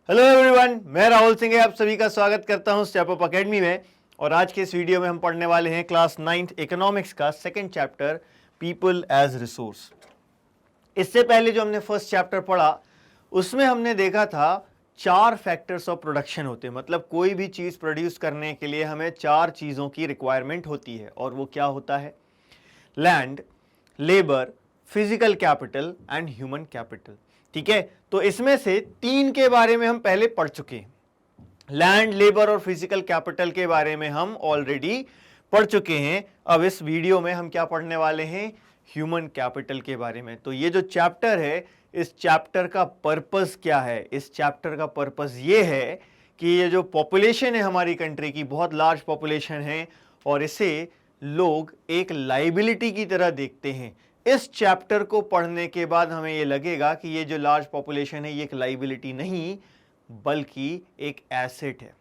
Hello everyone, मैं राहुल सिंह आप सभी का स्वागत करता हूं स्टेप अप अकेडमी में। और आज के इस वीडियो में हम पढ़ने वाले हैं क्लास 9th इकोनॉमिक्स का second chapter people as resource. इससे पहले जो हमने फर्स्ट चैप्टर पढ़ा उसमें हमने देखा था 4 फैक्टर्स ऑफ प्रोडक्शन होते हैं। मतलब कोई भी चीज़ प्रोड्यूस करने के लिए हमें 4 चीज़ों की रिक्वायरमेंट होती है और वो क्या होता है? Land, labour, physical capital and human capital. ठीक है, तो इसमें से 3 के बारे में हम पहले पढ़ चुके हैं। लैंड, लेबर और फिजिकल कैपिटल के बारे में हम ऑलरेडी पढ़ चुके हैं। अब इस वीडियो में हम क्या पढ़ने वाले हैं? ह्यूमन कैपिटल के बारे में। तो ये जो चैप्टर है, इस चैप्टर का पर्पस क्या है? इस चैप्टर का पर्पस ये है कि ये जो पॉपुलेशन है हमारी कंट्री की, बहुत लार्ज पॉपुलेशन है और इसे लोग एक लाइबिलिटी की तरह देखते हैं। इस चैप्टर को पढ़ने के बाद हमें ये लगेगा कि ये जो लार्ज पॉपुलेशन है ये एक लाइबिलिटी नहीं बल्कि एक एसेट है।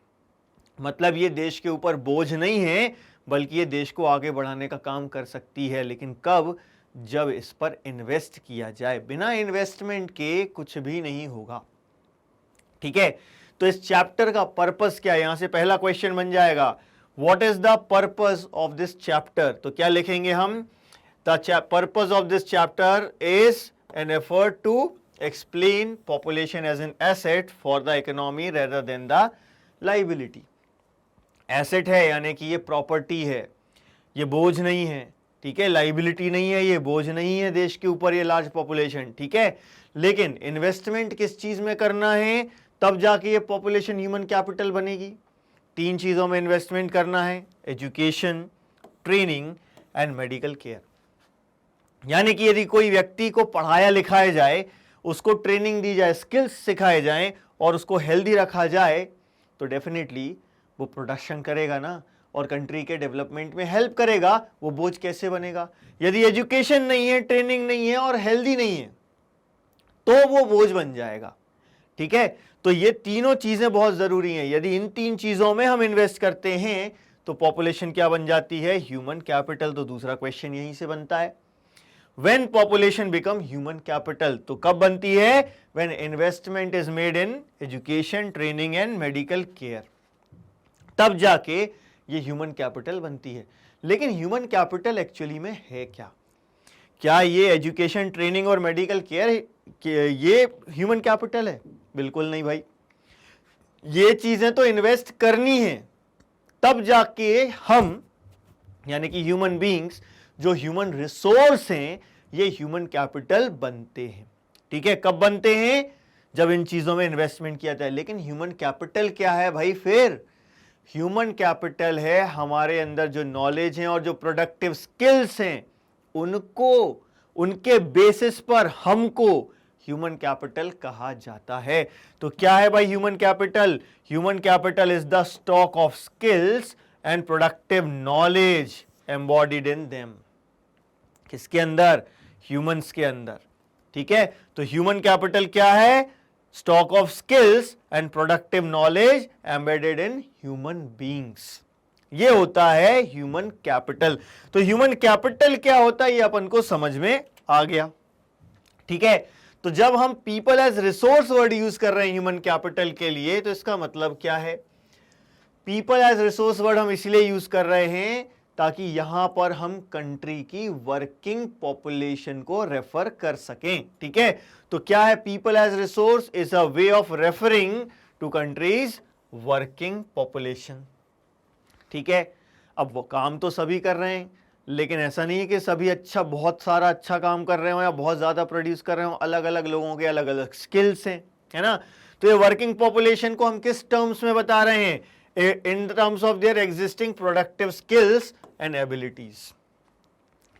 मतलब ये देश के ऊपर बोझ नहीं है बल्कि ये देश को आगे बढ़ाने का काम कर सकती है। लेकिन कब? जब इस पर इन्वेस्ट किया जाए। बिना इन्वेस्टमेंट के कुछ भी नहीं होगा। ठीक है, तो इस चैप्टर का पर्पस क्या है? यहां से पहला क्वेश्चन बन जाएगा, what is the purpose of this chapter? तो क्या लिखेंगे हम? The purpose of this chapter is an effort to explain population as an asset for the economy rather than the liability। Asset है यानी कि ये प्रॉपर्टी है, ये बोझ नहीं है। ठीक है, लाइबिलिटी नहीं है, ये बोझ नहीं है देश के ऊपर ये लार्ज पॉपुलेशन। ठीक है, लेकिन इन्वेस्टमेंट किस चीज में करना है तब जाके ये पॉपुलेशन ह्यूमन कैपिटल बनेगी? 3 चीजों में इन्वेस्टमेंट करना है, education, training and medical care. यानी कि यदि कोई व्यक्ति को पढ़ाया लिखाया जाए, उसको ट्रेनिंग दी जाए, स्किल्स सिखाए जाएं और उसको हेल्दी रखा जाए तो डेफिनेटली वो प्रोडक्शन करेगा ना और कंट्री के डेवलपमेंट में हेल्प करेगा। वो बोझ कैसे बनेगा? यदि एजुकेशन नहीं है, ट्रेनिंग नहीं है और हेल्दी नहीं है तो वो बोझ बन जाएगा। ठीक है, तो ये तीनों चीजें बहुत जरूरी हैं। यदि इन 3 चीजों में हम इन्वेस्ट करते हैं तो पॉपुलेशन क्या बन जाती है? Human capital. तो दूसरा क्वेश्चन यहीं से बनता है, when population become human capital। तो कब बनती है? when investment is made in education, training and medical care। तब जाके ये ह्यूमन कैपिटल बनती है। लेकिन ह्यूमन कैपिटल एक्चुअली में है क्या? क्या ये एजुकेशन, ट्रेनिंग और मेडिकल केयर ये ह्यूमन कैपिटल है? बिल्कुल नहीं भाई। ये चीजें तो इन्वेस्ट करनी है तब जाके हम यानी कि ह्यूमन बीइंग्स जो ह्यूमन रिसोर्स हैं ये ह्यूमन कैपिटल बनते हैं। ठीक है, कब बनते हैं? जब इन चीजों में इन्वेस्टमेंट किया जाए। लेकिन ह्यूमन कैपिटल क्या है भाई? फिर ह्यूमन कैपिटल है हमारे अंदर जो नॉलेज है और जो प्रोडक्टिव स्किल्स हैं उनको, उनके बेसिस पर हमको ह्यूमन कैपिटल कहा जाता है। तो क्या है भाई human capital? Human capital is the stock of skills and productive knowledge embodied in them. किसके अंदर? ह्यूमंस के अंदर। ठीक है, तो ह्यूमन कैपिटल क्या है? Stock of skills and productive knowledge embedded in human beings. ये होता है ह्यूमन कैपिटल। तो ह्यूमन कैपिटल क्या होता है ये अपन को समझ में आ गया। ठीक है, तो जब हम people as resource word use कर रहे हैं ह्यूमन कैपिटल के लिए तो इसका मतलब क्या है? पीपल एज रिसोर्स वर्ड हम इसलिए यूज कर रहे हैं ताकि यहां पर हम कंट्री की वर्किंग पॉपुलेशन को रेफर कर सकें। ठीक है, तो क्या है people as resource? Is a way of referring to countries working population. ठीक है, अब वो काम तो सभी कर रहे हैं लेकिन ऐसा नहीं है कि सभी बहुत सारा अच्छा काम कर रहे हो या बहुत ज्यादा प्रोड्यूस कर रहे हो। अलग अलग लोगों के अलग अलग स्किल्स हैं, है ना। तो ये वर्किंग पॉपुलेशन को हम किस टर्म्स में बता रहे हैं? In terms of their existing productive skills and abilities.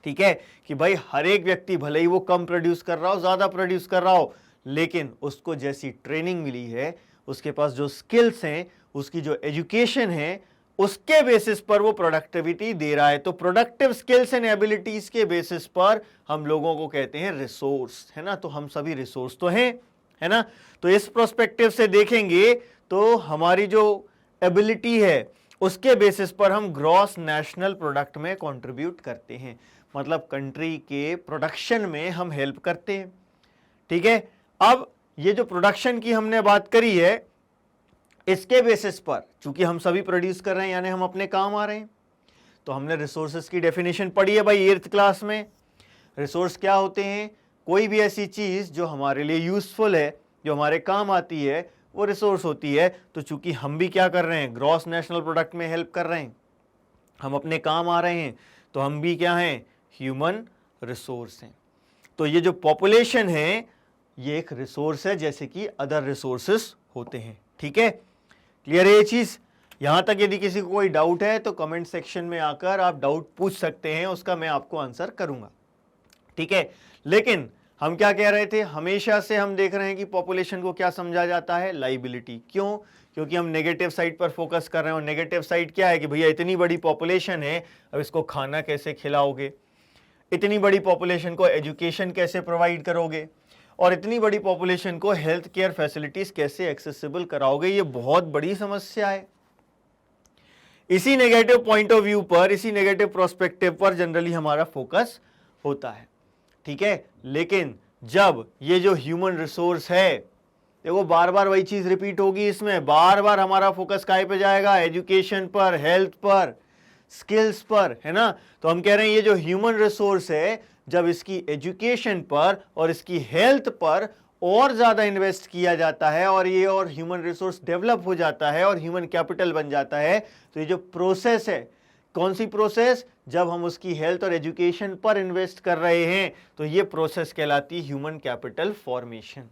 ठीक है, कि भाई हर एक व्यक्ति भले ही वो कम प्रोड्यूस कर रहा हो, ज्यादा प्रोड्यूस कर रहा हो, लेकिन उसको जैसी ट्रेनिंग मिली है, उसके पास जो स्किल्स हैं, उसकी जो एजुकेशन है, उसके बेसिस पर वो प्रोडक्टिविटी दे रहा है। तो प्रोडक्टिव स्किल्स एंड एबिलिटीज के बेसिस पर हम लोगों को कहते हैं रिसोर्स, है ना। तो हम सभी रिसोर्स तो हैं, है ना। तो इस प्रोस्पेक्टिव से देखेंगे तो हमारी जो एबिलिटी है उसके बेसिस पर हम ग्रॉस नेशनल प्रोडक्ट में कंट्रीब्यूट करते हैं। मतलब कंट्री के प्रोडक्शन में हम हेल्प करते हैं। ठीक है, अब ये जो प्रोडक्शन की हमने बात करी है इसके बेसिस पर, चूंकि हम सभी प्रोड्यूस कर रहे हैं यानी हम अपने काम आ रहे हैं, तो हमने रिसोर्सेज की डेफिनेशन पढ़ी है भाई 8th क्लास में। रिसोर्स क्या होते हैं? कोई भी ऐसी चीज जो हमारे लिए यूजफुल है, जो हमारे काम आती है, वो रिसोर्स होती है। तो चूंकि हम भी क्या कर रहे हैं, ग्रॉस नेशनल प्रोडक्ट में हेल्प कर रहे हैं, हम अपने काम आ रहे हैं, तो हम भी क्या हैं, ह्यूमन रिसोर्स हैं। तो ये जो पॉपुलेशन है ये एक रिसोर्स है जैसे कि अदर रिसोर्सेस होते हैं। ठीक है, क्लियर है ये चीज? यहां तक यदि किसी को कोई डाउट है तो कमेंट सेक्शन में आकर आप डाउट पूछ सकते हैं, उसका मैं आपको आंसर करूंगा। ठीक है, लेकिन हम क्या कह रहे थे, हमेशा से हम देख रहे हैं कि पॉपुलेशन को क्या समझा जाता है, लाइबिलिटी। क्यों? क्योंकि हम नेगेटिव साइड पर फोकस कर रहे हैं, और नेगेटिव साइड क्या है कि भैया इतनी बड़ी पॉपुलेशन है, अब इसको खाना कैसे खिलाओगे, इतनी बड़ी पॉपुलेशन को एजुकेशन कैसे प्रोवाइड करोगे, और इतनी बड़ी पॉपुलेशन को हेल्थ केयर फैसिलिटीज कैसे एक्सेसिबल कराओगे, ये बहुत बड़ी समस्या है। इसी नेगेटिव पॉइंट ऑफ व्यू पर, इसी नेगेटिव प्रोस्पेक्टिव पर जनरली हमारा फोकस होता है। ठीक है, लेकिन जब ये जो ह्यूमन रिसोर्स है, देखो बार बार वही चीज रिपीट होगी, इसमें बार बार हमारा फोकस काहे पे जाएगा, एजुकेशन पर, हेल्थ पर, स्किल्स पर, है ना। तो हम कह रहे हैं ये जो ह्यूमन रिसोर्स है, जब इसकी एजुकेशन पर और इसकी हेल्थ पर और ज्यादा इन्वेस्ट किया जाता है, और ये और ह्यूमन रिसोर्स डेवलप हो जाता है और ह्यूमन कैपिटल बन जाता है, तो ये जो प्रोसेस है, कौन सी प्रोसेस, जब हम उसकी हेल्थ और एजुकेशन पर इन्वेस्ट कर रहे हैं, तो ये प्रोसेस कहलाती है ह्यूमन कैपिटल फॉर्मेशन।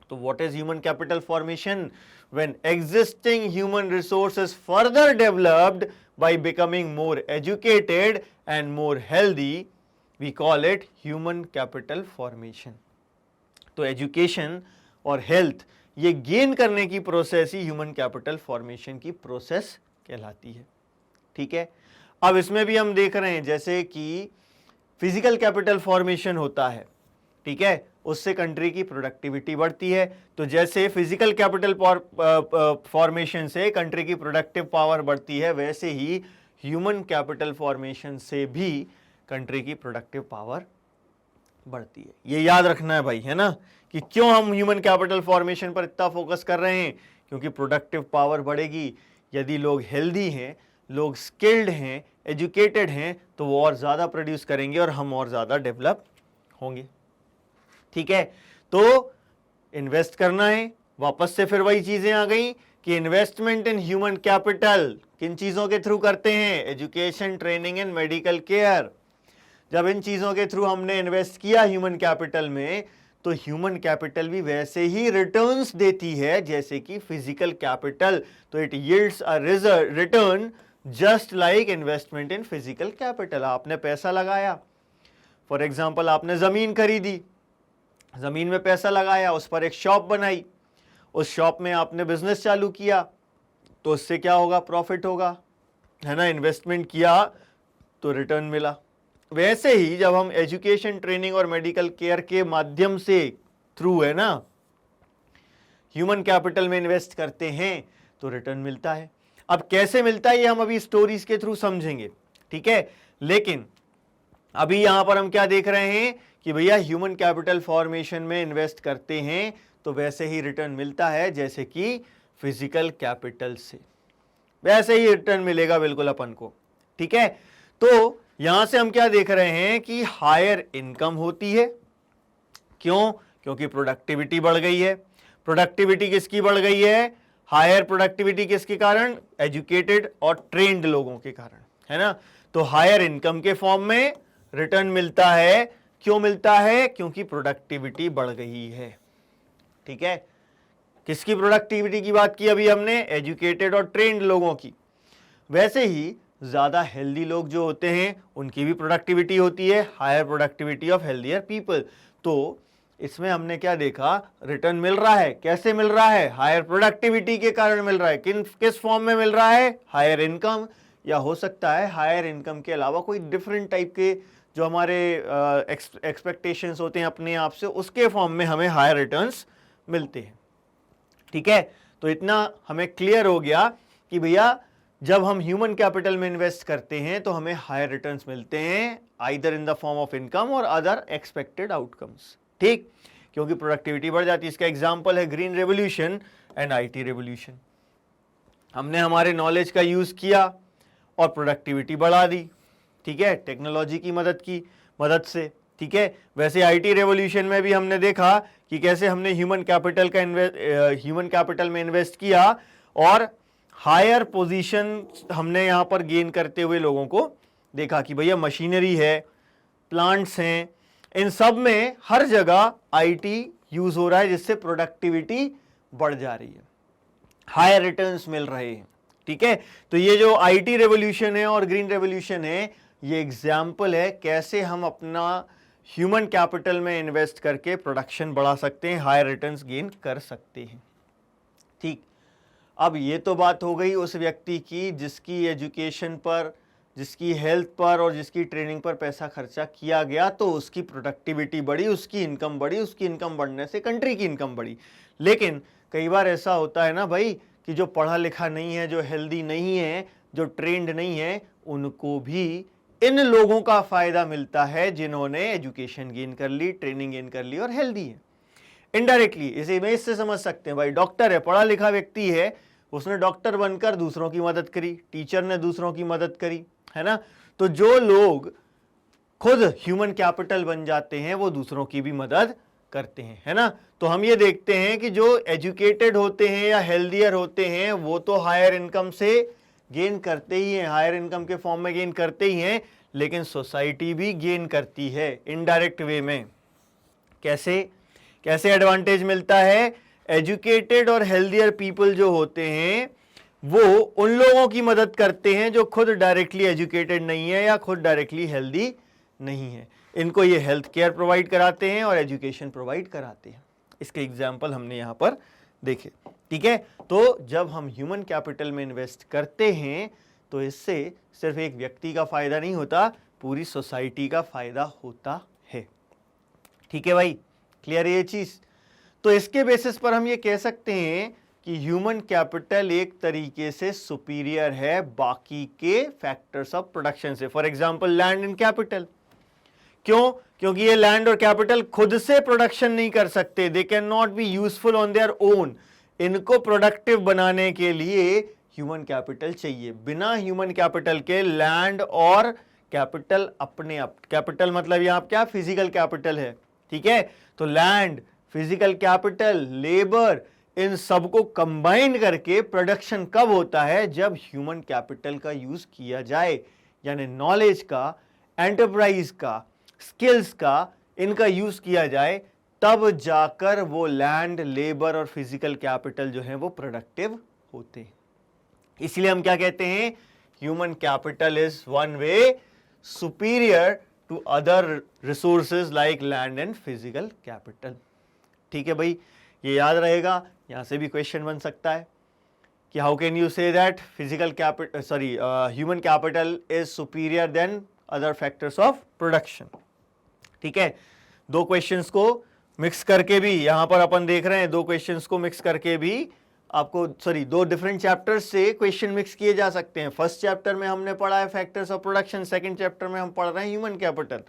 तो what is human capital formation? When existing human resource is further developed by becoming more educated and more healthy, we call it human capital formation. तो एजुकेशन और हेल्थ ये gain करने की process ही human capital formation की process कहलाती है। ठीक है, अब इसमें भी हम देख रहे हैं जैसे कि फिजिकल कैपिटल फॉर्मेशन होता है, ठीक है, उससे कंट्री की प्रोडक्टिविटी बढ़ती है। तो जैसे फिजिकल कैपिटल फॉर्मेशन से कंट्री की प्रोडक्टिव पावर बढ़ती है, वैसे ही ह्यूमन कैपिटल फॉर्मेशन से भी कंट्री की प्रोडक्टिव पावर बढ़ती है। ये याद रखना है भाई, है ना, कि क्यों हम ह्यूमन कैपिटल फॉर्मेशन पर इतना फोकस कर रहे हैं, क्योंकि प्रोडक्टिव पावर बढ़ेगी। यदि लोग हेल्दी हैं, लोग स्किल्ड हैं, एजुकेटेड हैं, तो वो और ज्यादा प्रोड्यूस करेंगे और हम और ज्यादा डेवलप होंगे। ठीक है, तो इन्वेस्ट करना है, वापस से फिर वही चीजें आ गई कि इन्वेस्टमेंट इन ह्यूमन कैपिटल किन चीजों के थ्रू करते हैं, education, training and medical care. जब इन चीजों के थ्रू हमने इन्वेस्ट किया ह्यूमन कैपिटल में, तो ह्यूमन कैपिटल भी वैसे ही रिटर्न्स देती है जैसे कि फिजिकल कैपिटल। तो it yields a return just like investment in physical capital. आपने पैसा लगाया, फॉर एग्जाम्पल आपने जमीन खरीदी, जमीन में पैसा लगाया, उस पर एक शॉप बनाई, उस शॉप में आपने बिजनेस चालू किया, तो उससे क्या होगा, प्रॉफिट होगा, है ना। इन्वेस्टमेंट किया तो रिटर्न मिला। वैसे ही जब हम एजुकेशन, ट्रेनिंग और मेडिकल केयर के माध्यम से, थ्रू, है ना, ह्यूमन कैपिटल में इन्वेस्ट करते हैं तो रिटर्न मिलता है। अब कैसे मिलता है ये हम अभी स्टोरीज के थ्रू समझेंगे। ठीक है, लेकिन अभी यहां पर हम क्या देख रहे हैं कि भैया ह्यूमन कैपिटल फॉर्मेशन में इन्वेस्ट करते हैं तो वैसे ही रिटर्न मिलता है जैसे कि फिजिकल कैपिटल से, वैसे ही रिटर्न मिलेगा बिल्कुल अपन को। ठीक है, तो यहां से हम क्या देख रहे हैं कि हायर इनकम होती है। क्यों? क्योंकि प्रोडक्टिविटी बढ़ गई है। प्रोडक्टिविटी किसकी बढ़ गई है? हायर प्रोडक्टिविटी किसके कारण? एजुकेटेड और ट्रेन्ड लोगों के कारण, है ना। तो हायर इनकम के फॉर्म में रिटर्न मिलता है। क्यों मिलता है? क्योंकि प्रोडक्टिविटी बढ़ गई है। ठीक है, किसकी प्रोडक्टिविटी की बात की अभी हमने? एजुकेटेड और ट्रेन्ड लोगों की। वैसे ही ज्यादा हेल्दी लोग जो होते हैं उनकी भी प्रोडक्टिविटी होती है, higher productivity of healthier people. तो इसमें हमने क्या देखा, रिटर्न मिल रहा है। कैसे मिल रहा है? हायर प्रोडक्टिविटी के कारण मिल रहा है। किस फॉर्म में मिल रहा है? हायर इनकम, या हो सकता है हायर इनकम के अलावा कोई डिफरेंट टाइप के जो हमारे एक्सपेक्टेशंस होते हैं अपने आप से, उसके फॉर्म में हमें हायर रिटर्न्स मिलते हैं। ठीक है, तो इतना हमें क्लियर हो गया कि भैया जब हम ह्यूमन कैपिटल में इन्वेस्ट करते हैं तो हमें हायर रिटर्न्स मिलते हैं, either in the form of income और अदर एक्सपेक्टेड आउटकम्स। ठीक, क्योंकि प्रोडक्टिविटी बढ़ जाती है। इसका एग्जांपल है green revolution and IT revolution. हमने हमारे नॉलेज का यूज किया और प्रोडक्टिविटी बढ़ा दी, ठीक है, टेक्नोलॉजी की मदद से, ठीक है। वैसे आईटी रेवोल्यूशन में भी हमने देखा कि कैसे हमने ह्यूमन कैपिटल में इन्वेस्ट किया और हायर पोजीशन हमने यहां पर गेन करते हुए लोगों को देखा कि भैया मशीनरी है, प्लांट्स हैं, इन सब में हर जगह आईटी यूज हो रहा है, जिससे प्रोडक्टिविटी बढ़ जा रही है, हायर रिटर्न्स मिल रहे हैं, ठीक है। तो ये जो आईटी रेवोल्यूशन है और ग्रीन रेवोल्यूशन है, ये एग्जाम्पल है कैसे हम अपना ह्यूमन कैपिटल में इन्वेस्ट करके प्रोडक्शन बढ़ा सकते हैं, हायर रिटर्न्स गेन कर सकते हैं, ठीक। अब ये तो बात हो गई उस व्यक्ति की जिसकी एजुकेशन पर, जिसकी हेल्थ पर और जिसकी ट्रेनिंग पर पैसा खर्चा किया गया, तो उसकी प्रोडक्टिविटी बढ़ी, उसकी इनकम बढ़ी, उसकी इनकम बढ़ने से कंट्री की इनकम बढ़ी। लेकिन कई बार ऐसा होता है ना भाई कि जो पढ़ा लिखा नहीं है, जो हेल्दी नहीं है, जो ट्रेंड नहीं है, उनको भी इन लोगों का फायदा मिलता है जिन्होंने एजुकेशन गेन कर ली, ट्रेनिंग गेन कर ली और हेल्दी है। इनडायरेक्टली इस इमेज से समझ सकते हैं, भाई डॉक्टर है, पढ़ा लिखा व्यक्ति है, उसने डॉक्टर बनकर दूसरों की मदद करी, टीचर ने दूसरों की मदद करी, है ना। तो जो लोग खुद ह्यूमन कैपिटल बन जाते हैं वो दूसरों की भी मदद करते हैं, है ना। तो हम ये देखते हैं कि जो एजुकेटेड होते हैं या हेल्दियर होते हैं वो तो हायर इनकम से गेन करते ही हैं, हायर इनकम के फॉर्म में गेन करते ही हैं, लेकिन सोसाइटी भी गेन करती है इनडायरेक्ट वे में। कैसे एडवांटेज मिलता है? एजुकेटेड और हेल्दियर पीपल जो होते हैं वो उन लोगों की मदद करते हैं जो खुद डायरेक्टली एजुकेटेड नहीं है या खुद डायरेक्टली हेल्दी नहीं है। इनको ये हेल्थ केयर प्रोवाइड कराते हैं और एजुकेशन प्रोवाइड कराते हैं। इसके एग्जाम्पल हमने यहां पर देखे, ठीक है। तो जब हम ह्यूमन कैपिटल में इन्वेस्ट करते हैं तो इससे सिर्फ एक व्यक्ति का फायदा नहीं होता, पूरी सोसाइटी का फायदा होता है, ठीक है भाई, क्लियर है ये चीज। तो इसके बेसिस पर हम ये कह सकते हैं कि ह्यूमन कैपिटल एक तरीके से सुपीरियर है बाकी के फैक्टर्स ऑफ प्रोडक्शन से। For example land and capital. क्यों? क्योंकि ये लैंड और कैपिटल खुद से प्रोडक्शन नहीं कर सकते, दे can not be useful on their own. इनको प्रोडक्टिव बनाने के लिए ह्यूमन कैपिटल चाहिए। बिना ह्यूमन कैपिटल के लैंड और कैपिटल अपने आप, कैपिटल मतलब यहां क्या, फिजिकल कैपिटल है, ठीक है। तो लैंड, फिजिकल कैपिटल, लेबर, इन सबको कंबाइन करके प्रोडक्शन कब होता है? जब ह्यूमन कैपिटल का यूज किया जाए, यानी नॉलेज का, एंटरप्राइज का, स्किल्स का, इनका यूज किया जाए, तब जाकर वो लैंड, लेबर और फिजिकल कैपिटल जो है वो प्रोडक्टिव होते हैं। इसलिए हम क्या कहते हैं? Human capital is one way superior to other resources like land and physical capital, ठीक है भाई, ये याद रहेगा। यहां से भी क्वेश्चन बन सकता है कि how can you say that physical capital, human capital is superior than other factors of production, ठीक है। दो क्वेश्चंस को मिक्स करके भी यहां पर अपन देख रहे हैं, दो क्वेश्चंस को मिक्स करके भी आपको, दो डिफरेंट चैप्टर्स से क्वेश्चन मिक्स किए जा सकते हैं। फर्स्ट चैप्टर में हमने पढ़ा है factors of production, second chapter में हम पढ़ रहे हैं ह्यूमन कैपिटल,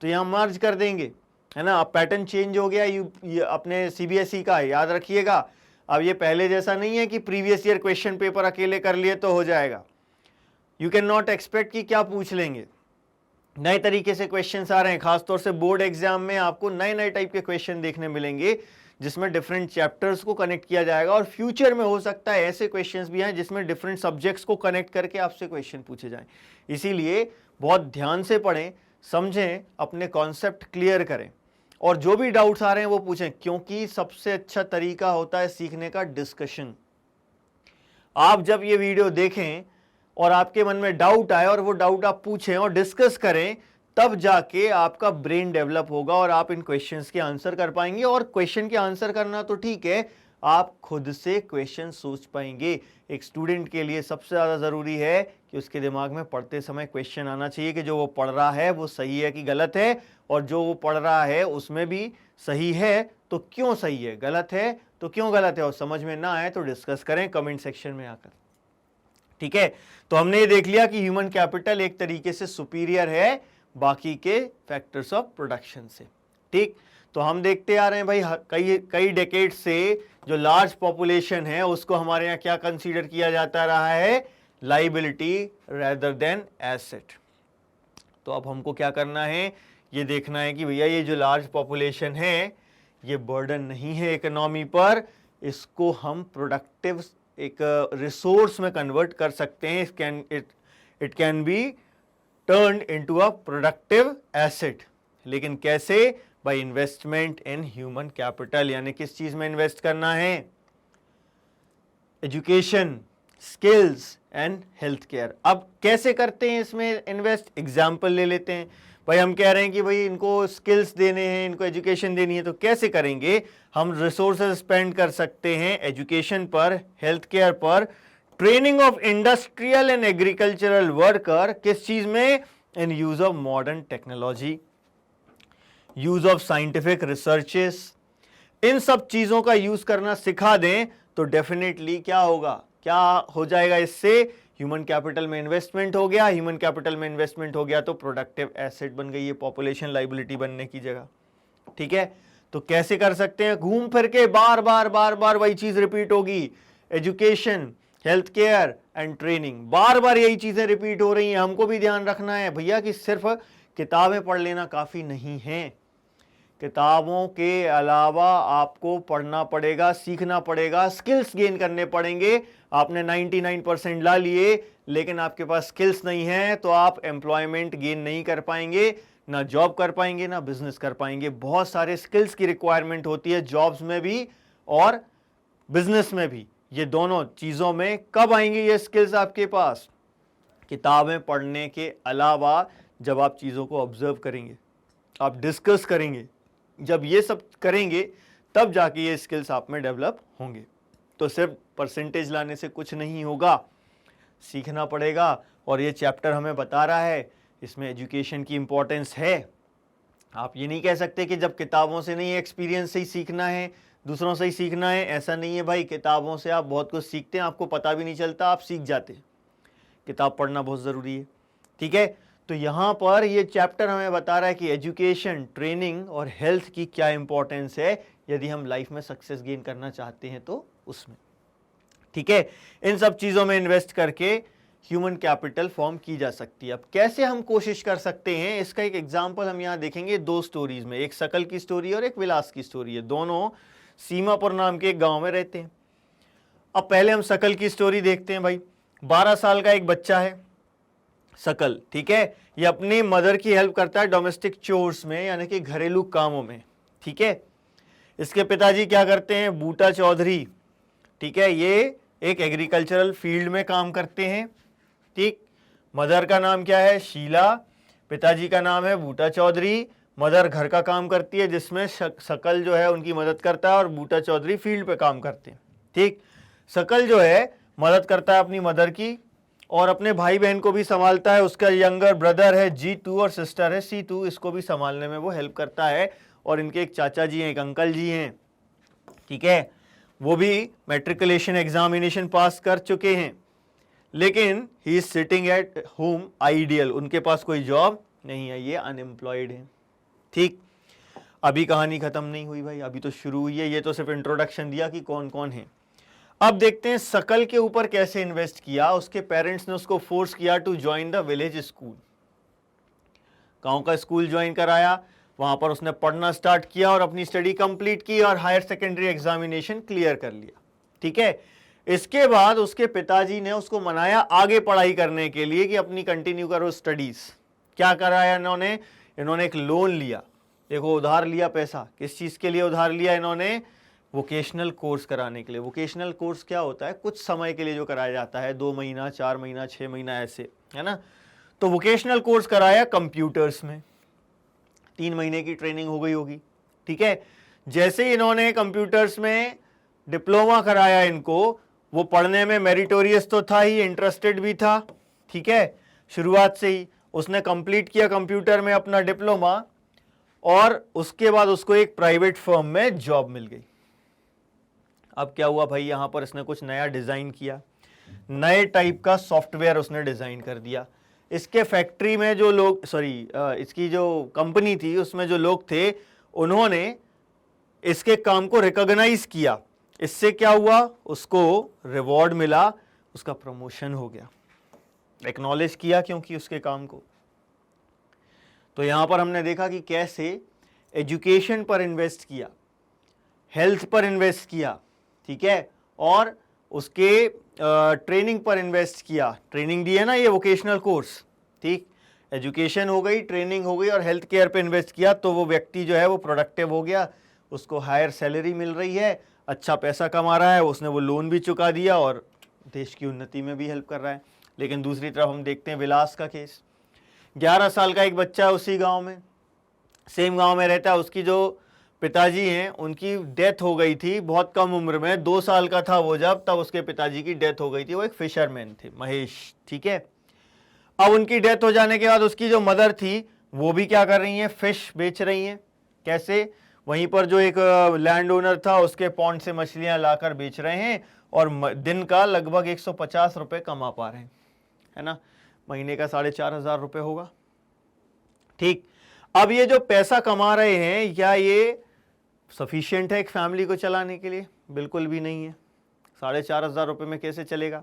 तो यहां मर्ज कर देंगे, है ना। अब पैटर्न चेंज हो गया ये अपने सीबीएसई का, याद रखिएगा। अब ये पहले जैसा नहीं है कि प्रीवियस ईयर क्वेश्चन पेपर अकेले कर लिए तो हो जाएगा। यू कैन नॉट एक्सपेक्ट कि क्या पूछ लेंगे, नए तरीके से क्वेश्चंस आ रहे हैं। खासतौर से बोर्ड एग्जाम में आपको नए नए टाइप के क्वेश्चन देखने मिलेंगे जिसमें डिफरेंट चैप्टर्स को कनेक्ट किया जाएगा, और फ्यूचर में हो सकता है ऐसे क्वेश्चंस भी हैं जिसमें डिफरेंट सब्जेक्ट्स को कनेक्ट करके आपसे क्वेश्चन पूछे जाएं। इसीलिए बहुत ध्यान से पढ़ें, समझें, अपने कॉन्सेप्ट क्लियर करें, और जो भी डाउट्स आ रहे हैं वो पूछें, क्योंकि सबसे अच्छा तरीका होता है सीखने का डिस्कशन। आप जब ये वीडियो देखें और आपके मन में डाउट आए और वो डाउट आप पूछें और डिस्कस करें, तब जाके आपका ब्रेन डेवलप होगा और आप इन क्वेश्चंस के आंसर कर पाएंगे। और क्वेश्चन के आंसर करना तो ठीक है, आप खुद से क्वेश्चन सोच पाएंगे। एक स्टूडेंट के लिए सबसे ज्यादा जरूरी है कि उसके दिमाग में पढ़ते समय क्वेश्चन आना चाहिए कि जो वो पढ़ रहा है वो सही है कि गलत है, और जो वो पढ़ रहा है उसमें भी सही है तो क्यों सही है, गलत है तो क्यों गलत है, और समझ में ना आए तो डिस्कस करें कमेंट सेक्शन में आकर, ठीक है। तो हमने ये देख लिया कि ह्यूमन कैपिटल एक तरीके से सुपीरियर है बाकी के फैक्टर्स ऑफ प्रोडक्शन से, ठीक। तो हम देखते आ रहे हैं भाई कई कई डेकेड से जो लार्ज पॉपुलेशन है उसको हमारे यहाँ क्या कंसीडर किया जाता रहा है, लाइबिलिटी रेदर देन एसेट। तो अब हमको क्या करना है, ये देखना है कि भैया ये जो लार्ज पॉपुलेशन है ये बर्डन नहीं है इकोनॉमी पर, इसको हम प्रोडक्टिव एक रिसोर्स में कन्वर्ट कर सकते हैं। It can be turned into a productive asset. लेकिन कैसे? By investment in human capital, यानी किस चीज में इन्वेस्ट करना है, education, skills and health care. अब कैसे करते हैं इसमें इन्वेस्ट, एग्जाम्पल ले लेते हैं। भाई हम कह रहे हैं कि भाई इनको स्किल्स देने हैं, इनको एजुकेशन देनी है, तो कैसे करेंगे? हम रिसोर्सेज स्पेंड कर सकते हैं एजुकेशन पर, हेल्थ केयर पर, training of industrial and agricultural worker, किस चीज में, in use of modern technology, use of scientific researches. इन सब चीजों का यूज करना सिखा दें तो डेफिनेटली क्या होगा, क्या हो जाएगा, इससे ह्यूमन कैपिटल में इन्वेस्टमेंट हो गया। ह्यूमन कैपिटल में इन्वेस्टमेंट हो गया तो प्रोडक्टिव एसेट बन गई है, पॉपुलेशन लाइबिलिटी बनने की जगह। ठीक है, तो कैसे कर सकते हैं? घूम फिर के बार बार वही चीज रिपीट होगी, education, health care and training, बार बार यही चीजें रिपीट हो रही हैं। हमको भी ध्यान रखना है भैया कि सिर्फ किताबें पढ़ लेना काफी नहीं है, किताबों के अलावा आपको पढ़ना पड़ेगा, सीखना पड़ेगा, स्किल्स गेन करने पड़ेंगे। आपने 99% ला लिए लेकिन आपके पास स्किल्स नहीं है तो आप एम्प्लॉयमेंट गेन नहीं कर पाएंगे, ना जॉब कर पाएंगे ना बिजनेस कर पाएंगे। बहुत सारे स्किल्स की रिक्वायरमेंट होती है जॉब्स में भी और बिजनेस में भी। ये दोनों चीजों में कब आएंगे ये स्किल्स आपके पास? किताबें पढ़ने के अलावा जब आप चीजों को ऑब्जर्व करेंगे, आप डिस्कस करेंगे, जब ये सब करेंगे तब जाके ये स्किल्स आप में डेवलप होंगे। तो सिर्फ परसेंटेज लाने से कुछ नहीं होगा, सीखना पड़ेगा। और ये चैप्टर हमें बता रहा है इसमें एजुकेशन की इंपॉर्टेंस है। आप ये नहीं कह सकते कि जब किताबों से नहीं, एक्सपीरियंस से ही सीखना है, दूसरों से ही सीखना है, ऐसा नहीं है भाई। किताबों से आप बहुत कुछ सीखते हैं, आपको पता भी नहीं चलता, आप सीख जाते हैं। किताब पढ़ना बहुत ज़रूरी है। ठीक है, तो यहाँ पर ये चैप्टर हमें बता रहा है कि एजुकेशन, ट्रेनिंग और हेल्थ की क्या इंपॉर्टेंस है यदि हम लाइफ में सक्सेस गेन करना चाहते हैं तो उसमें। ठीक है, इन सब चीज़ों में इन्वेस्ट करके ह्यूमन कैपिटल फॉर्म की जा सकती है। अब कैसे हम कोशिश कर सकते हैं, इसका एक एग्जाम्पल हम यहाँ देखेंगे दो स्टोरीज में, एक सकल की स्टोरी और एक विलास की स्टोरी है। दोनों सीमापुर नाम के एक गाँव में रहते हैं। अब पहले हम सकल की स्टोरी देखते हैं। भाई 12 साल का एक बच्चा है सकल, ठीक है, ये अपनी मदर की हेल्प करता है डोमेस्टिक चोर्स में, यानी कि घरेलू कामों में। ठीक है, इसके पिताजी क्या करते हैं, बूटा चौधरी, ठीक है, ये एक एग्रीकल्चरल फील्ड में काम करते हैं। ठीक, मदर का नाम क्या है, शीला, पिताजी का नाम है बूटा चौधरी। मदर घर का काम करती है जिसमें सकल जो है उनकी मदद करता है और बूटा चौधरी फील्ड पे काम करते हैं। ठीक, सकल जो है मदद करता है अपनी मदर की और अपने भाई बहन को भी संभालता है। उसका यंगर ब्रदर है G2 और सिस्टर है C2, इसको भी संभालने में वो हेल्प करता है। और इनके एक चाचा जी हैं, एक अंकल जी हैं, ठीक है, वो भी मैट्रिकुलेशन एग्जामिनेशन पास कर चुके हैं, लेकिन he is sitting at home ideal, उनके पास कोई जॉब नहीं है, ये अनएम्प्लॉयड है। ठीक, अभी कहानी खत्म नहीं हुई भाई, अभी तो शुरू हुई है, ये तो सिर्फ इंट्रोडक्शन दिया कि कौन कौन है। अब देखते हैं सकल के ऊपर कैसे इन्वेस्ट किया। उसके पेरेंट्स ने उसको फोर्स किया to join the village school, गांव का स्कूल ज्वाइन कराया, वहां पर उसने पढ़ना स्टार्ट किया और अपनी स्टडी कंप्लीट की और हायर सेकेंडरी एग्जामिनेशन क्लियर कर लिया। ठीक है, इसके बाद उसके पिताजी ने उसको मनाया आगे पढ़ाई करने के लिए कि अपनी कंटिन्यू करो स्टडीज। क्या कराया इन्होंने, इन्होंने एक लोन लिया, देखो उधार लिया पैसा, किस चीज के लिए उधार लिया इन्होंने, वोकेशनल कोर्स कराने के लिए। वोकेशनल कोर्स क्या होता है, कुछ समय के लिए जो कराया जाता है, 2 महीना 4 महीना 6 महीना ऐसे, है ना। तो वोकेशनल कोर्स कराया कंप्यूटर्स में, 3 महीने की ट्रेनिंग हो गई होगी। ठीक है, जैसे ही इन्होंने कंप्यूटर्स में डिप्लोमा कराया इनको, वो पढ़ने में मेरिटोरियस तो था ही, इंटरेस्टेड भी था। ठीक है, शुरुआत से ही उसने कंप्लीट किया कंप्यूटर में अपना डिप्लोमा और उसके बाद उसको एक प्राइवेट फर्म में जॉब मिल गई। अब क्या हुआ भाई, यहां पर इसने कुछ नया डिजाइन किया, नए टाइप का सॉफ्टवेयर उसने डिजाइन कर दिया। इसके फैक्ट्री में जो लोग, इसकी जो कंपनी थी उसमें जो लोग थे उन्होंने इसके काम को रिकॉग्नाइज किया। इससे क्या हुआ, उसको रिवॉर्ड मिला, उसका प्रमोशन हो गया, एक्नॉलेज किया क्योंकि उसके काम को। तो यहां पर हमने देखा कि कैसे एजुकेशन पर इन्वेस्ट किया, हेल्थ पर इन्वेस्ट किया, ठीक है, और उसके ट्रेनिंग पर इन्वेस्ट किया। ट्रेनिंग दी है ना, ये वोकेशनल कोर्स, ठीक, एजुकेशन हो गई, ट्रेनिंग हो गई और हेल्थ केयर पे इन्वेस्ट किया, तो वो व्यक्ति जो है वो प्रोडक्टिव हो गया, उसको हायर सैलरी मिल रही है, अच्छा पैसा कमा रहा है, उसने वो लोन भी चुका दिया और देश की उन्नति में भी हेल्प कर रहा है। लेकिन दूसरी तरफ हम देखते हैं विलास का केस। 11 साल का एक बच्चा है, उसी गांव में, सेम गांव में रहता है, उसकी जो पिताजी हैं उनकी डेथ हो गई थी बहुत कम उम्र में, 2 साल का था वो जब, तब उसके पिताजी की डेथ हो गई थी। वो एक फिशरमैन थे, महेश, ठीक है। अब उनकी डेथ हो जाने के बाद उसकी जो मदर थी वो भी क्या कर रही हैं, फिश बेच रही हैं। कैसे, वहीं पर जो एक लैंड ओनर था उसके पॉन्ड से मछलियां लाकर बेच रहे हैं और दिन का लगभग 150 रुपये कमा पा रहे हैं, है ना, महीने का 4,500 रुपये होगा, ठीक। अब ये जो पैसा कमा रहे हैं, क्या ये सफिशिएंट है एक फैमिली को चलाने के लिए? बिल्कुल भी नहीं है। 4,500 रुपये में कैसे चलेगा?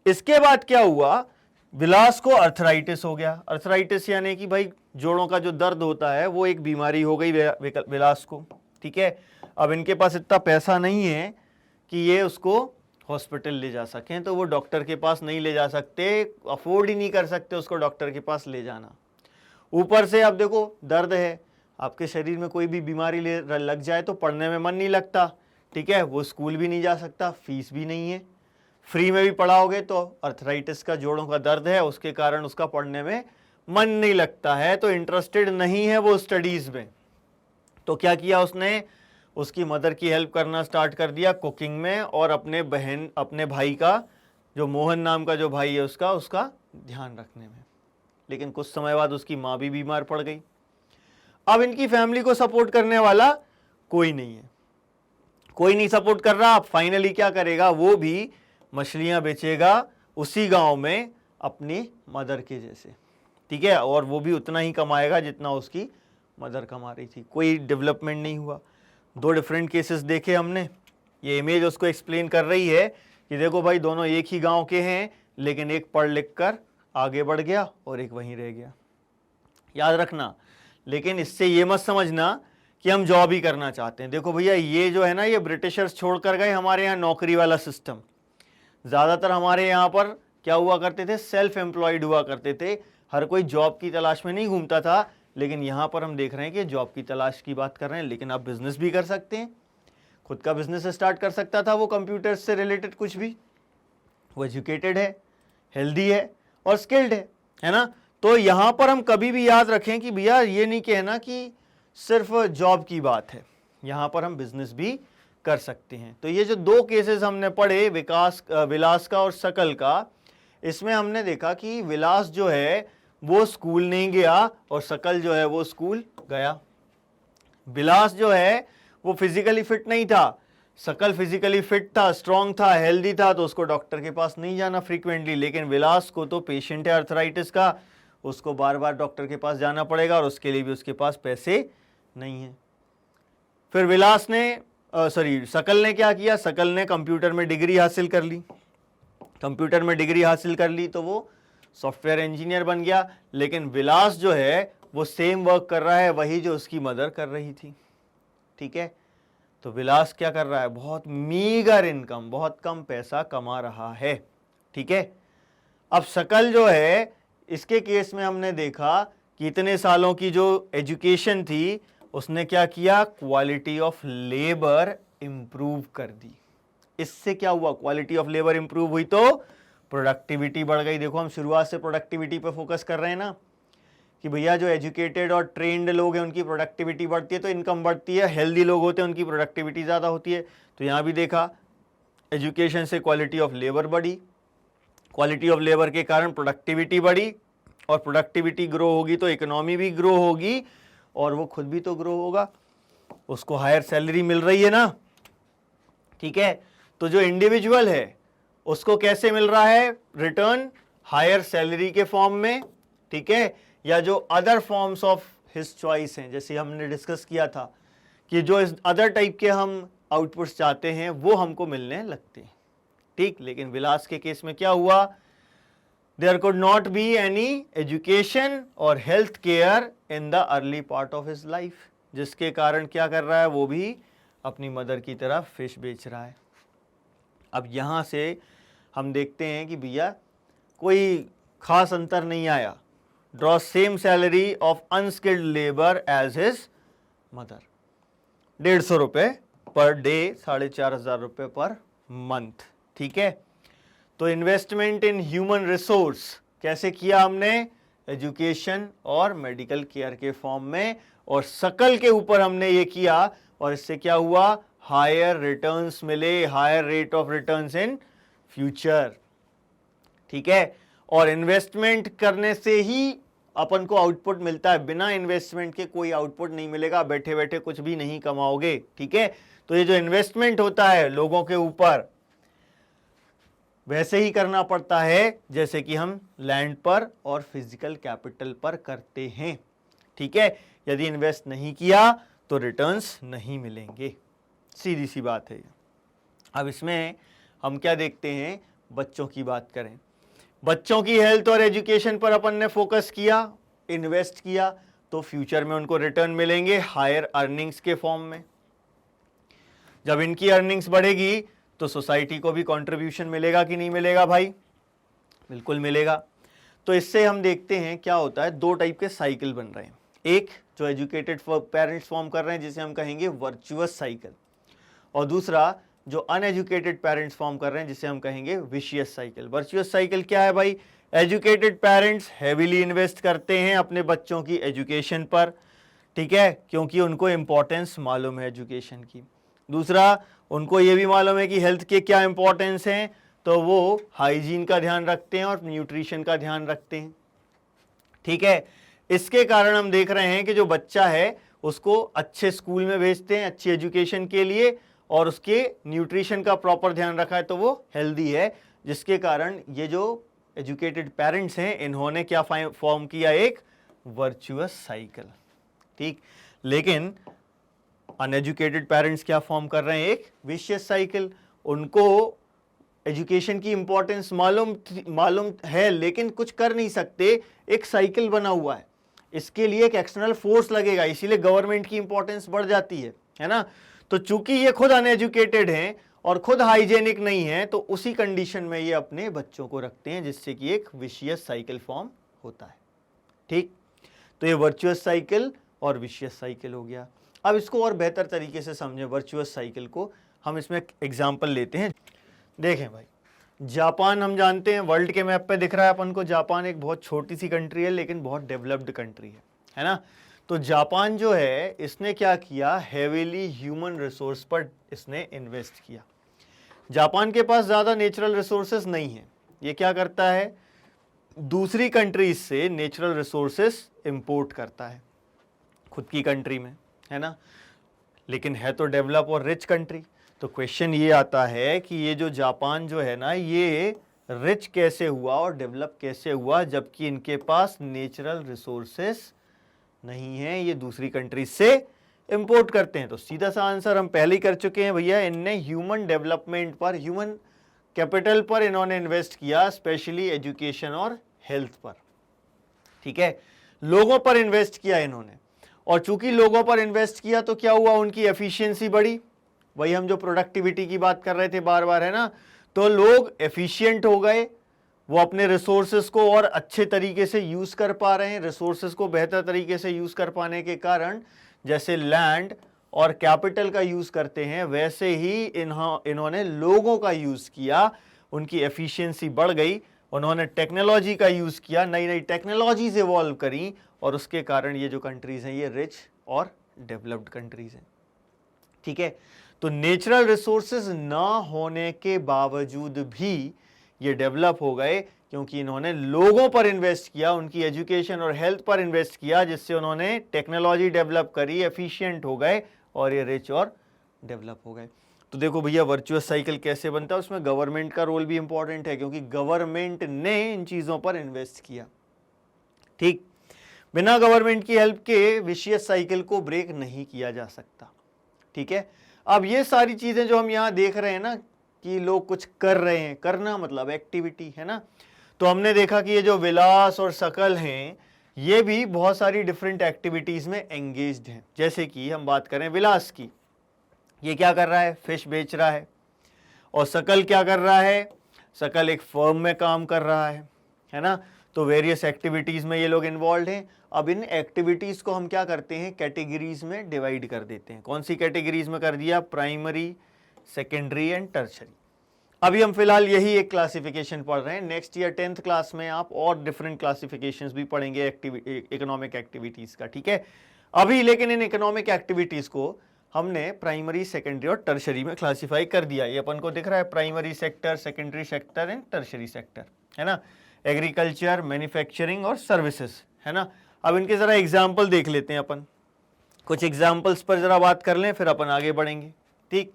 इसके बाद क्या हुआ, विलास को अर्थराइटिस हो गया। अर्थराइटिस यानी कि भाई जोड़ों का जो दर्द होता है वो एक बीमारी हो गई विलास को, ठीक है। अब इनके पास इतना पैसा नहीं है कि ये उसको हॉस्पिटल ले जा सकें, तो वो डॉक्टर के पास नहीं ले जा सकते, अफोर्ड ही नहीं कर सकते उसको डॉक्टर के पास ले जाना। ऊपर से अब देखो दर्द है, आपके शरीर में कोई भी बीमारी लग जाए तो पढ़ने में मन नहीं लगता, ठीक है, वो स्कूल भी नहीं जा सकता, फीस भी नहीं है, फ्री में भी पढ़ाओगे तो अर्थराइटिस का जोड़ों का दर्द है, उसके कारण उसका पढ़ने में मन नहीं लगता है, तो इंटरेस्टेड नहीं है वो स्टडीज़ में। तो क्या किया उसने, उसकी मदर की हेल्प करना स्टार्ट कर दिया कुकिंग में, और अपने भाई का, जो मोहन नाम का जो भाई है उसका ध्यान रखने में। लेकिन कुछ समय बाद उसकी माँ भी बीमार पड़ गई। अब इनकी फैमिली को सपोर्ट करने वाला कोई नहीं है, कोई नहीं सपोर्ट कर रहा। अब फाइनली क्या करेगा, वो भी मछलियां बेचेगा उसी गांव में अपनी मदर के जैसे, ठीक है, और वो भी उतना ही कमाएगा जितना उसकी मदर कमा रही थी। कोई डेवलपमेंट नहीं हुआ। 2 डिफरेंट केसेस देखे हमने। ये इमेज उसको एक्सप्लेन कर रही है कि देखो भाई दोनों एक ही गांव के हैं, लेकिन एक पढ़ लिख कर आगे बढ़ गया और एक वहीं रह गया। याद रखना, लेकिन इससे ये मत समझना कि हम जॉब ही करना चाहते हैं। देखो भैया, ये जो है ना, ये ब्रिटिशर्स छोड़ कर गए हमारे यहाँ नौकरी वाला सिस्टम। ज़्यादातर हमारे यहाँ पर क्या हुआ करते थे, सेल्फ एम्प्लॉयड हुआ करते थे, हर कोई जॉब की तलाश में नहीं घूमता था। लेकिन यहाँ पर हम देख रहे हैं कि जॉब की तलाश की बात कर रहे हैं, लेकिन आप बिजनेस भी कर सकते हैं। खुद का बिजनेस स्टार्ट कर सकता था वो, कंप्यूटर से रिलेटेड कुछ भी। वो एजुकेटेड है, हेल्दी है और स्किल्ड है ना। तो यहाँ पर हम कभी भी याद रखें कि भैया ये नहीं कहना कि सिर्फ जॉब की बात है, यहाँ पर हम बिजनेस भी कर सकते हैं। तो ये जो 2 केसेस हमने पढ़े, विलास का और सकल का, इसमें हमने देखा कि विलास जो है वो स्कूल नहीं गया और सकल जो है वो स्कूल गया। विलास जो है वो फिजिकली फिट नहीं था, सकल फिजिकली फिट था, स्ट्रांग था, हेल्दी था, तो उसको डॉक्टर के पास नहीं जाना फ्रीक्वेंटली। लेकिन विलास को तो पेशेंट है अर्थराइटिस का, उसको बार बार डॉक्टर के पास जाना पड़ेगा और उसके लिए भी उसके पास पैसे नहीं है। फिर विलास ने सकल ने क्या किया, सकल ने कंप्यूटर में डिग्री हासिल कर ली। कंप्यूटर में डिग्री हासिल कर ली तो वो सॉफ्टवेयर इंजीनियर बन गया। लेकिन विलास जो है वो सेम वर्क कर रहा है, वही जो उसकी मदर कर रही थी, ठीक है। तो विलास क्या कर रहा है, बहुत मीगर इनकम, बहुत कम पैसा कमा रहा है, ठीक है। अब सकल जो है, इसके केस में हमने देखा कि इतने सालों की जो एजुकेशन थी उसने क्या किया, क्वालिटी ऑफ लेबर इंप्रूव कर दी। इससे क्या हुआ, क्वालिटी ऑफ लेबर इंप्रूव हुई तो प्रोडक्टिविटी बढ़ गई। देखो हम शुरुआत से प्रोडक्टिविटी पे फोकस कर रहे हैं ना, कि भैया जो एजुकेटेड और ट्रेंड लोग हैं उनकी प्रोडक्टिविटी बढ़ती है तो इनकम बढ़ती है, हेल्दी लोग होते हैं उनकी प्रोडक्टिविटी ज़्यादा होती है। तो यहाँ भी देखा, एजुकेशन से क्वालिटी ऑफ लेबर बढ़ी, क्वालिटी ऑफ लेबर के कारण प्रोडक्टिविटी बढ़ी, और प्रोडक्टिविटी ग्रो होगी तो इकोनॉमी भी ग्रो होगी और वो खुद भी तो ग्रो होगा, उसको हायर सैलरी मिल रही है ना, ठीक है। तो जो इंडिविजुअल है उसको कैसे मिल रहा है रिटर्न, हायर सैलरी के फॉर्म में, ठीक है, या जो other forms of his choice हैं, जैसे हमने डिस्कस किया था कि जो इस अदर टाइप के हम आउटपुट्स चाहते हैं वो हमको मिलने लगते हैं, ठीक। लेकिन विलास के केस में क्या हुआ, there could not be any education or health care in the early part of his life, जिसके कारण क्या कर रहा है, वो भी अपनी मदर की तरह फिश बेच रहा है। अब यहाँ से हम देखते हैं कि भैया कोई खास अंतर नहीं आया, draw same salary of unskilled labour as his mother, 150 रुपये पर डे, 4,500 रुपये पर मंथ, ठीक है। तो इन्वेस्टमेंट इन ह्यूमन रिसोर्स कैसे किया हमने, एजुकेशन और मेडिकल केयर के फॉर्म में, और शकल के ऊपर हमने ये किया, और इससे क्या हुआ, हायर रिटर्न्स मिले, higher rate of returns in future, ठीक है। और इन्वेस्टमेंट करने से ही अपन को आउटपुट मिलता है, बिना इन्वेस्टमेंट के कोई आउटपुट नहीं मिलेगा, बैठे बैठे कुछ भी नहीं कमाओगे, ठीक है। तो ये जो इन्वेस्टमेंट होता है लोगों के ऊपर, वैसे ही करना पड़ता है जैसे कि हम लैंड पर और फिजिकल कैपिटल पर करते हैं, ठीक है। यदि इन्वेस्ट नहीं किया तो रिटर्न्स नहीं मिलेंगे, सीधी सी बात है। अब इसमें हम क्या देखते हैं, बच्चों की बात करें, बच्चों की हेल्थ और एजुकेशन पर अपन ने फोकस किया, इन्वेस्ट किया, तो फ्यूचर में उनको रिटर्न मिलेंगे हायर अर्निंग्स के फॉर्म में। जब इनकी अर्निंग्स बढ़ेगी तो सोसाइटी को भी कंट्रीब्यूशन मिलेगा कि नहीं मिलेगा भाई, बिल्कुल मिलेगा। तो इससे हम देखते हैं क्या होता है, दो टाइप के साइकिल बन रहे हैं, एक जो एजुकेटेड पेरेंट्स फॉर्म कर रहे हैं जिसे हम कहेंगे वर्चुअस साइकिल, और दूसरा जो अनएजुकेटेड पेरेंट्स फॉर्म कर रहे हैं जिसे हम कहेंगे विशियस साइकिल। वर्चुअस साइकिल क्या है भाई, एजुकेटेड पेरेंट्स हैवीली इन्वेस्ट करते हैं अपने बच्चों की एजुकेशन पर, ठीक है, क्योंकि उनको इंपॉर्टेंस मालूम है एजुकेशन की। दूसरा, उनको ये भी मालूम है कि हेल्थ के क्या इंपॉर्टेंस हैं, तो वो हाइजीन का ध्यान रखते हैं और न्यूट्रिशन का ध्यान रखते हैं, ठीक है। इसके कारण हम देख रहे हैं कि जो बच्चा है उसको अच्छे स्कूल में भेजते हैं अच्छी एजुकेशन के लिए, और उसके न्यूट्रिशन का प्रॉपर ध्यान रखा है तो वो हेल्दी है, जिसके कारण ये जो एजुकेटेड पेरेंट्स हैं इन्होंने क्या फॉर्म किया, एक वर्चुअस साइकिल, ठीक। लेकिन अनएजुकेटेड पेरेंट्स क्या फॉर्म कर रहे हैं, एक विशियस साइकिल। उनको एजुकेशन की इंपॉर्टेंस मालूम है लेकिन कुछ कर नहीं सकते, एक साइकिल बना हुआ है, इसके लिए एक एक्सटर्नल फोर्स लगेगा, इसीलिए गवर्नमेंट की इंपॉर्टेंस बढ़ जाती है ना। तो चूंकि ये खुद अनएजुकेटेड हैं और खुद हाइजेनिक नहीं है, तो उसी कंडीशन में ये अपने बच्चों को रखते हैं, जिससे कि एक विशियस साइकिल फॉर्म होता है, ठीक। तो ये वर्चुअस साइकिल और विशियस साइकिल हो गया। अब इसको और बेहतर तरीके से समझें वर्चुअस साइकिल को, हम इसमें एक एग्जाम्पल लेते हैं। देखें भाई, जापान हम जानते हैं, वर्ल्ड के मैप पे दिख रहा है अपन को, जापान एक बहुत छोटी सी कंट्री है लेकिन बहुत डेवलप्ड कंट्री है ना। तो जापान जो है इसने क्या किया, हेवीली ह्यूमन रिसोर्स पर इसने इन्वेस्ट किया। जापान के पास ज़्यादा नेचुरल रिसोर्सेज नहीं है, ये क्या करता है, दूसरी कंट्रीज से नेचुरल रिसोर्सेज इंपोर्ट करता है खुद की कंट्री में, है ना। लेकिन है तो डेवलप और रिच कंट्री। तो क्वेश्चन ये आता है कि ये जो जापान जो है ना, ये रिच कैसे हुआ और डेवलप कैसे हुआ, जबकि इनके पास नेचुरल रिसोर्सेस नहीं है, ये दूसरी कंट्री से इंपोर्ट करते हैं। तो सीधा सा आंसर हम पहले ही कर चुके हैं भैया, इनने ह्यूमन डेवलपमेंट पर, ह्यूमन कैपिटल पर इन्होंने इन्वेस्ट किया, स्पेशली एजुकेशन और हेल्थ पर, ठीक है, लोगों पर इन्वेस्ट किया इन्होंने। और चूंकि लोगों पर इन्वेस्ट किया तो क्या हुआ, उनकी एफिशिएंसी बढ़ी, वही हम जो प्रोडक्टिविटी की बात कर रहे थे बार बार, है ना। तो लोग एफिशिएंट हो गए, वो अपने रिसोर्सेज को और अच्छे तरीके से यूज कर पा रहे हैं। रिसोर्सेज को बेहतर तरीके से यूज कर पाने के कारण, जैसे लैंड और कैपिटल का यूज करते हैं, वैसे ही इन्होंने लोगों का यूज किया, उनकी एफिशिएंसी बढ़ गई, उन्होंने टेक्नोलॉजी का यूज किया, नई नई टेक्नोलॉजीज इवॉल्व करी, और उसके कारण ये जो कंट्रीज हैं ये रिच और डेवलप्ड कंट्रीज हैं, ठीक है। तो नेचुरल रिसोर्सेज ना होने के बावजूद भी ये डेवलप हो गए, क्योंकि इन्होंने लोगों पर इन्वेस्ट किया, उनकी एजुकेशन और हेल्थ पर इन्वेस्ट किया, जिससे उन्होंने टेक्नोलॉजी डेवलप करी, एफिशिएंट हो गए और ये रिच और डेवलप हो गए। तो देखो भैया, वर्चुअस साइकिल कैसे बनता है, उसमें गवर्नमेंट का रोल भी इंपॉर्टेंट है, क्योंकि गवर्नमेंट ने इन चीज़ों पर इन्वेस्ट किया, ठीक। बिना गवर्नमेंट की हेल्प के विशियस साइकिल को ब्रेक नहीं किया जा सकता। ठीक है, अब ये सारी चीजें जो हम यहाँ देख रहे हैं ना कि लोग कुछ कर रहे हैं, करना मतलब एक्टिविटी है ना, तो हमने देखा कि ये जो विलास और सकल हैं ये भी बहुत सारी डिफरेंट एक्टिविटीज में एंगेज्ड हैं। जैसे कि हम बात करें विलास की, ये क्या कर रहा है, फिश बेच रहा है। और सकल क्या कर रहा है, सकल एक फर्म में काम कर रहा है ना, तो वेरियस एक्टिविटीज में ये लोग इन्वॉल्व हैं। अब इन एक्टिविटीज को हम क्या करते हैं, कैटेगरीज में डिवाइड कर देते हैं। कौन सी कैटेगरीज में कर दिया, प्राइमरी, सेकेंडरी एंड टर्शरी। अभी हम फिलहाल यही एक क्लासिफिकेशन पढ़ रहे हैं। नेक्स्ट ईयर 10th क्लास में आप और डिफरेंट क्लासिफिकेशंस भी पढ़ेंगे इकोनॉमिक एक्टिविटीज का। ठीक है, अभी लेकिन इन इकोनॉमिक एक्टिविटीज को हमने प्राइमरी, सेकेंडरी और टर्शरी में क्लासिफाई कर दिया। ये अपन को दिख रहा है, primary sector, secondary sector and tertiary sector, है ना, एग्रीकल्चर, मैन्युफैक्चरिंग और सर्विसेज, है ना। अब इनके जरा एग्जाम्पल देख लेते हैं अपन, कुछ एग्जाम्पल्स पर जरा बात कर लें फिर अपन आगे बढ़ेंगे। ठीक,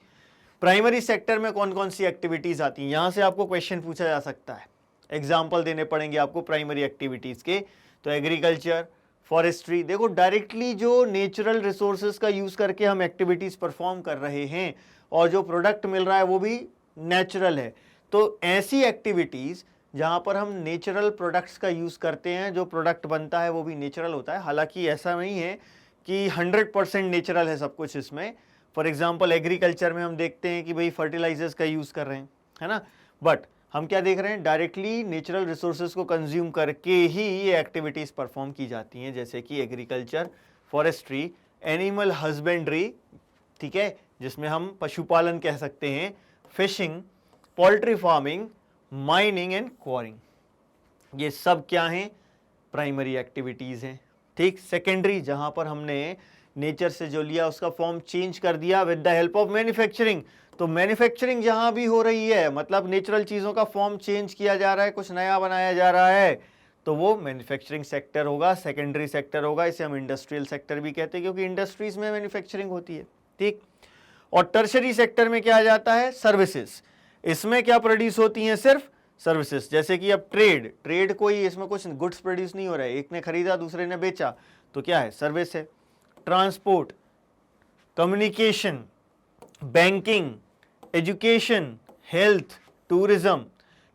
प्राइमरी सेक्टर में कौन कौन सी एक्टिविटीज आती हैं, यहां से आपको क्वेश्चन पूछा जा सकता है, एग्जाम्पल देने पड़ेंगे आपको प्राइमरी एक्टिविटीज के। तो एग्रीकल्चर, फॉरेस्ट्री, देखो डायरेक्टली जो नेचुरल रिसोर्सेज का यूज करके हम एक्टिविटीज परफॉर्म कर रहे हैं और जो प्रोडक्ट मिल रहा है वो भी नेचुरल है। तो ऐसी एक्टिविटीज जहां पर हम नेचुरल प्रोडक्ट्स का यूज करते हैं, जो प्रोडक्ट बनता है वो भी नेचुरल होता है। हालांकि ऐसा नहीं है कि 100% नेचुरल है सब कुछ इसमें। फॉर एग्जाम्पल एग्रीकल्चर में हम देखते हैं कि भाई फर्टिलाइजर्स का यूज कर रहे हैं, है ना, बट हम क्या देख रहे हैं, डायरेक्टली नेचुरल रिसोर्सेज को कंज्यूम करके ही ये एक्टिविटीज परफॉर्म की जाती हैं, जैसे कि एग्रीकल्चर, फॉरेस्ट्री, एनिमल हस्बेंड्री, ठीक है, जिसमें हम पशुपालन कह सकते हैं, fishing, poultry farming, mining and quarrying, ये सब क्या हैं, प्राइमरी एक्टिविटीज हैं। ठीक, सेकेंडरी जहां पर हमने नेचर से जो लिया उसका फॉर्म चेंज कर दिया with the help of manufacturing. तो मैन्युफैक्चरिंग जहां भी हो रही है, मतलब नेचुरल चीजों का फॉर्म चेंज किया जा रहा है, कुछ नया बनाया जा रहा है, तो वो मैन्युफैक्चरिंग सेक्टर होगा, सेकेंडरी सेक्टर होगा। इसे हम इंडस्ट्रियल सेक्टर भी कहते हैं क्योंकि इंडस्ट्रीज में मैन्युफैक्चरिंग होती है। ठीक, और टर्शरी सेक्टर में क्या आ जाता है, सर्विसेज। इसमें क्या प्रोड्यूस होती हैं, सिर्फ सर्विसेज। जैसे कि अब ट्रेड कोई इसमें कुछ गुड्स प्रोड्यूस नहीं हो रहा है, एक ने खरीदा दूसरे ने बेचा, तो क्या है, सर्विस है। Transport, communication, banking, education, health, tourism,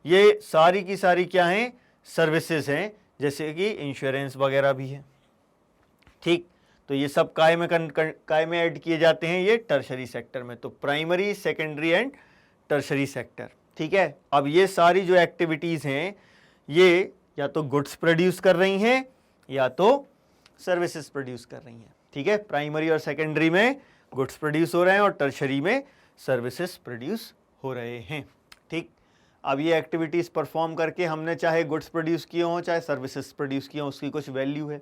ये सारी की सारी क्या हैं, सर्विसेज हैं, जैसे कि इंश्योरेंस वगैरह भी है। ठीक, तो ये सब काय में ऐड किए जाते हैं, ये टर्शरी सेक्टर में। तो primary, secondary and tertiary sector. ठीक है, अब ये सारी जो एक्टिविटीज हैं ये या तो गुड्स प्रोड्यूस कर रही हैं या तो सर्विसेज प्रोड्यूस कर रही हैं। ठीक है, प्राइमरी और सेकेंडरी में गुड्स प्रोड्यूस हो रहे हैं और टर्शरी में सर्विसेज प्रोड्यूस हो रहे हैं। ठीक, अब ये एक्टिविटीज परफॉर्म करके हमने चाहे गुड्स प्रोड्यूस किए हों चाहे सर्विसेज प्रोड्यूस किए हों, उसकी कुछ वैल्यू है।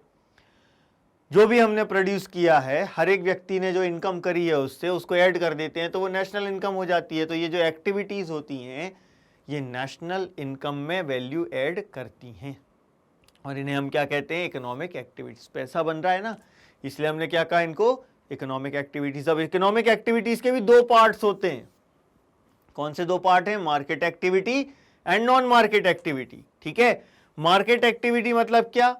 जो भी हमने प्रोड्यूस किया है, हर एक व्यक्ति ने जो इनकम करी है उससे, उसको ऐड कर देते हैं तो वो नेशनल इनकम हो जाती है। तो ये जो एक्टिविटीज होती हैं ये नेशनल इनकम में वैल्यू ऐड करती हैं और इन्हें हम क्या कहते हैं, इकोनॉमिक एक्टिविटीज। पैसा बन रहा है ना, इसलिए हमने क्या कहा इनको, इकोनॉमिक एक्टिविटीज। अब इकोनॉमिक एक्टिविटीज के भी दो पार्ट्स होते हैं। कौन से दो पार्ट हैं, market activity and non market activity. ठीक है, मार्केट एक्टिविटी मतलब क्या,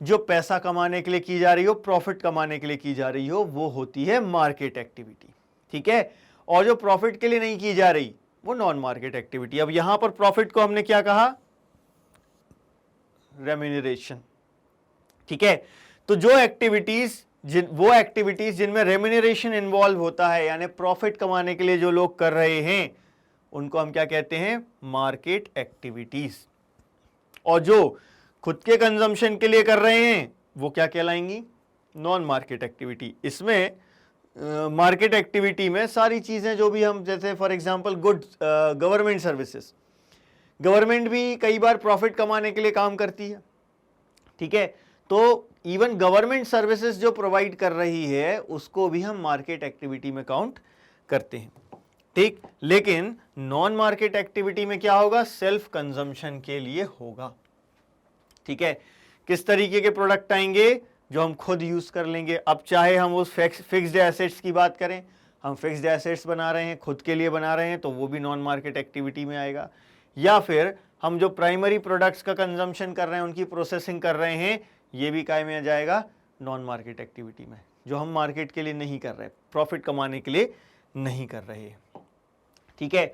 जो पैसा कमाने के लिए की जा रही हो, प्रॉफिट कमाने के लिए की जा रही हो, वो होती है मार्केट एक्टिविटी। ठीक है, और जो प्रॉफिट के लिए नहीं की जा रही वो नॉन मार्केट एक्टिविटी। अब यहां पर प्रॉफिट को हमने क्या कहा, रेम्यूनरेशन। ठीक है, तो जो एक्टिविटीज वो एक्टिविटीज जिनमें रेम्यूनरेशन इन्वॉल्व होता है, यानी प्रॉफिट कमाने के लिए जो लोग कर रहे हैं, उनको हम क्या कहते हैं, मार्केट एक्टिविटीज। और जो खुद के कंजम्पशन के लिए कर रहे हैं वो क्या कहलाएंगी, नॉन मार्केट एक्टिविटी। इसमें मार्केट एक्टिविटी में सारी चीजें जो भी हम, जैसे for example goods, government services, government भी कई बार प्रॉफिट कमाने के लिए काम करती है। ठीक है, तो इवन गवर्नमेंट सर्विसेज जो प्रोवाइड कर रही है उसको भी हम मार्केट एक्टिविटी में काउंट करते हैं। ठीक, लेकिन नॉन मार्केट एक्टिविटी में क्या होगा, सेल्फ कंजम्पशन के लिए होगा। ठीक है, किस तरीके के प्रोडक्ट आएंगे, जो हम खुद यूज कर लेंगे। अब चाहे हम उस फिक्स्ड एसेट्स की बात करें, हम फिक्स्ड एसेट्स बना रहे हैं, खुद के लिए बना रहे हैं, तो वो भी नॉन मार्केट एक्टिविटी में आएगा। या फिर हम जो प्राइमरी प्रोडक्ट्स का कंजम्पशन कर रहे हैं, उनकी प्रोसेसिंग कर रहे हैं, ये भी काय में आ जाएगा, नॉन मार्केट एक्टिविटी में, जो हम मार्केट के लिए नहीं कर रहे, प्रॉफिट कमाने के लिए नहीं कर रहे। ठीक है,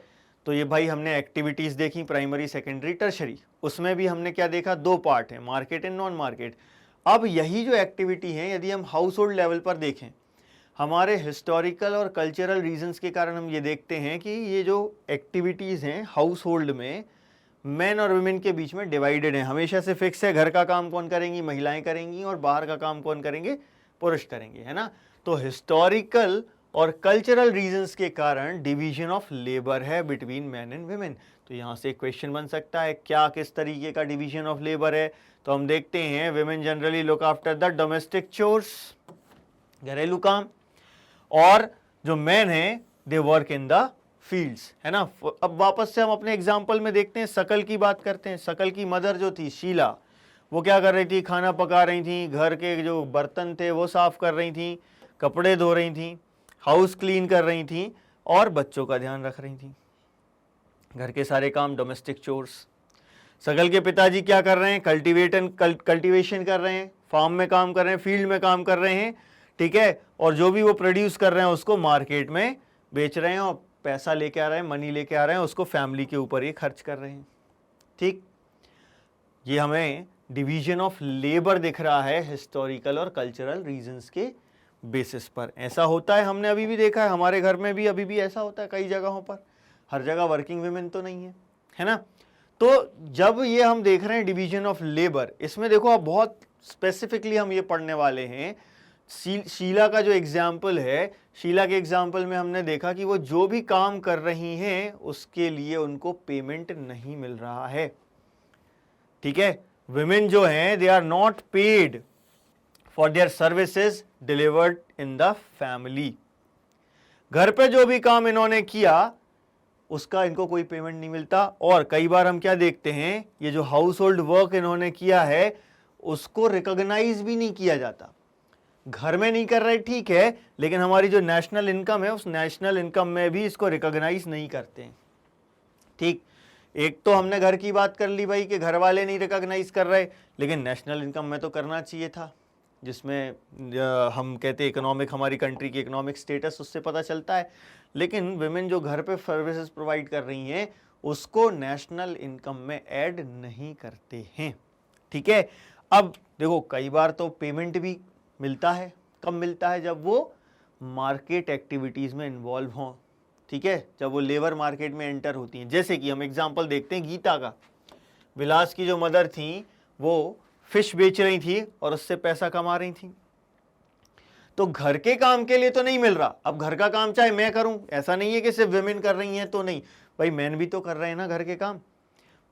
तो ये भाई हमने एक्टिविटीज देखी, प्राइमरी, सेकेंडरी, टर्शरी। उसमें भी हमने क्या देखा, दो पार्ट है, मार्केट एंड नॉन मार्केट। अब यही जो एक्टिविटी है, यदि हम हाउस होल्ड लेवल पर देखें, हमारे हिस्टोरिकल और कल्चरल रीजंस के कारण हम ये देखते हैं कि ये जो एक्टिविटीज़ हैं हाउस होल्ड में, मैन और वुमेन के बीच में डिवाइडेड है, हमेशा से फिक्स है। घर का काम कौन करेंगी, महिलाएं करेंगी, और बाहर का काम कौन करेंगे, पुरुष करेंगे, है ना। तो हिस्टोरिकल और कल्चरल रीजंस के कारण डिवीजन ऑफ लेबर है बिटवीन मैन एंड वुमेन। तो यहाँ से क्वेश्चन बन सकता है, क्या किस तरीके का डिवीजन ऑफ लेबर है। तो हम देखते हैं, women generally look after the domestic chores, घरेलू काम, और जो मैन है they work in the fields, है ना। अब वापस से हम अपने एग्जाम्पल में देखते हैं, शकल की बात करते हैं। शकल की मदर जो थी शीला, वो क्या कर रही थी, खाना पका रही थी, घर के जो बर्तन थे वो साफ कर रही थी, कपड़े धो रही थी, हाउस क्लीन कर रही थी, और बच्चों का ध्यान रख रही थी, घर के सारे काम, डोमेस्टिक चोर्स। शकल के पिताजी क्या कर रहे हैं, कल्टीवेशन कर रहे हैं, फार्म में काम कर रहे हैं, फील्ड में काम कर रहे हैं, ठीक है, और जो भी वो प्रोड्यूस कर रहे हैं उसको मार्केट में बेच रहे हैं और पैसा लेके आ रहे हैं, मनी लेके आ रहे हैं, उसको फैमिली के ऊपर ही खर्च कर रहे हैं। ठीक, ये हमें डिवीजन ऑफ लेबर दिख रहा है हिस्टोरिकल और कल्चरल रीजंस के बेसिस पर। ऐसा होता है, हमने अभी भी देखा है, हमारे घर में भी अभी भी ऐसा होता है कई जगहों पर, हर जगह वर्किंग वुमेन तो नहीं है ना। तो जब ये हम देख रहे हैं डिवीजन ऑफ लेबर, इसमें देखो आप बहुत स्पेसिफिकली हम ये पढ़ने वाले हैं। शीला का जो एग्जाम्पल है, शीला के एग्जाम्पल में हमने देखा कि वो जो भी काम कर रही हैं उसके लिए उनको पेमेंट नहीं मिल रहा है। ठीक है, विमेन जो हैं they are not paid for their services delivered in the family. घर पे जो भी काम इन्होंने किया उसका इनको कोई पेमेंट नहीं मिलता। और कई बार हम क्या देखते हैं, ये जो हाउस होल्ड वर्क इन्होंने किया है उसको रिकॉग्नाइज भी नहीं किया जाता। घर में नहीं कर रहे ठीक है, लेकिन हमारी जो नेशनल इनकम है उस नेशनल इनकम में भी इसको रिकॉग्नाइज नहीं करते हैं। ठीक, एक तो हमने घर की बात कर ली भाई कि घर वाले नहीं रिकॉग्नाइज कर रहे, लेकिन नेशनल इनकम में तो करना चाहिए था, जिसमें हम कहते हैं इकोनॉमिक, हमारी कंट्री की इकोनॉमिक स्टेटस उससे पता चलता है। लेकिन विमेन जो घर पे सर्विसेज प्रोवाइड कर रही हैं उसको नेशनल इनकम में ऐड नहीं करते हैं। ठीक है, अब देखो कई बार तो पेमेंट भी मिलता है, कब मिलता है, जब वो मार्केट एक्टिविटीज़ में इन्वॉल्व हों। ठीक है, जब वो लेबर मार्केट में एंटर होती हैं। जैसे कि हम एग्जांपल देखते हैं गीता का, विलास की जो मदर थी वो फिश बेच रही थी और उससे पैसा कमा रही थी। तो घर के काम के लिए तो नहीं मिल रहा। अब घर का काम चाहे मैं करूं, ऐसा नहीं है कि सिर्फ विमेन कर रही हैं तो नहीं, भाई मैन भी तो कर रहे हैं ना घर के काम।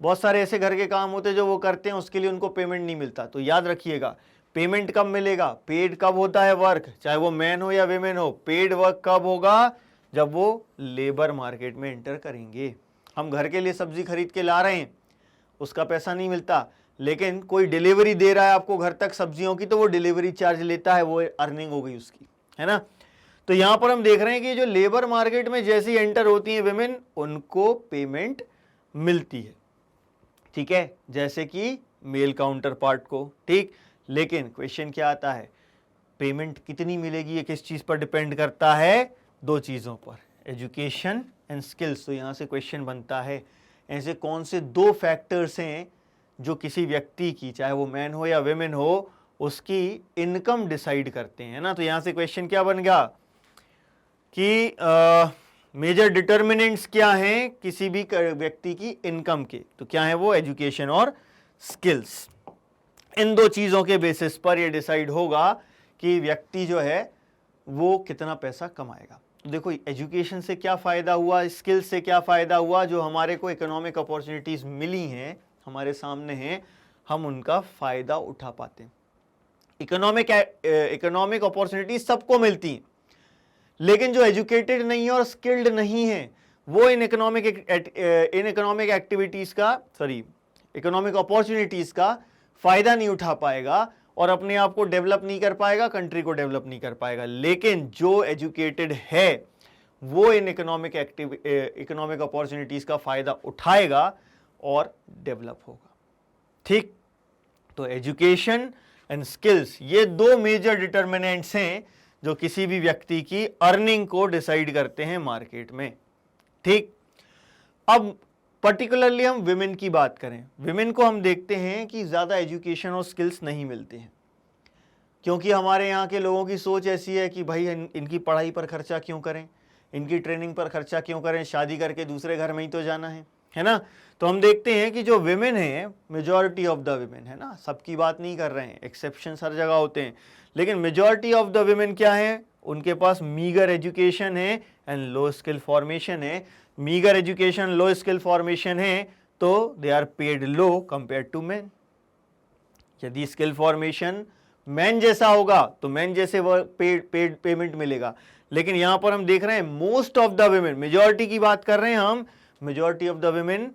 बहुत सारे ऐसे घर के काम होते हैं जो वो करते हैं, उसके लिए उनको पेमेंट नहीं मिलता। तो याद रखिएगा, पेमेंट कब मिलेगा, पेड कब होता है वर्क, चाहे वो मैन हो या विमेन हो, पेड वर्क कब होगा, जब वो लेबर मार्केट में एंटर करेंगे। हम घर के लिए सब्जी खरीद के ला रहे हैं, उसका पैसा नहीं मिलता, लेकिन कोई डिलीवरी दे रहा है आपको घर तक सब्जियों की, तो वो डिलीवरी चार्ज लेता है, वो अर्निंग हो गई उसकी, है ना। तो यहां पर हम देख रहे हैं कि जो लेबर मार्केट में जैसी एंटर होती हैं विमेन, उनको पेमेंट मिलती है। ठीक है, जैसे कि मेल काउंटर पार्ट को। ठीक, लेकिन क्वेश्चन क्या आता है, पेमेंट कितनी मिलेगी, ये किस चीज पर डिपेंड करता है, दो चीजों पर, एजुकेशन एंड स्किल्स। तो यहां से क्वेश्चन बनता है, ऐसे कौन से दो फैक्टर्स हैं जो किसी व्यक्ति की, चाहे वो मैन हो या विमेन हो, उसकी इनकम डिसाइड करते हैं ना। तो यहां से क्वेश्चन क्या बन गया कि मेजर डिटर्मिनेंट्स क्या हैं किसी भी व्यक्ति की इनकम के, तो क्या है वो, एजुकेशन और स्किल्स। इन दो चीजों के बेसिस पर यह डिसाइड होगा कि व्यक्ति जो है वो कितना पैसा कमाएगा। तो देखो एजुकेशन से क्या फायदा हुआ, स्किल्स से क्या फायदा हुआ, जो हमारे को इकोनॉमिक अपॉर्चुनिटीज मिली हैं, हमारे सामने हैं, हम उनका फायदा उठा पाते हैं। इकोनॉमिक अपॉर्चुनिटीज सबको मिलती हैं, लेकिन जो एजुकेटेड नहीं है और स्किल्ड नहीं है वो इन इकोनॉमिक एक्टिविटीज का, इकोनॉमिक अपॉर्चुनिटीज का फायदा नहीं उठा पाएगा और अपने आप को डेवलप नहीं कर पाएगा, कंट्री को डेवलप नहीं कर पाएगा। लेकिन जो एजुकेटेड है वो इन इकोनॉमिक अपॉर्चुनिटीज का फायदा उठाएगा और डेवलप होगा। ठीक, तो एजुकेशन एंड स्किल्स, ये दो मेजर डिटर्मिनेंट्स हैं जो किसी भी व्यक्ति की अर्निंग को डिसाइड करते हैं मार्केट में। ठीक, अब पर्टिकुलरली हम विमेन की बात करें, विमेन को हम देखते हैं कि ज़्यादा एजुकेशन और स्किल्स नहीं मिलते हैं, क्योंकि हमारे यहाँ के लोगों की सोच ऐसी है कि भाई इनकी पढ़ाई पर खर्चा क्यों करें, इनकी ट्रेनिंग पर खर्चा क्यों करें, शादी करके दूसरे घर में ही तो जाना है ना। तो हम देखते हैं कि जो विमेन है, मेजॉरिटी ऑफ द विमेन, है ना, सबकी बात नहीं कर रहे हैं, एक्सेप्शन हर जगह होते हैं, लेकिन मेजॉरिटी ऑफ द विमेन क्या है, उनके पास मीगर एजुकेशन है एंड लो स्किल फॉर्मेशन है। Meagre education, low skill formation है तो they are paid low compare to man. यदि स्किल फॉर्मेशन मैन जैसा होगा तो मैन जैसे पेड पेमेंट मिलेगा, लेकिन यहां पर हम देख रहे हैं most of the women, majority की बात कर रहे हैं हम, majority of the women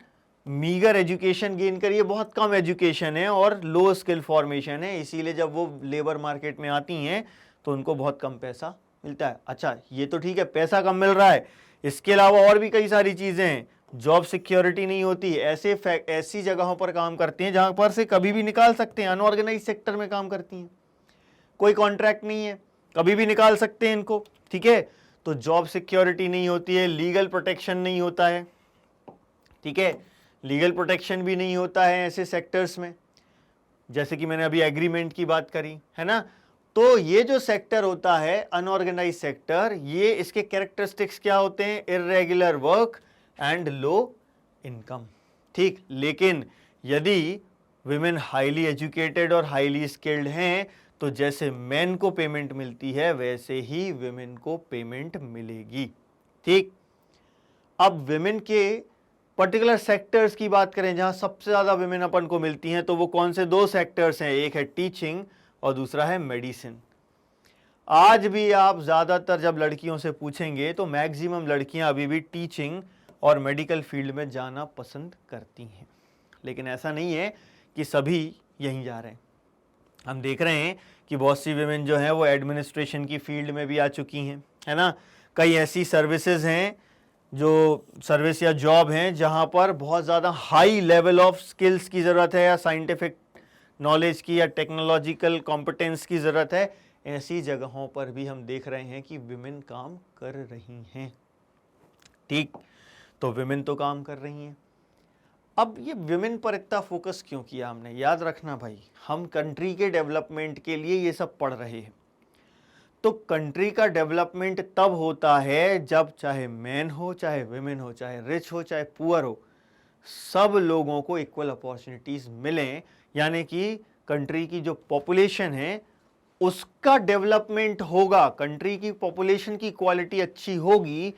meagre education gain करिए, बहुत कम एजुकेशन है और लो स्किल फॉर्मेशन है, इसीलिए जब वो लेबर मार्केट में आती हैं तो उनको बहुत कम पैसा मिलता है। अच्छा, ये तो ठीक है, पैसा कम मिल रहा है, इसके अलावा और भी कई सारी चीजें हैं, जॉब सिक्योरिटी नहीं होती, ऐसी जगहों पर काम करती हैं जहां पर से कभी भी निकाल सकते हैं, अनऑर्गेनाइज सेक्टर में काम करती हैं, कोई कॉन्ट्रैक्ट नहीं है, कभी भी निकाल सकते हैं इनको, ठीक है। तो जॉब सिक्योरिटी नहीं होती है, लीगल प्रोटेक्शन नहीं होता है, ठीक है, लीगल प्रोटेक्शन भी नहीं होता है ऐसे सेक्टर्स में, जैसे कि मैंने अभी एग्रीमेंट की बात करी, है ना। तो ये जो सेक्टर होता है अनऑर्गेनाइज सेक्टर, ये इसके कैरेक्टरिस्टिक्स क्या होते हैं, irregular work and low income. ठीक, लेकिन यदि विमेन हाईली एजुकेटेड और हाईली स्किल्ड हैं तो जैसे मेन को पेमेंट मिलती है वैसे ही विमेन को पेमेंट मिलेगी। ठीक, अब विमेन के पर्टिकुलर सेक्टर्स की बात करें जहां सबसे ज्यादा विमेन अपन को मिलती हैं, तो वो कौन से दो सेक्टर्स हैं, एक है टीचिंग और दूसरा है मेडिसिन। आज भी आप ज्यादातर जब लड़कियों से पूछेंगे तो मैक्सिमम लड़कियां अभी भी टीचिंग और मेडिकल फील्ड में जाना पसंद करती हैं, लेकिन ऐसा नहीं है कि सभी यहीं जा रहे हैं। हम देख रहे हैं कि बहुत सी विमेन जो हैं वो एडमिनिस्ट्रेशन की फील्ड में भी आ चुकी हैं, है ना। कई ऐसी सर्विसेज हैं, जो सर्विस या जॉब हैं जहां पर बहुत ज़्यादा हाई लेवल ऑफ स्किल्स की ज़रूरत है, या साइंटिफिक नॉलेज की या टेक्नोलॉजिकल कॉम्पिटेंस की ज़रूरत है, ऐसी जगहों पर भी हम देख रहे हैं कि विमेन काम कर रही हैं। ठीक, तो विमेन तो काम कर रही हैं। अब ये विमेन पर इतना फोकस क्यों किया हमने, याद रखना भाई, हम कंट्री के डेवलपमेंट के लिए ये सब पढ़ रहे हैं। तो कंट्री का डेवलपमेंट तब होता है जब चाहे मैन हो, चाहे विमेन हो, चाहे रिच हो, चाहे पुअर हो, सब लोगों को इक्वल अपॉर्चुनिटीज मिलें, यानी कि कंट्री की जो पॉपुलेशन है उसका डेवलपमेंट होगा, कंट्री की पॉपुलेशन की क्वालिटी अच्छी होगी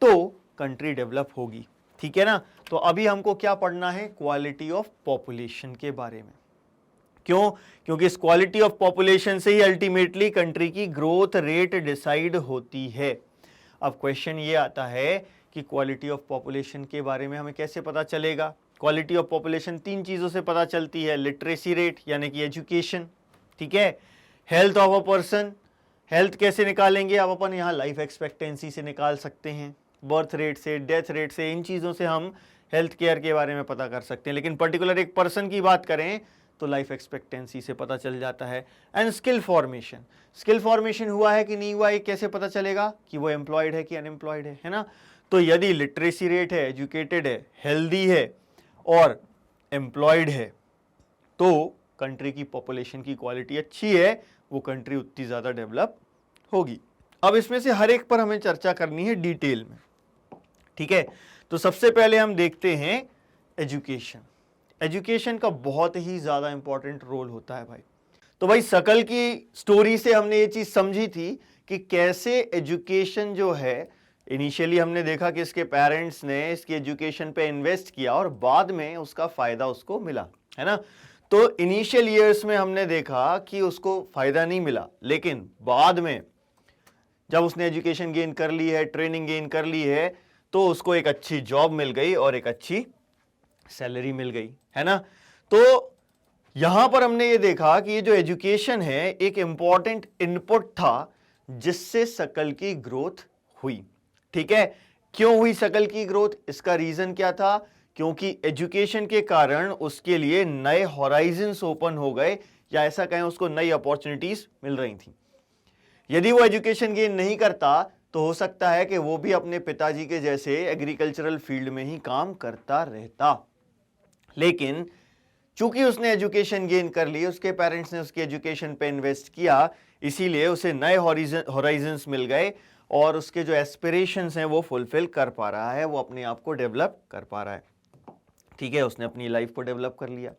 तो कंट्री डेवलप होगी। ठीक है ना। तो अभी हमको क्या पढ़ना है, क्वालिटी ऑफ पॉपुलेशन के बारे में। क्यों? क्योंकि इस क्वालिटी ऑफ पॉपुलेशन से ही अल्टीमेटली कंट्री की ग्रोथ रेट डिसाइड होती है। अब क्वेश्चन ये आता है कि क्वालिटी ऑफ पॉपुलेशन के बारे में हमें कैसे पता चलेगा। क्वालिटी ऑफ पॉपुलेशन तीन चीजों से पता चलती है, लिटरेसी रेट यानी कि एजुकेशन, ठीक है, health of a person, health कैसे निकालेंगे, अब अपन यहाँ लाइफ एक्सपेक्टेंसी से निकाल सकते हैं, बर्थ रेट से, डेथ रेट से, इन चीज़ों से हम हेल्थ केयर के बारे में पता कर सकते हैं। लेकिन पर्टिकुलर एक पर्सन की बात करें तो लाइफ एक्सपेक्टेंसी से पता चल जाता है। And skill formation, skill formation हुआ है कि नहीं हुआ है, कैसे पता चलेगा कि वो एम्प्लॉयड है कि अनएम्प्लॉयड है ना। तो यदि लिटरेसी रेट है, एजुकेटेड है, हेल्दी है और एम्प्लॉयड है तो कंट्री की पॉपुलेशन की क्वालिटी अच्छी है, वो कंट्री उतनी ज़्यादा डेवलप होगी। अब इसमें से हर एक पर हमें चर्चा करनी है डिटेल में, ठीक है। तो सबसे पहले हम देखते हैं एजुकेशन। एजुकेशन का बहुत ही ज़्यादा इंपॉर्टेंट रोल होता है भाई। तो भाई शकल की स्टोरी से हमने ये चीज़ समझी थी कि कैसे एजुकेशन जो है, इनिशियली हमने देखा कि इसके पेरेंट्स ने इसकी एजुकेशन पे इन्वेस्ट किया और बाद में उसका फ़ायदा उसको मिला, है ना। तो इनिशियल ईयर्स में हमने देखा कि उसको फ़ायदा नहीं मिला, लेकिन बाद में जब उसने एजुकेशन गेन कर ली है, ट्रेनिंग गेन कर ली है, तो उसको एक अच्छी जॉब मिल गई और एक अच्छी सैलरी मिल गई, है ना। तो यहां पर हमने ये देखा कि ये जो एजुकेशन है एक इंपॉर्टेंट इनपुट था जिससे शकल की ग्रोथ हुई, ठीक है। क्यों हुई शकल की ग्रोथ, इसका रीजन क्या था, क्योंकि एजुकेशन के कारण उसके लिए नए हॉराइजन्स ओपन हो गए, या ऐसा कहें उसको नई अपॉर्चुनिटीज मिल रही थी। यदि वो एजुकेशन गेन नहीं करता तो हो सकता है कि वो भी अपने पिताजी के जैसे एग्रीकल्चरल फील्ड में ही काम करता रहता। लेकिन चूंकि उसने एजुकेशन गेन कर ली, उसके पेरेंट्स ने उसकी एजुकेशन पे इन्वेस्ट किया, इसीलिए उसे नए हॉराइजन्स मिल गए और उसके जो एस्पिरेशंस हैं वो फुलफिल कर पा रहा है, वो अपने आप को डेवलप कर पा रहा है। ठीक है, उसने अपनी लाइफ को डेवलप कर लिया,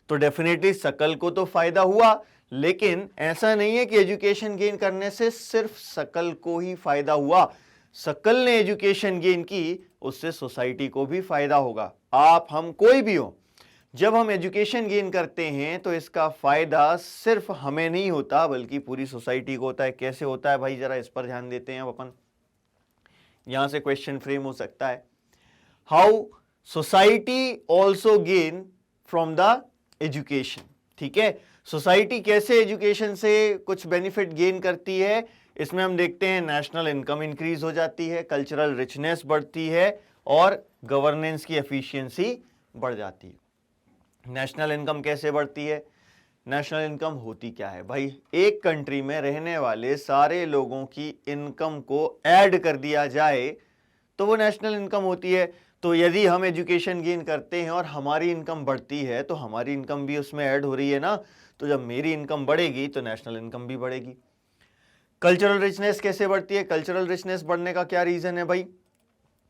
तो डेफिनेटली सकल को तो फायदा हुआ। लेकिन ऐसा नहीं है कि एजुकेशन गेन करने से सिर्फ सकल को ही फायदा हुआ। सकल ने एजुकेशन गेन की, उससे सोसाइटी को भी फायदा होगा। आप हम कोई भी हो, जब हम एजुकेशन गेन करते हैं तो इसका फायदा सिर्फ हमें नहीं होता बल्कि पूरी सोसाइटी को होता है। कैसे होता है भाई, जरा इस पर ध्यान देते हैं अपन। यहां से क्वेश्चन फ्रेम हो सकता है, how society also gain from the education. ठीक है, सोसाइटी कैसे एजुकेशन से कुछ बेनिफिट गेन करती है, इसमें हम देखते हैं नेशनल इनकम इंक्रीज हो जाती है, कल्चरल रिचनेस बढ़ती है और गवर्नेंस की एफिशिएंसी बढ़ जाती है। नेशनल इनकम कैसे बढ़ती है? नेशनल इनकम होती क्या है भाई, एक कंट्री में रहने वाले सारे लोगों की इनकम को ऐड कर दिया जाए तो वो नेशनल इनकम होती है। तो यदि हम एजुकेशन गेन करते हैं और हमारी इनकम बढ़ती है तो हमारी इनकम भी उसमें ऐड हो रही है ना, तो जब मेरी इनकम बढ़ेगी तो नेशनल इनकम भी बढ़ेगी। कल्चरल रिचनेस कैसे बढ़ती है? कल्चरल रिचनेस बढ़ने का क्या रीजन है भाई?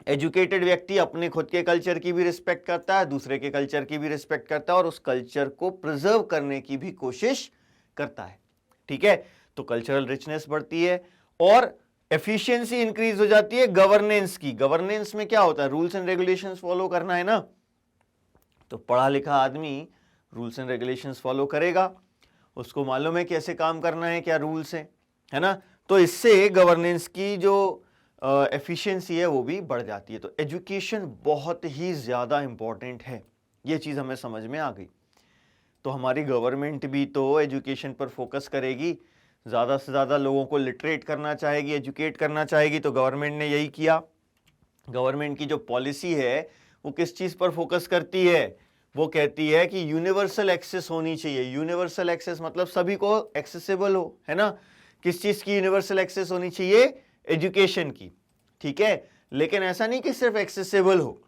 एजुकेटेड व्यक्ति अपने खुद के कल्चर की भी रिस्पेक्ट करता है, दूसरे के कल्चर की भी रिस्पेक्ट करता है और उस कल्चर को प्रिजर्व करने की भी कोशिश करता है। ठीक है, तो कल्चरल रिचनेस बढ़ती है और एफिशिएंसी इंक्रीज हो जाती है गवर्नेंस की। गवर्नेंस में क्या होता है? रूल्स एंड रेगुलेशंस फॉलो करना है ना, तो पढ़ा लिखा आदमी रूल्स एंड रेगुलेशंस फॉलो करेगा, उसको मालूम है कैसे काम करना है, क्या रूल्स है ना, तो इससे गवर्नेंस की जो एफिशिएंसी है वो भी बढ़ जाती है। तो एजुकेशन बहुत ही ज़्यादा इंपॉर्टेंट है, ये चीज़ हमें समझ में आ गई। तो हमारी गवर्नमेंट भी तो एजुकेशन पर फोकस करेगी, ज़्यादा से ज़्यादा लोगों को लिटरेट करना चाहेगी, एजुकेट करना चाहेगी, तो गवर्नमेंट ने यही किया। गवर्नमेंट की जो पॉलिसी है वो किस चीज़ पर फोकस करती है? वो कहती है कि यूनिवर्सल एक्सेस होनी चाहिए। यूनिवर्सल एक्सेस मतलब सभी को एक्सेसिबल हो, है ना। किस चीज़ की यूनिवर्सल एक्सेस होनी चाहिए? एजुकेशन की। ठीक है, लेकिन ऐसा नहीं कि सिर्फ एक्सेसिबल हो,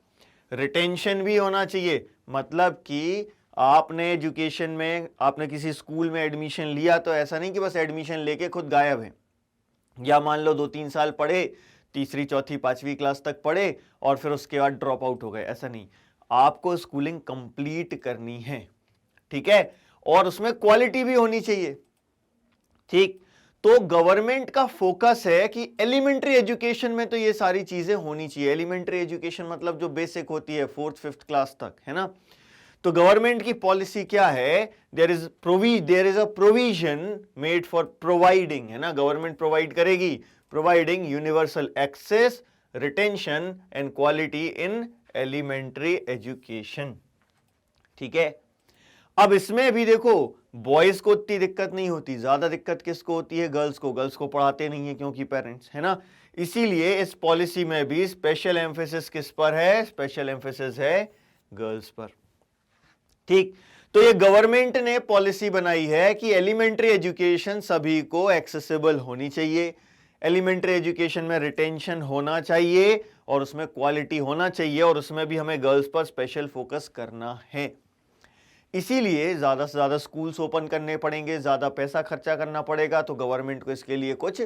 रिटेंशन भी होना चाहिए। मतलब कि आपने एजुकेशन में, आपने किसी स्कूल में एडमिशन लिया तो ऐसा नहीं कि बस एडमिशन लेके खुद गायब है, या मान लो 2-3 साल पढ़े, तीसरी चौथी पांचवी क्लास तक पढ़े और फिर उसके बाद ड्रॉप आउट हो गए, ऐसा नहीं। आपको स्कूलिंग कंप्लीट करनी है, ठीक है, और उसमें क्वालिटी भी होनी चाहिए। ठीक, तो गवर्नमेंट का फोकस है कि एलिमेंट्री एजुकेशन में तो ये सारी चीजें होनी चाहिए। एलिमेंट्री एजुकेशन मतलब जो बेसिक होती है 4th-5th क्लास तक, है ना। तो गवर्नमेंट की पॉलिसी क्या है? There is a provision made for providing, है ना, गवर्नमेंट प्रोवाइड करेगी, providing universal access, retention and quality in elementary education. ठीक है, अब इसमें भी देखो बॉयज को इतनी दिक्कत नहीं होती, ज्यादा दिक्कत किसको होती है? गर्ल्स को। गर्ल्स को पढ़ाते नहीं है क्योंकि पेरेंट्स, है ना। इसीलिए इस पॉलिसी में भी स्पेशल एम्फेसिस किस पर है? स्पेशल एम्फेसिस है गर्ल्स पर। ठीक, तो ये गवर्नमेंट ने पॉलिसी बनाई है कि एलिमेंट्री एजुकेशन सभी को एक्सेसिबल होनी चाहिए, एलिमेंट्री एजुकेशन में रिटेंशन होना चाहिए और उसमें क्वालिटी होना चाहिए, और उसमें भी हमें गर्ल्स पर स्पेशल फोकस करना है। इसीलिए ज्यादा से ज्यादा स्कूल्स ओपन करने पड़ेंगे, ज्यादा पैसा खर्चा करना पड़ेगा, तो गवर्नमेंट को इसके लिए कुछ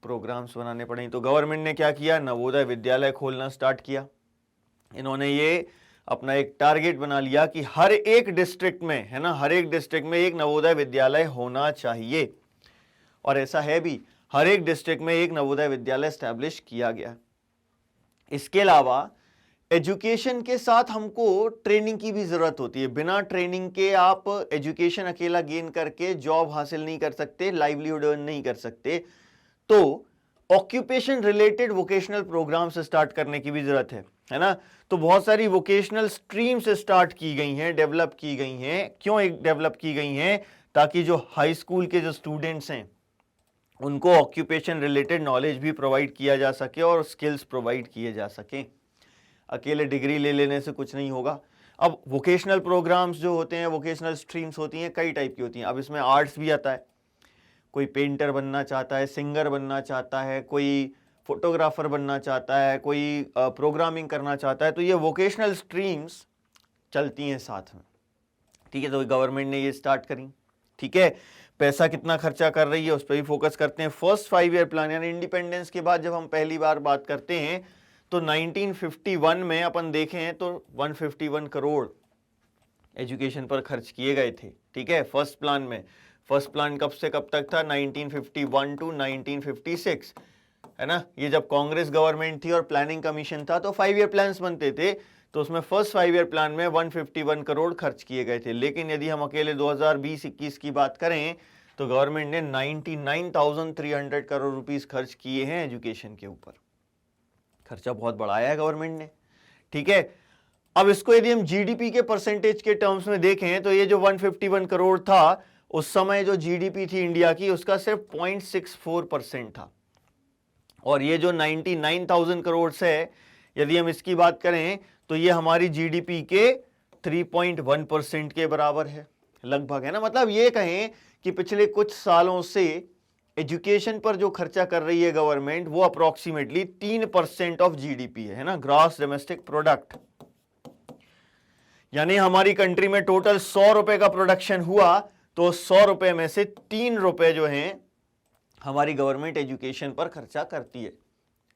प्रोग्राम्स बनाने पड़ेंगे। तो गवर्नमेंट ने क्या किया? नवोदय विद्यालय खोलना स्टार्ट किया। इन्होंने ये अपना एक टारगेट बना लिया कि हर एक डिस्ट्रिक्ट में, है ना, हर एक डिस्ट्रिक्ट में एक नवोदय विद्यालय होना चाहिए, और ऐसा है भी, हर एक डिस्ट्रिक्ट में एक नवोदय विद्यालय स्टैब्लिश किया गया। इसके अलावा एजुकेशन के साथ हमको ट्रेनिंग की भी जरूरत होती है। बिना ट्रेनिंग के आप एजुकेशन अकेला गेन करके जॉब हासिल नहीं कर सकते, लाइवलीहुड अर्न नहीं कर सकते। तो occupation related vocational programs start करने की भी जरूरत है ना। तो बहुत सारी वोकेशनल स्ट्रीम्स स्टार्ट की गई हैं, डेवलप की गई हैं। क्यों एक डेवलप की गई हैं? ताकि जो हाई स्कूल के जो स्टूडेंट्स हैं उनको ऑक्यूपेशन रिलेटेड नॉलेज भी प्रोवाइड किया जा सके और स्किल्स प्रोवाइड किए जा सकें। अकेले डिग्री ले लेने से कुछ नहीं होगा। अब वोकेशनल प्रोग्राम्स जो होते हैं, वोकेशनल स्ट्रीम्स होती हैं, कई टाइप की होती हैं। अब इसमें आर्ट्स भी आता है, कोई पेंटर बनना चाहता है, सिंगर बनना चाहता है, कोई फोटोग्राफर बनना चाहता है, कोई प्रोग्रामिंग करना चाहता है, तो ये वोकेशनल स्ट्रीम्स चलती हैं साथ में। ठीक है, तो गवर्नमेंट ने ये स्टार्ट करी। ठीक है, पैसा कितना खर्चा कर रही है उस पर भी फोकस करते हैं। फर्स्ट 5 ईयर प्लान यानी इंडिपेंडेंस के बाद जब हम पहली बार बात करते हैं तो 1951 में अपन देखें तो 151 करोड़ एजुकेशन पर खर्च किए गए थे। ठीक है, फर्स्ट प्लान में। फर्स्ट प्लान कब से कब तक था? 1951 टू 1956, है ना। ये जब कांग्रेस गवर्नमेंट थी और प्लानिंग कमीशन था तो 5 ईयर प्लान्स बनते थे, तो उसमें फर्स्ट 5 ईयर प्लान में 151 करोड़ खर्च किए गए थे। लेकिन यदि हम अकेले 2020-21 की बात करें तो गवर्नमेंट ने 99,300 करोड़ रुपीस खर्च किए हैं एजुकेशन के ऊपर। खर्चा बहुत बढ़ाया है गवर्नमेंट ने। ठीक है, अब इसको यदि हम जीडीपी के परसेंटेज के टर्म्स में देखें तो ये जो 151 करोड़ था, उस समय जो जीडीपी थी इंडिया की उसका सिर्फ 0.64% था। और ये जो 99,000 करोड़ है, यदि हम इसकी बात करें तो ये हमारी जीडीपी के 3.1% के बराबर है लगभग, है ना। मतलब ये कहें कि पिछले कुछ सालों से एजुकेशन पर जो खर्चा कर रही है गवर्नमेंट वो अप्रोक्सीमेटली 3% ऑफ जीडीपी है ना, ग्रॉस डोमेस्टिक प्रोडक्ट। यानी हमारी कंट्री में टोटल 100 रुपए का प्रोडक्शन हुआ तो 100 रुपए में से 3 रुपए जो हैं हमारी गवर्नमेंट एजुकेशन पर खर्चा करती है।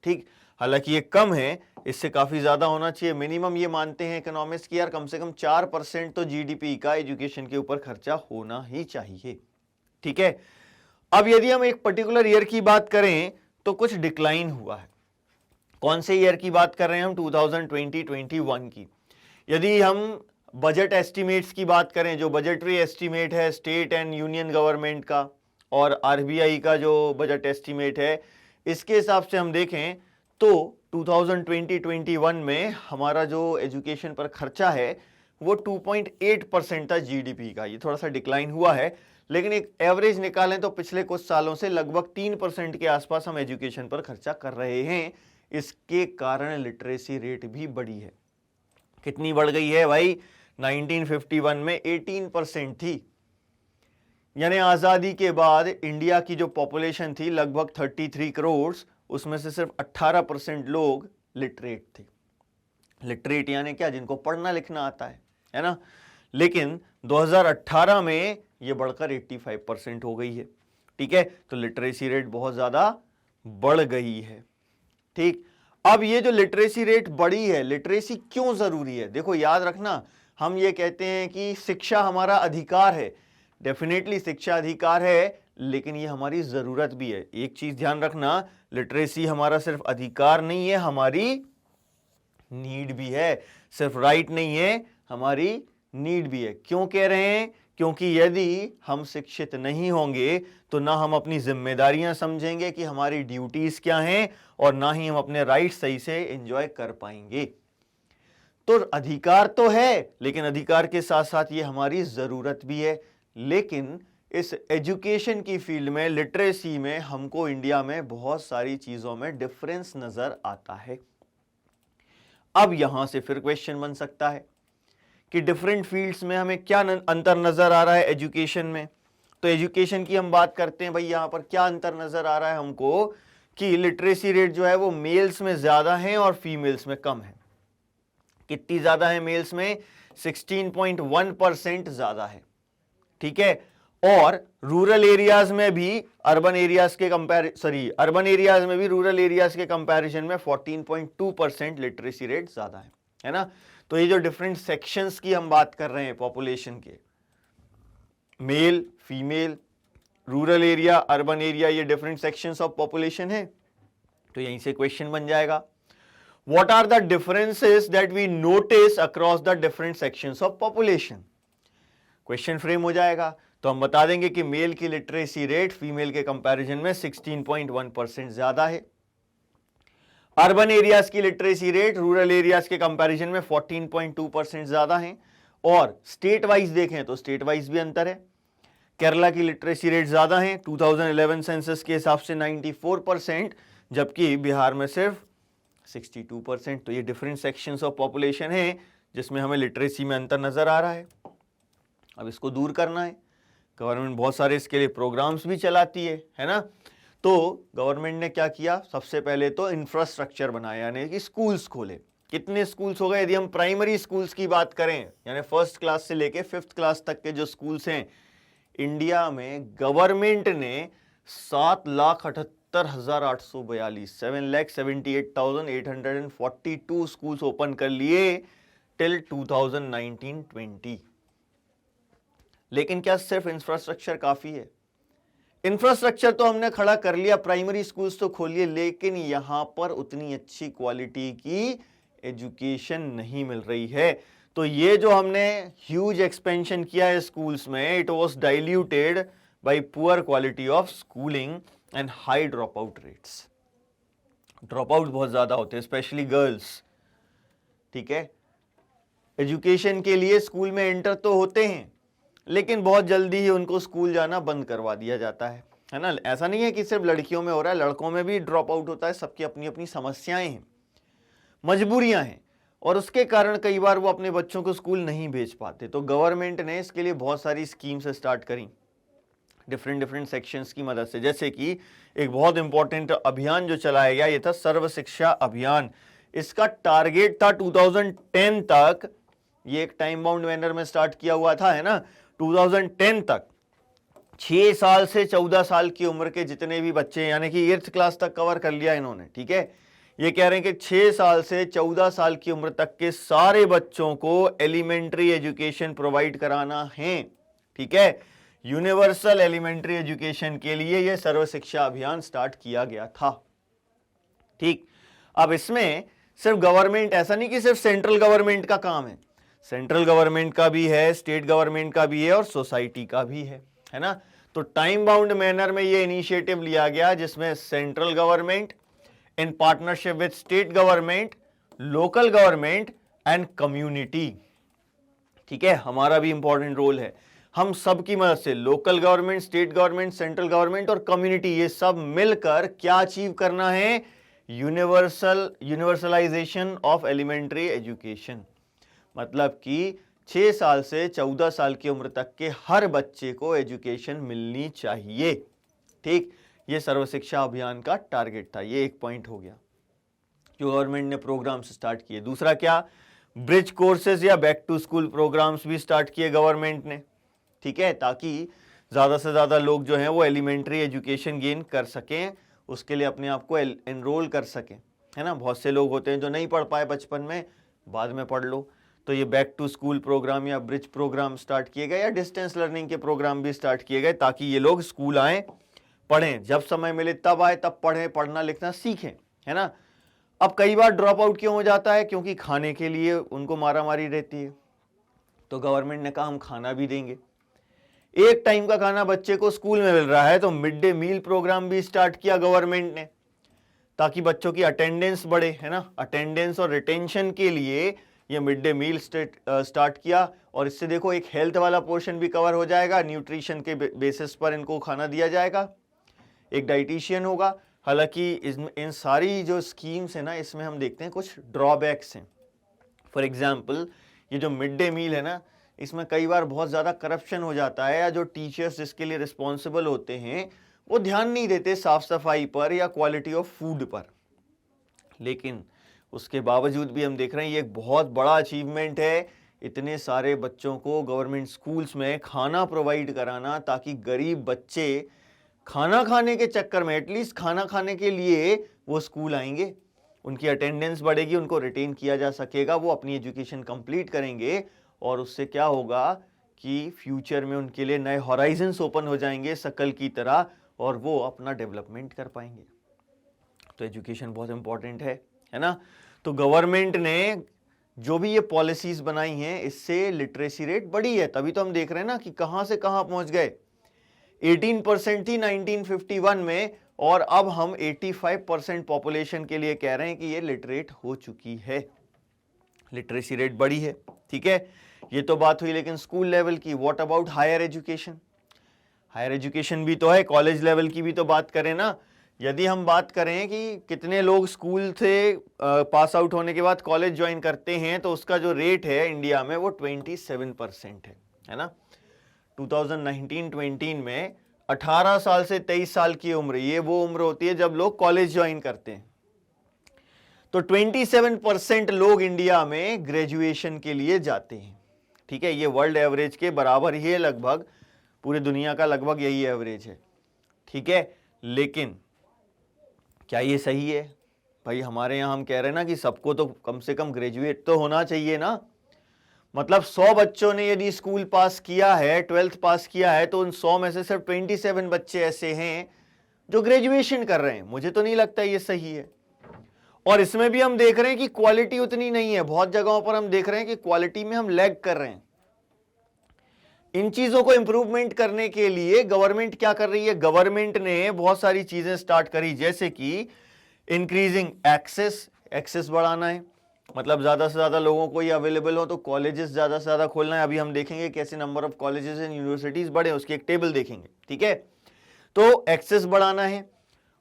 ठीक, हालांकि ये कम है, इससे काफी ज्यादा होना चाहिए। मिनिमम ये मानते हैं इकोनॉमिस्ट की यार कम से कम 4% तो जीडीपी का एजुकेशन के ऊपर खर्चा होना ही चाहिए। ठीक है, अब यदि हम एक पर्टिकुलर ईयर की बात करें तो कुछ डिक्लाइन हुआ है। कौन से ईयर की बात कर रहे हैं हम? 2020-21 की। यदि हम बजट एस्टिमेट्स की बात करें, जो बजटरी एस्टिमेट है स्टेट एंड यूनियन गवर्नमेंट का और आरबीआई का जो बजट एस्टिमेट है, इसके हिसाब से हम देखें तो 2020-21 में हमारा जो एजुकेशन पर खर्चा है वो 2.8% था जीडीपी का। ये थोड़ा सा डिक्लाइन हुआ है, लेकिन एक एवरेज निकालें तो पिछले कुछ सालों से लगभग 3% के आसपास हम एजुकेशन पर खर्चा कर रहे हैं। इसके कारण लिटरेसी रेट भी बढ़ी है। कितनी बढ़ गई है भाई? 1951 में 18% थी, यानी आजादी के बाद इंडिया की जो पॉपुलेशन थी लगभग 33 करोड़, उसमें से सिर्फ 18% लोग लिटरेट थे। लिटरेट यानी क्या? जिनको पढ़ना लिखना आता है ना। लेकिन 2018 में यह बढ़कर 85% हो गई है। ठीक है, तो लिटरेसी रेट बहुत ज्यादा बढ़ गई है। ठीक, अब ये जो लिटरेसी रेट बढ़ी है, लिटरेसी क्यों जरूरी है? देखो याद रखना, हम ये कहते हैं कि शिक्षा हमारा अधिकार है। डेफिनेटली शिक्षा अधिकार है, लेकिन ये हमारी जरूरत भी है। एक चीज ध्यान रखना, लिटरेसी हमारा सिर्फ अधिकार नहीं है, हमारी नीड भी है। सिर्फ राइट नहीं है, हमारी नीड भी है। क्यों कह रहे हैं? क्योंकि यदि हम शिक्षित नहीं होंगे तो ना हम अपनी जिम्मेदारियां समझेंगे कि हमारी ड्यूटीज क्या हैं, और ना ही हम अपने राइट सही से एंजॉय कर पाएंगे। तो अधिकार तो है, लेकिन अधिकार के साथ साथ ये हमारी जरूरत भी है। लेकिन इस एजुकेशन की फील्ड में, लिटरेसी में, हमको इंडिया में बहुत सारी चीजों में डिफरेंस नजर आता है। अब यहां से फिर क्वेश्चन बन सकता है कि डिफरेंट फील्ड्स में हमें क्या अंतर नजर आ रहा है एजुकेशन में। तो एजुकेशन की हम बात करते हैं भाई, यहां पर क्या अंतर नजर आ रहा है हमको कि लिटरेसी रेट जो है वो मेल्स में ज्यादा है और फीमेल्स में कम है। कितनी ज्यादा है मेल्स में? 16.1% ज्यादा है। ठीक है, और रूरल एरियाज में भी अर्बन एरियाज के अर्बन एरियाज में भी रूरल एरियाज के कंपैरिजन में 14.2% लिटरेसी रेट ज्यादा है ना। तो ये जो डिफरेंट सेक्शंस की हम बात कर रहे हैं पॉपुलेशन के, male, female, rural area, urban area, ये डिफरेंट सेक्शंस ऑफ पॉपुलेशन है। तो यहीं से क्वेश्चन बन जाएगा, what are the differences that we notice across the different sections of population. Question frame हो जाएगा। तो हम बता देंगे कि मेल की लिटरेसी रेट फीमेल के कंपैरिजन में 16.1% ज्यादा है। अर्बन एरियाज की लिटरेसी रेट रूरल एरियाज के कंपैरिजन में 14.2% ज्यादा है। और स्टेट वाइज देखें तो स्टेट वाइज भी अंतर है। केरला की लिटरेसी रेट ज्यादा है, 2011 सेंसस के हिसाब से 94%, जबकि बिहार में सिर्फ 62%। तो ये डिफरेंट सेक्शंस ऑफ पॉपुलेशन है जिसमें हमें लिटरेसी में अंतर नज़र आ रहा है। अब इसको दूर करना है, गवर्नमेंट बहुत सारे इसके लिए प्रोग्राम्स भी चलाती है ना। तो गवर्नमेंट ने क्या किया, सबसे पहले तो इंफ्रास्ट्रक्चर बनाया, यानी कि स्कूल्स खोले। कितने स्कूल्स हो गए? यदि हम प्राइमरी स्कूल्स की बात करें, यानी फर्स्ट क्लास से लेके 5th क्लास तक के जो स्कूल्स हैं इंडिया में, गवर्नमेंट ने 7,78,842 7,78,842 स्कूल्स ओपन कर लिए टिल 2019-20। लेकिन क्या सिर्फ इंफ्रास्ट्रक्चर काफी है? इंफ्रास्ट्रक्चर तो हमने खड़ा कर लिया, प्राइमरी स्कूल्स तो खोलिए, लेकिन यहां पर उतनी अच्छी क्वालिटी की एजुकेशन नहीं मिल रही है। तो ये जो हमने ह्यूज एक्सपेंशन किया है स्कूल्स में, it was diluted bye poor quality of schooling and high drop out rates. Drop out बहुत ज्यादा होते हैं, स्पेशली गर्ल्स। ठीक है, एजुकेशन के लिए स्कूल में एंटर तो होते हैं, लेकिन बहुत जल्दी ही उनको स्कूल जाना बंद करवा दिया जाता है ना। ऐसा नहीं है कि सिर्फ लड़कियों में हो रहा है, लड़कों में भी ड्रॉप आउट होता है। सबकी अपनी अपनी समस्याएं हैं, मजबूरियां हैं, और उसके कारण कई बार वो अपने बच्चों को स्कूल नहीं भेज पाते। तो गवर्नमेंट ने इसके लिए बहुत सारी स्कीम्स स्टार्ट करी डिफरेंट सेक्शंस की मदद से। जैसे कि एक बहुत इंपॉर्टेंट अभियान जो चलाया गया, ये था सर्व शिक्षा अभियान। इसका टारगेट था 2010 तक, ये एक टाइम बाउंड मैनर में स्टार्ट किया हुआ था, है ना। 2010 तक 6 साल से 14 साल की उम्र के जितने भी बच्चे, यानी कि 8th क्लास तक कवर कर लिया इन्होंने। ठीक है, ये कह रहे हैं कि 6 साल से 14 साल की उम्र तक के सारे बच्चों को एलिमेंट्री एजुकेशन प्रोवाइड कराना है। ठीक है, यूनिवर्सल एलिमेंट्री एजुकेशन के लिए यह सर्व शिक्षा अभियान स्टार्ट किया गया था। ठीक, अब इसमें सिर्फ गवर्नमेंट, ऐसा नहीं कि सिर्फ सेंट्रल गवर्नमेंट का काम है, सेंट्रल गवर्नमेंट का भी है, स्टेट गवर्नमेंट का भी है, और सोसाइटी का भी है ना। तो टाइम बाउंड मैनर में ये इनिशिएटिव लिया गया, जिसमें central government in partnership with state government, local government and community, ठीक है, हमारा भी इंपॉर्टेंट रोल है। हम सब की मदद से, local government, state government, central government और कम्युनिटी, ये सब मिलकर क्या अचीव करना है? Universalization of elementary education. मतलब कि 6 साल से 14 साल की उम्र तक के हर बच्चे को एजुकेशन मिलनी चाहिए। ठीक, ये सर्व शिक्षा अभियान का टारगेट था। ये एक पॉइंट हो गया जो गवर्नमेंट ने प्रोग्राम्स स्टार्ट किए। दूसरा क्या? ब्रिज कोर्सेज या बैक टू स्कूल प्रोग्राम्स भी स्टार्ट किए गवर्नमेंट ने। ठीक है, ताकि ज़्यादा से ज़्यादा लोग जो हैं वो एलिमेंट्री एजुकेशन गेन कर सकें, उसके लिए अपने आप को एनरोल कर सकें, है ना। बहुत से लोग होते हैं जो नहीं पढ़ पाए बचपन में, बाद में पढ़ लो। तो ये बैक टू स्कूल प्रोग्राम या ब्रिज प्रोग्राम स्टार्ट किए गए, या डिस्टेंस लर्निंग के प्रोग्राम भी स्टार्ट किए गए, ताकि ये लोग स्कूल आएँ, पढ़ें, जब समय मिले तब आए, तब पढ़ें, पढ़ना लिखना सीखें, है ना। अब कई बार ड्रॉप आउट क्यों हो जाता है? क्योंकि खाने के लिए उनको मारा मारी रहती है। तो गवर्नमेंट ने कहा हम खाना भी देंगे, एक टाइम का खाना बच्चे को स्कूल में मिल रहा है, तो मिड डे मील प्रोग्राम भी स्टार्ट किया गवर्नमेंट ने, ताकि बच्चों की अटेंडेंस बढ़े, है ना। अटेंडेंस और रिटेंशन के लिए ये मिड डे मील स्टार्ट किया, और इससे देखो एक हेल्थ वाला पोर्शन भी कवर हो जाएगा, न्यूट्रिशन के बेसिस पर इनको खाना दिया जाएगा, एक डाइटिशियन होगा। हालांकि इन सारी जो स्कीम्स है ना, इसमें हम देखते हैं कुछ ड्रॉबैक्स हैं। फॉर एग्जाम्पल, ये जो मिड डे मील है ना, इसमें कई बार बहुत ज़्यादा करप्शन हो जाता है, या जो टीचर्स इसके लिए रिस्पॉन्सिबल होते हैं वो ध्यान नहीं देते साफ सफाई पर या क्वालिटी ऑफ फूड पर। लेकिन उसके बावजूद भी हम देख रहे हैं ये एक बहुत बड़ा अचीवमेंट है, इतने सारे बच्चों को गवर्नमेंट स्कूल्स में खाना प्रोवाइड कराना, ताकि गरीब बच्चे खाना खाने के चक्कर में, एटलीस्ट खाना खाने के लिए वो स्कूल आएंगे, उनकी अटेंडेंस बढ़ेगी, उनको रिटेन किया जा सकेगा, वो अपनी एजुकेशन कंप्लीट करेंगे, और उससे क्या होगा कि फ्यूचर में उनके लिए नए हॉराइजन्स ओपन हो जाएंगे शकल की तरह, और वो अपना डेवलपमेंट कर पाएंगे। तो एजुकेशन बहुत इंपॉर्टेंट है ना। तो गवर्नमेंट ने जो भी ये पॉलिसीज बनाई हैं, इससे लिटरेसी रेट बढ़ी है। तभी तो हम देख रहे हैं ना कि कहां से कहां पहुंच गए। 18% थी 1951 में, और अब हम 85% पॉपुलेशन के लिए कह रहे हैं कि ये लिटरेट हो चुकी है, लिटरेसी रेट बढ़ी है। ठीक है, ये तो बात हुई लेकिन स्कूल लेवल की। What about higher education? Higher education भी तो है, कॉलेज लेवल की भी तो बात करें ना। यदि हम बात करें कि कितने लोग स्कूल से पास आउट होने के बाद कॉलेज ज्वाइन करते हैं, तो उसका जो रेट है इंडिया में वो 27% है ना। 2019-20 में 18 साल से 23 साल की उम्र, ये वो उम्र होती है जब लोग कॉलेज ज्वाइन करते हैं। तो 27% लोग इंडिया में ग्रेजुएशन के लिए जाते हैं। ठीक है, ये वर्ल्ड एवरेज के बराबर ही है लगभग, पूरी दुनिया का लगभग यही एवरेज है। ठीक है, लेकिन क्या ये सही है भाई? हमारे यहाँ हम कह रहे हैं ना कि सबको तो कम से कम ग्रेजुएट तो होना चाहिए ना। मतलब 100 बच्चों ने यदि स्कूल पास किया है, 12th पास किया है, तो उन 100 में से सिर्फ 27 बच्चे ऐसे हैं जो ग्रेजुएशन कर रहे हैं। मुझे तो नहीं लगता ये सही है। और इसमें भी हम देख रहे हैं कि क्वालिटी उतनी नहीं है। बहुत जगहों पर हम देख रहे हैं कि क्वालिटी में हम लैग कर रहे हैं। इन चीजों को इंप्रूवमेंट करने के लिए गवर्नमेंट क्या कर रही है? गवर्नमेंट ने बहुत सारी चीजें स्टार्ट करी, जैसे कि इंक्रीजिंग एक्सेस बढ़ाना है, मतलब ज्यादा से ज्यादा लोगों को ये अवेलेबल हो, तो कॉलेजेस ज्यादा से ज्यादा खोलना है। अभी हम देखेंगे कैसे number of colleges and universities बढ़े, उसकी एक टेबल देखेंगे। ठीक है, तो एक्सेस बढ़ाना है,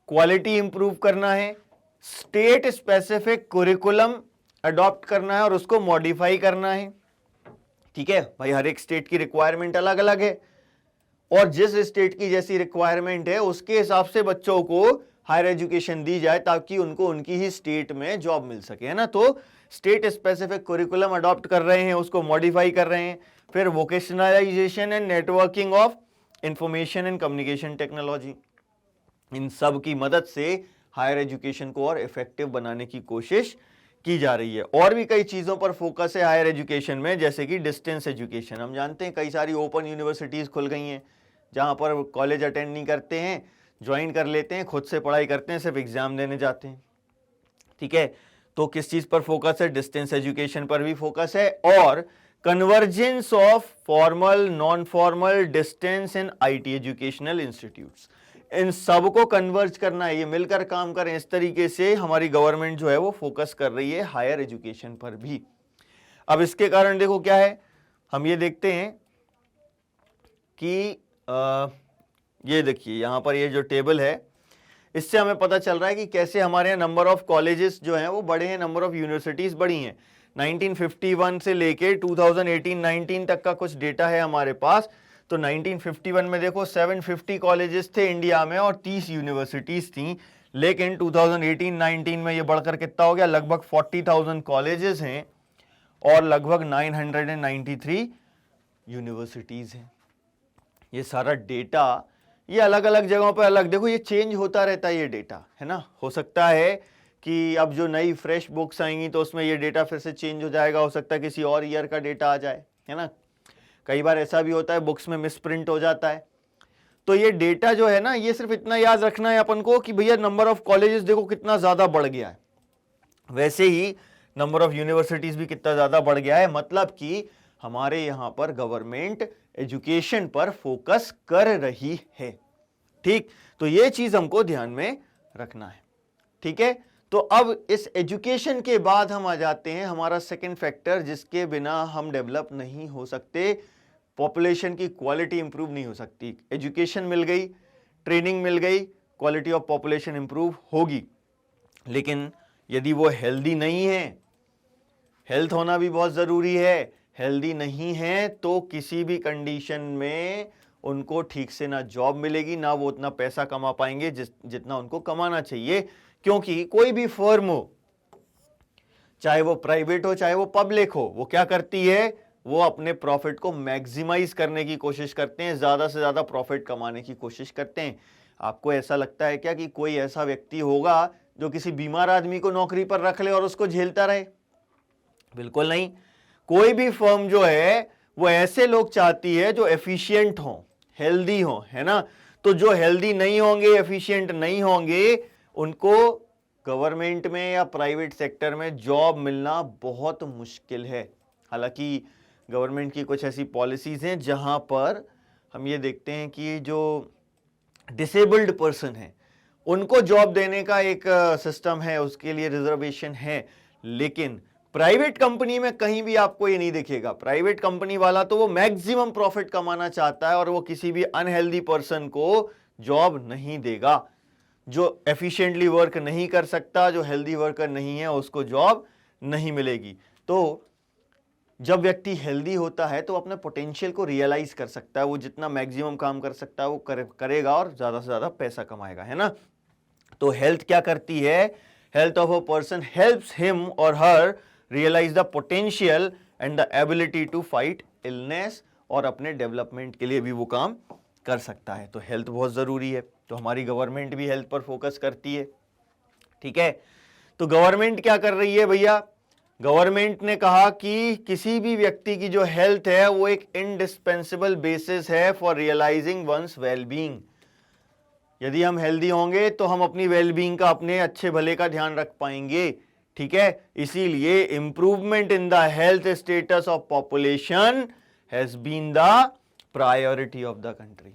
क्वालिटी इंप्रूव करना है, स्टेट स्पेसिफिक कुरिकुलम अडॉप्ट करना है और उसको मॉडिफाई करना है। ठीक है भाई, हर एक स्टेट की रिक्वायरमेंट अलग अलग है, और जिस स्टेट की जैसी रिक्वायरमेंट है उसके हिसाब से बच्चों को हायर एजुकेशन दी जाए, ताकि उनको उनकी ही स्टेट में जॉब मिल सके, है ना। तो स्टेट स्पेसिफिक कुरिकुलम अडॉप्ट कर रहे हैं, उसको मॉडिफाई कर रहे हैं। फिर vocationalisation and networking of information and communication technology, इन सब की मदद से हायर एजुकेशन को और इफेक्टिव बनाने की कोशिश की जा रही है। और भी कई चीजों पर फोकस है हायर एजुकेशन में, जैसे कि डिस्टेंस एजुकेशन। हम जानते हैं कई सारी ओपन यूनिवर्सिटीज खुल गई हैं, जहां पर कॉलेज अटेंड नहीं करते हैं, ज्वाइन कर लेते हैं, खुद से पढ़ाई करते हैं, सिर्फ एग्जाम देने जाते हैं। ठीक है, तो किस चीज पर फोकस है? डिस्टेंस एजुकेशन पर भी फोकस है। और convergence of formal, non formal, distance and IT educational institutes, इन सबको कन्वर्ज करना है, ये मिलकर काम करें। इस तरीके से हमारी गवर्नमेंट जो है वो फोकस कर रही है हायर एजुकेशन पर भी। अब इसके कारण देखो क्या है, हम ये देखते हैं कि ये देखिए यहां पर ये जो टेबल है, इससे हमें पता चल रहा है कि कैसे हमारे यहाँ नंबर ऑफ कॉलेजेस जो हैं वो बढ़े हैं, नंबर ऑफ यूनिवर्सिटीज बढ़ी हैं। 1951 से लेके 2018-19 तक का कुछ डेटा है हमारे पास। तो 1951 में देखो 750 कॉलेजेस थे इंडिया में और 30 यूनिवर्सिटीज थी, लेकिन 2018-19 में ये बढ़कर कितना हो गया? लगभग 40,000 कॉलेजेस हैं और लगभग 993 यूनिवर्सिटीज हैं। ये सारा डेटा ये अलग अलग जगहों पर अलग, देखो ये चेंज होता रहता है ये डेटा, है ना। हो सकता है कि अब जो नई फ्रेश बुक्स आएंगी तो उसमें ये डेटा फिर से चेंज हो जाएगा, हो सकता है किसी और ईयर का डेटा आ जाए, है ना। कई बार ऐसा भी होता है बुक्स में मिसप्रिंट हो जाता है। तो ये डेटा जो है ना, ये सिर्फ इतना याद रखना है अपन को कि भैया नंबर ऑफ कॉलेजेस देखो कितना ज्यादा बढ़ गया है, वैसे ही नंबर ऑफ यूनिवर्सिटीज भी कितना ज्यादा बढ़ गया है। मतलब कि हमारे यहां पर गवर्नमेंट एजुकेशन पर फोकस कर रही है। ठीक, तो ये चीज हमको ध्यान में रखना है। ठीक है, तो अब इस एजुकेशन के बाद हम आ जाते हैं हमारा सेकंड फैक्टर, जिसके बिना हम डेवलप नहीं हो सकते, पॉपुलेशन की क्वालिटी इंप्रूव नहीं हो सकती। एजुकेशन मिल गई, ट्रेनिंग मिल गई, क्वालिटी ऑफ पॉपुलेशन इंप्रूव होगी, लेकिन यदि वो हेल्दी नहीं है, हेल्थ होना भी बहुत जरूरी है, हेल्दी नहीं है तो किसी भी कंडीशन में उनको ठीक से ना जॉब मिलेगी, ना वो उतना पैसा कमा पाएंगे जितना उनको कमाना चाहिए। क्योंकि कोई भी फर्म हो, चाहे वो प्राइवेट हो चाहे वो पब्लिक हो, वो क्या करती है? वो अपने प्रॉफिट को मैक्सिमाइज करने की कोशिश करते हैं, ज्यादा से ज्यादा प्रॉफिट कमाने की कोशिश करते हैं। आपको ऐसा लगता है क्या कि कोई ऐसा व्यक्ति होगा जो किसी बीमार आदमी को नौकरी पर रख ले और उसको झेलता रहे? बिल्कुल नहीं। कोई भी फर्म जो है वो ऐसे लोग चाहती है जो एफिशिएंट हो, हेल्दी हो, है ना। तो जो हेल्दी नहीं होंगे, एफिशिएंट नहीं होंगे, उनको गवर्नमेंट में या प्राइवेट सेक्टर में जॉब मिलना बहुत मुश्किल है। हालांकि गवर्नमेंट की कुछ ऐसी पॉलिसीज हैं जहां पर हम ये देखते हैं कि जो डिसेबल्ड पर्सन है उनको जॉब देने का एक सिस्टम है, उसके लिए रिजर्वेशन है। लेकिन प्राइवेट कंपनी में कहीं भी आपको ये नहीं दिखेगा। प्राइवेट कंपनी वाला तो वो मैक्सिमम प्रॉफिट कमाना चाहता है और वो किसी भी अनहेल्दी पर्सन को जॉब नहीं देगा। जो एफिशिएंटली वर्क नहीं कर सकता, जो हेल्दी वर्कर नहीं है, उसको जॉब नहीं मिलेगी। तो जब व्यक्ति हेल्दी होता है तो अपने पोटेंशियल को रियलाइज कर सकता है, वो जितना मैक्सिमम काम कर सकता है वो करेगा और ज्यादा से ज्यादा पैसा कमाएगा, है ना। तो हेल्थ क्या करती है? Health of a person helps him or her realise the potential and the ability to fight illness, और अपने डेवलपमेंट के लिए भी वो काम कर सकता है। तो हेल्थ बहुत जरूरी है। तो हमारी गवर्नमेंट भी हेल्थ पर फोकस करती है, ठीक है। तो गवर्नमेंट क्या कर रही है भैया? गवर्नमेंट ने कहा कि किसी भी व्यक्ति की जो हेल्थ है वो एक इंडिस्पेंसिबल बेसिस है फॉर रियलाइजिंग वंस वेलबींग। यदि हम हेल्दी होंगे तो हम अपनी वेलबींग का, अपने अच्छे भले का ध्यान रख पाएंगे, ठीक है। इसीलिए improvement in the health status of population has been the priority of the country.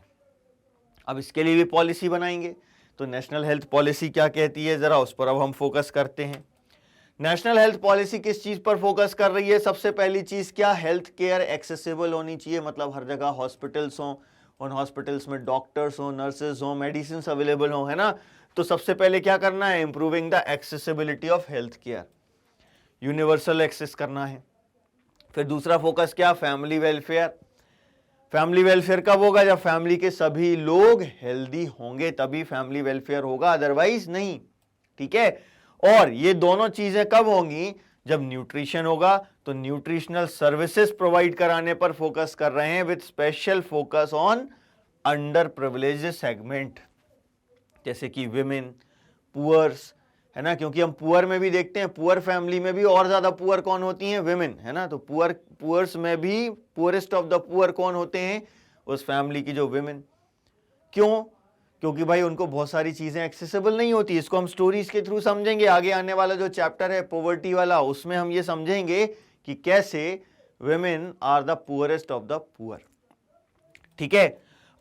अब इसके लिए भी पॉलिसी बनाएंगे। तो नेशनल हेल्थ पॉलिसी क्या कहती है, जरा उस पर अब हम फोकस करते हैं। नेशनल हेल्थ पॉलिसी किस चीज पर फोकस कर रही है? सबसे पहली चीज क्या? हेल्थ केयर एक्सेसिबल होनी चाहिए, मतलब हर जगह हॉस्पिटल्स हों, उन हॉस्पिटल्स में डॉक्टर्स हों, नर्सेज हों, मेडिसिन अवेलेबल हों, है ना। तो सबसे पहले क्या करना है? Improving the accessibility of health care, universal access करना है। फिर दूसरा फोकस क्या? Family welfare. फैमिली वेलफेयर कब होगा? जब फैमिली के सभी लोग हेल्दी होंगे तभी फैमिली वेलफेयर होगा, अदरवाइज नहीं, ठीक है। और ये दोनों चीजें कब होंगी? जब न्यूट्रिशन होगा। तो न्यूट्रिशनल सर्विसेज प्रोवाइड कराने पर फोकस कर रहे हैं, with special focus on under privileged segment, जैसे कि विमेन, पुअर्स, है ना। क्योंकि हम पुअर में भी देखते हैं, पुअर फैमिली में भी और ज्यादा पुअर कौन होती हैं? विमेन, है ना। तो पुअर्स में भी पुअरेस्ट ऑफ द पुअर कौन होते हैं? उस फैमिली की जो विमेन। क्यों? क्योंकि भाई उनको बहुत सारी चीजें एक्सेसिबल नहीं होती। इसको हम स्टोरीज के थ्रू समझेंगे। आगे आने वाला जो चैप्टर है पॉवर्टी वाला, उसमें हम ये समझेंगे कि कैसे women are the poorest of the poor, ठीक है।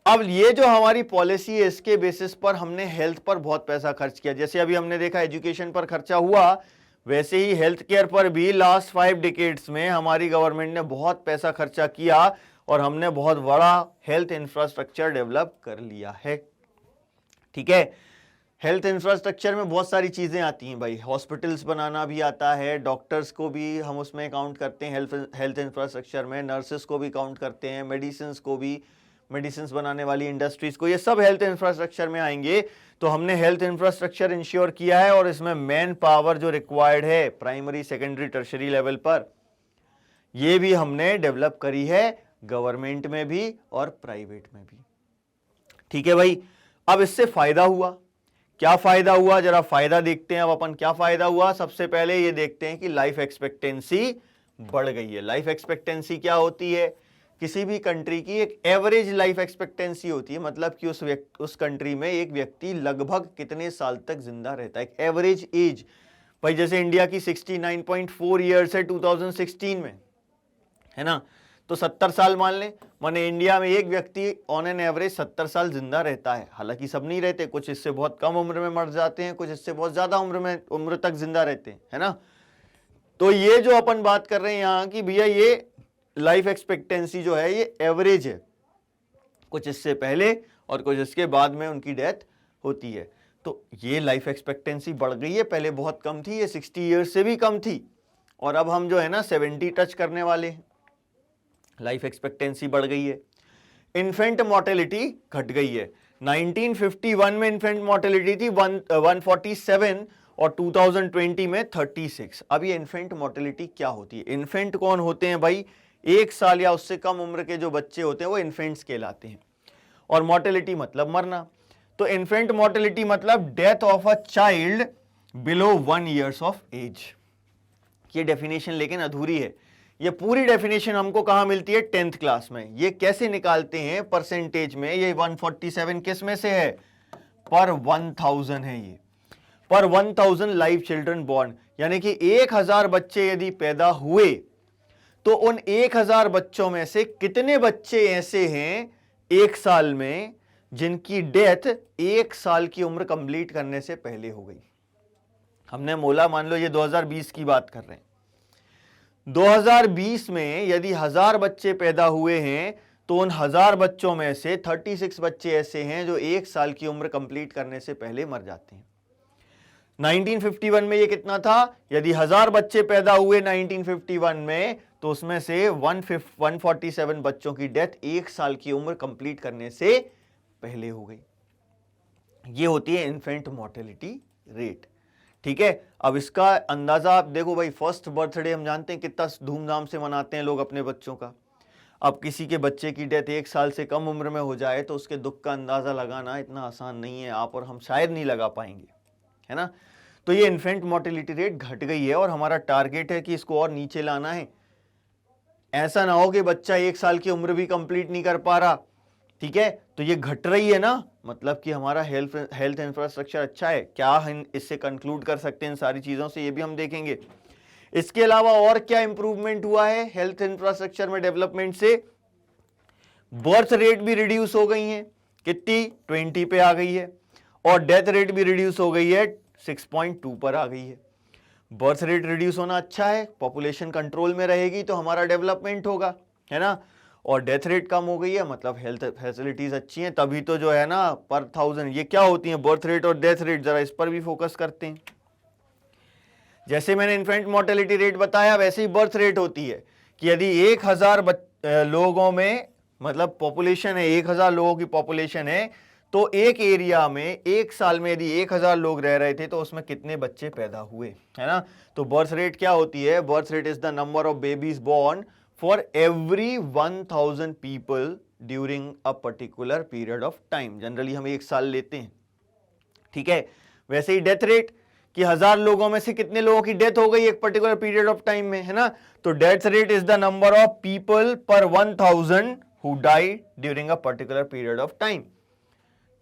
अब ये जो हमारी पॉलिसी है, इसके बेसिस पर हमने हेल्थ पर बहुत पैसा खर्च किया। जैसे अभी हमने देखा एजुकेशन पर खर्चा हुआ, वैसे ही हेल्थ केयर पर भी लास्ट 5 डिकेड्स में हमारी गवर्नमेंट ने बहुत पैसा खर्चा किया और हमने बहुत बड़ा हेल्थ इंफ्रास्ट्रक्चर डेवलप कर लिया है, ठीक है। हेल्थ इंफ्रास्ट्रक्चर में बहुत सारी चीजें आती हैं भाई, हॉस्पिटल्स बनाना भी आता है, डॉक्टर्स को भी हम उसमें काउंट करते हैं हेल्थ इंफ्रास्ट्रक्चर में, नर्सेस को भी काउंट करते हैं, मेडिसिन को भी, मेडिसिन बनाने वाली इंडस्ट्रीज को, ये सब हेल्थ इंफ्रास्ट्रक्चर में आएंगे। तो हमने हेल्थ इंफ्रास्ट्रक्चर इंश्योर किया है और इसमें मैन पावर जो रिक्वायर्ड है प्राइमरी, सेकेंडरी, टर्शरी लेवल पर, ये भी हमने डेवलप करी है, गवर्नमेंट में भी और प्राइवेट में भी, ठीक है भाई। अब इससे फायदा हुआ, क्या फायदा हुआ? जरा फायदा देखते हैं अब अपन। क्या फायदा हुआ? सबसे पहले ये देखते हैं कि लाइफ एक्सपेक्टेंसी बढ़ गई है। लाइफ एक्सपेक्टेंसी क्या होती है? किसी भी कंट्री की एक एवरेज लाइफ एक्सपेक्टेंसी होती है, मतलब कि उस कंट्री में एक व्यक्ति लगभग कितने साल तक जिंदा रहता है, एक एवरेज एज। भाई जैसे इंडिया की 69.4 ईयर्स है 2016 में, है ना। तो 70 साल मान लें, माने इंडिया में एक व्यक्ति ऑन एन एवरेज 70 साल जिंदा रहता है। हालांकि सब नहीं रहते, कुछ इससे बहुत कम उम्र में मर जाते हैं, कुछ इससे बहुत ज्यादा उम्र तक जिंदा रहते हैं, है ना। तो ये जो अपन बात कर रहे हैं यहाँ की, भैया ये लाइफ एक्सपेक्टेंसी जो है ये एवरेज है, कुछ इससे पहले और कुछ इसके बाद में उनकी डेथ होती है। तो ये लाइफ एक्सपेक्टेंसी बढ़ गई है, पहले बहुत कम थी, ये 60 ईयर्स से भी कम थी, और अब हम जो है ना 70 टच करने वाले हैं। लाइफ एक्सपेक्टेंसी बढ़ गई है। इन्फेंट मोर्टेलिटी घट गई है। 1951 में इन्फेंट मोर्टेलिटी थी 147 और 2020 में 36। अब ये इन्फेंट मोर्टेलिटी क्या होती है? इन्फेंट कौन होते हैं भाई? 1 साल या उससे कम उम्र के जो बच्चे होते हैं वो इन्फेंट्स कहलाते हैं, और मोर्टेलिटी मतलब मरना। तो इन्फेंट मोर्टेलिटी मतलब death of a child below 1 years of age. ये डेफिनेशन लेकिन अधूरी है। ये पूरी डेफिनेशन हमको कहां मिलती है? 10th क्लास में। ये कैसे निकालते हैं परसेंटेज में? ये 147 किस में से है? पर 1000 है। ये पर 1000 लाइव चिल्ड्रन बॉर्न, यानी कि 1000 बच्चे यदि पैदा हुए तो उन 1000 बच्चों में से कितने बच्चे ऐसे हैं 1 साल में जिनकी डेथ 1 साल की उम्र कंप्लीट करने से पहले हो गई। हमने मोला, मान लो ये 2020 की बात कर रहे हैं, 2020 में यदि 1000 बच्चे पैदा हुए हैं तो उन 1000 बच्चों में से 36 बच्चे ऐसे हैं जो 1 साल की उम्र कंप्लीट करने से पहले मर जाते हैं। 1951 में ये कितना था? यदि 1000 बच्चे पैदा हुए 1951 में, तो उसमें से 147 बच्चों की डेथ 1 साल की उम्र कंप्लीट करने से पहले हो गई। ये होती है इन्फेंट मोर्टेलिटी रेट। ठीक है, अब इसका अंदाजा आप देखो भाई, फर्स्ट बर्थडे हम जानते हैं कितना धूमधाम से मनाते हैं लोग अपने बच्चों का। अब किसी के बच्चे की डेथ 1 साल से कम उम्र में हो जाए तो उसके दुख का अंदाजा लगाना इतना आसान नहीं है, आप और हम शायद नहीं लगा पाएंगे, है ना। तो ये इन्फेंट मोर्टेलिटी रेट घट गई है और हमारा टारगेट है कि इसको और नीचे लाना है। ऐसा ना हो कि बच्चा 1 साल की उम्र भी कंप्लीट नहीं कर पा रहा, ठीक है। तो ये घट रही है ना, मतलब कि हमारा हेल्थ इंफ्रास्ट्रक्चर अच्छा है। क्या हम इससे कंक्लूड कर सकते हैं इन सारी चीजों से, ये भी हम देखेंगे। इसके अलावा और क्या इंप्रूवमेंट हुआ है हेल्थ इंफ्रास्ट्रक्चर में डेवलपमेंट से? बर्थ रेट भी रिड्यूस हो गई है, कितनी? 20 पे आ गई है। और डेथ रेट भी रिड्यूस हो गई है, 6.2 पर आ गई है। बर्थ रेट रिड्यूस होना अच्छा है, पॉपुलेशन कंट्रोल में रहेगी तो हमारा डेवलपमेंट होगा, है ना। और डेथ रेट कम हो गई है, मतलब हेल्थ फैसिलिटीज अच्छी हैं, तभी तो जो है ना पर 1000 ये क्या होती हैं, बर्थ रेट और डेथ रेट, जरा इस पर भी फोकस करते हैं। जैसे मैंने इन्फेंट मोर्टेलिटी रेट बताया, वैसे ही बर्थ रेट होती है कि यदि 1000 लोगों में, मतलब पॉपुलेशन है, 1000 लोगों की पॉपुलेशन है, तो एक एरिया में 1 साल में यदि 1000 लोग रह रहे थे तो उसमें कितने बच्चे पैदा हुए, है ना। तो बर्थ रेट क्या होती है? Birth rate is the number of babies born for every 1000 people during a particular period of time. Generally हम 1 साल लेते हैं, ठीक है। वैसे ही डेथ रेट कि 1000 लोगों में से कितने लोगों की डेथ हो गई एक पर्टिकुलर पीरियड ऑफ टाइम में, है ना। तो death rate is the number of people पर 1000 who died during a particular period of time,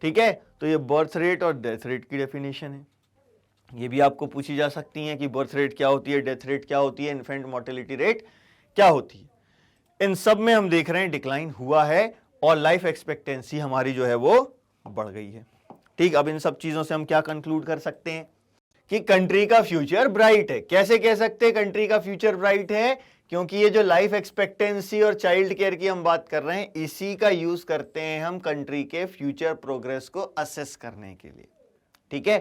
ठीक है। तो ये बर्थ रेट और डेथ रेट की डेफिनेशन है। ये भी आपको पूछी जा सकती है कि बर्थ रेट क्या होती है, डेथ रेट क्या होती है, इन्फेंट मोर्टेलिटी रेट क्या होती है। इन सब में हम देख रहे हैं डिक्लाइन हुआ है और लाइफ एक्सपेक्टेंसी हमारी जो है वो बढ़ गई है, ठीक। अब इन सब चीजों से हम क्या कंक्लूड कर सकते हैं कि कंट्री का फ्यूचर ब्राइट है। कैसे कह सकते हैं कंट्री का फ्यूचर ब्राइट है? क्योंकि ये जो लाइफ एक्सपेक्टेंसी और चाइल्ड केयर की हम बात कर रहे हैं, इसी का यूज करते हैं हम कंट्री के फ्यूचर प्रोग्रेस को असेस करने के लिए, ठीक है।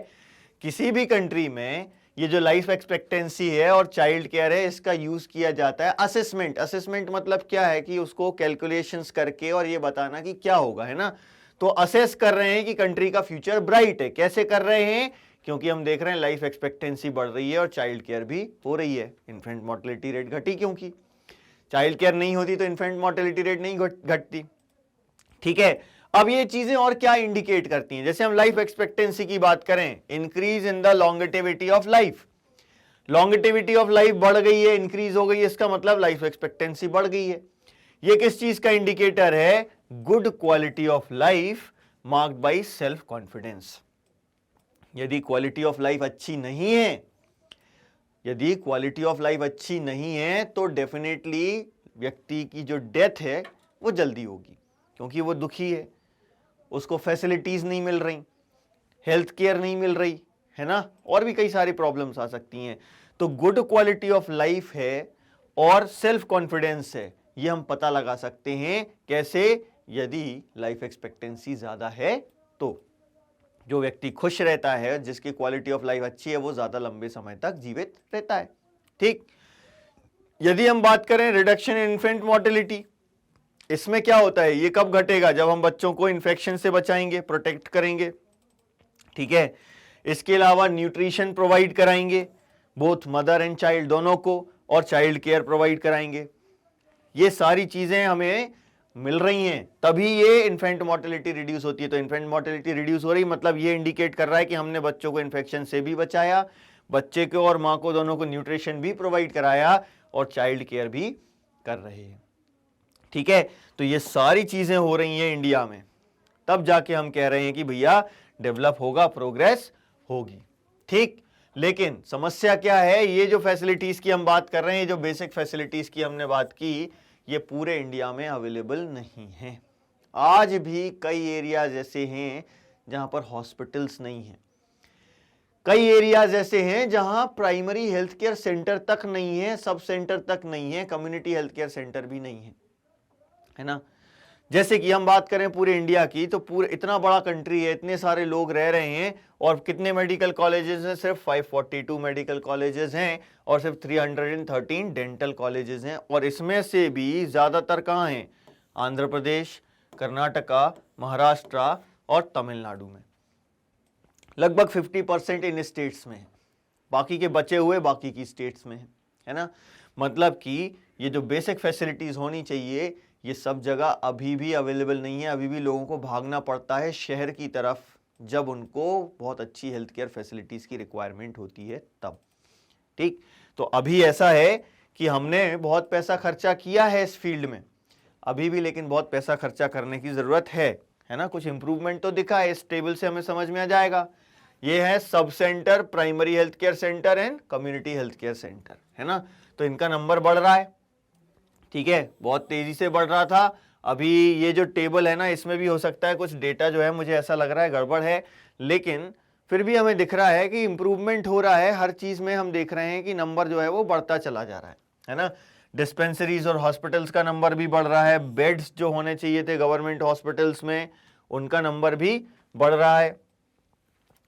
किसी भी कंट्री में ये जो लाइफ एक्सपेक्टेंसी है और चाइल्ड केयर है, इसका यूज किया जाता है असेसमेंट। असेसमेंट मतलब क्या है कि उसको कैलकुलेशंस करके और ये बताना कि क्या होगा, है ना। तो असेस कर रहे हैं कि कंट्री का फ्यूचर ब्राइट है। कैसे कर रहे हैं? क्योंकि हम देख रहे हैं लाइफ एक्सपेक्टेंसी बढ़ रही है और चाइल्ड केयर भी हो रही है। इन्फेंट मोर्टेलिटी रेट घटी क्योंकि चाइल्ड केयर नहीं होती तो इन्फेंट मोर्टेलिटी रेट नहीं घटती, ठीक है। अब ये चीजें और क्या इंडिकेट करती हैं? जैसे हम लाइफ एक्सपेक्टेंसी की बात करें, increase in the longevity of life. Longevity of life बढ़ गई है, इंक्रीज हो गई है, इसका मतलब लाइफ एक्सपेक्टेंसी बढ़ गई है। ये किस चीज का इंडिकेटर है? Good quality of life marked by self confidence. यदि क्वालिटी ऑफ लाइफ अच्छी नहीं है, यदि क्वालिटी ऑफ लाइफ अच्छी नहीं है तो डेफिनेटली व्यक्ति की जो डेथ है वो जल्दी होगी, क्योंकि वो दुखी है, उसको फैसिलिटीज नहीं मिल रही, हेल्थ केयर नहीं मिल रही, है ना, और भी कई सारी प्रॉब्लम्स आ सकती हैं। तो गुड क्वालिटी ऑफ लाइफ है और सेल्फ कॉन्फिडेंस है, ये हम पता लगा सकते हैं। कैसे? यदि लाइफ एक्सपेक्टेंसी ज्यादा है तो जो व्यक्ति खुश रहता है, जिसकी क्वालिटी ऑफ लाइफ अच्छी है, वो ज्यादा लंबे समय तक जीवित रहता है, ठीक। यदि हम बात करें रिडक्शन इन इन्फेंट मोर्टेलिटी, इसमें क्या होता है? ये कब घटेगा? जब हम बच्चों को इन्फेक्शन से बचाएंगे, प्रोटेक्ट करेंगे, ठीक है। इसके अलावा न्यूट्रिशन प्रोवाइड कराएंगे बोथ मदर एंड चाइल्ड दोनों को, और चाइल्ड केयर प्रोवाइड कराएंगे। ये सारी चीजें हमें मिल रही हैं, तभी ये इन्फेंट मोर्टेलिटी रिड्यूस होती है। तो इन्फेंट मोर्टेलिटी रिड्यूस हो रही, मतलब ये इंडिकेट कर रहा है कि हमने बच्चों को इन्फेक्शन से भी बचाया, बच्चे को और मां को दोनों को न्यूट्रिशन भी प्रोवाइड कराया और चाइल्ड केयर भी कर रहे हैं, ठीक है। तो ये सारी चीजें हो रही हैं इंडिया में, तब जाके हम कह रहे हैं कि भैया डेवलप होगा, प्रोग्रेस होगी, ठीक। लेकिन समस्या क्या है? ये जो फैसिलिटीज की हम बात कर रहे हैं, जो बेसिक फैसिलिटीज की हमने बात की, ये पूरे इंडिया में अवेलेबल नहीं है। आज भी कई एरियाज ऐसे हैं जहां पर हॉस्पिटल्स नहीं हैं, कई एरियाज ऐसे हैं जहां प्राइमरी हेल्थ केयर सेंटर तक नहीं है, सब सेंटर तक नहीं है, कम्युनिटी हेल्थ केयर सेंटर भी नहीं है, है ना। जैसे कि हम बात करें पूरे इंडिया की, तो पूरे इतना बड़ा कंट्री है, इतने सारे लोग रह रहे हैं, और कितने मेडिकल कॉलेजेस हैं? सिर्फ 542 मेडिकल कॉलेजेस हैं, और सिर्फ 313 डेंटल कॉलेजेस हैं, और इसमें से भी ज्यादातर कहाँ हैं? आंध्र प्रदेश, कर्नाटका, महाराष्ट्र और तमिलनाडु में। लगभग 50% इन स्टेट्स में है, बाकी के बचे हुए बाकी की स्टेट्स में है ना। मतलब कि ये जो बेसिक फैसिलिटीज होनी चाहिए ये सब जगह अभी भी अवेलेबल नहीं है, अभी भी लोगों को भागना पड़ता है शहर की तरफ जब उनको बहुत अच्छी हेल्थ केयर फैसिलिटीज की रिक्वायरमेंट होती है तब। ठीक, तो अभी ऐसा है कि हमने बहुत पैसा खर्चा किया है इस फील्ड में अभी भी, लेकिन बहुत पैसा खर्चा करने की जरूरत है ना। कुछ इंप्रूवमेंट तो दिखा है, इस टेबल से हमें समझ में आ जाएगा। ये है sub centre, primary health care centre and community health care centre, है ना। तो इनका नंबर बढ़ रहा है, ठीक है, बहुत तेजी से बढ़ रहा था। अभी ये जो टेबल है ना, इसमें भी हो सकता है कुछ डेटा जो है मुझे ऐसा लग रहा है गड़बड़ है, लेकिन फिर भी हमें दिख रहा है कि इंप्रूवमेंट हो रहा है हर चीज में। हम देख रहे हैं कि नंबर जो है वो बढ़ता चला जा रहा है ना। डिस्पेंसरीज और हॉस्पिटल्स का नंबर भी बढ़ रहा है, बेड्स जो होने चाहिए थे गवर्नमेंट हॉस्पिटल्स में उनका नंबर भी बढ़ रहा है,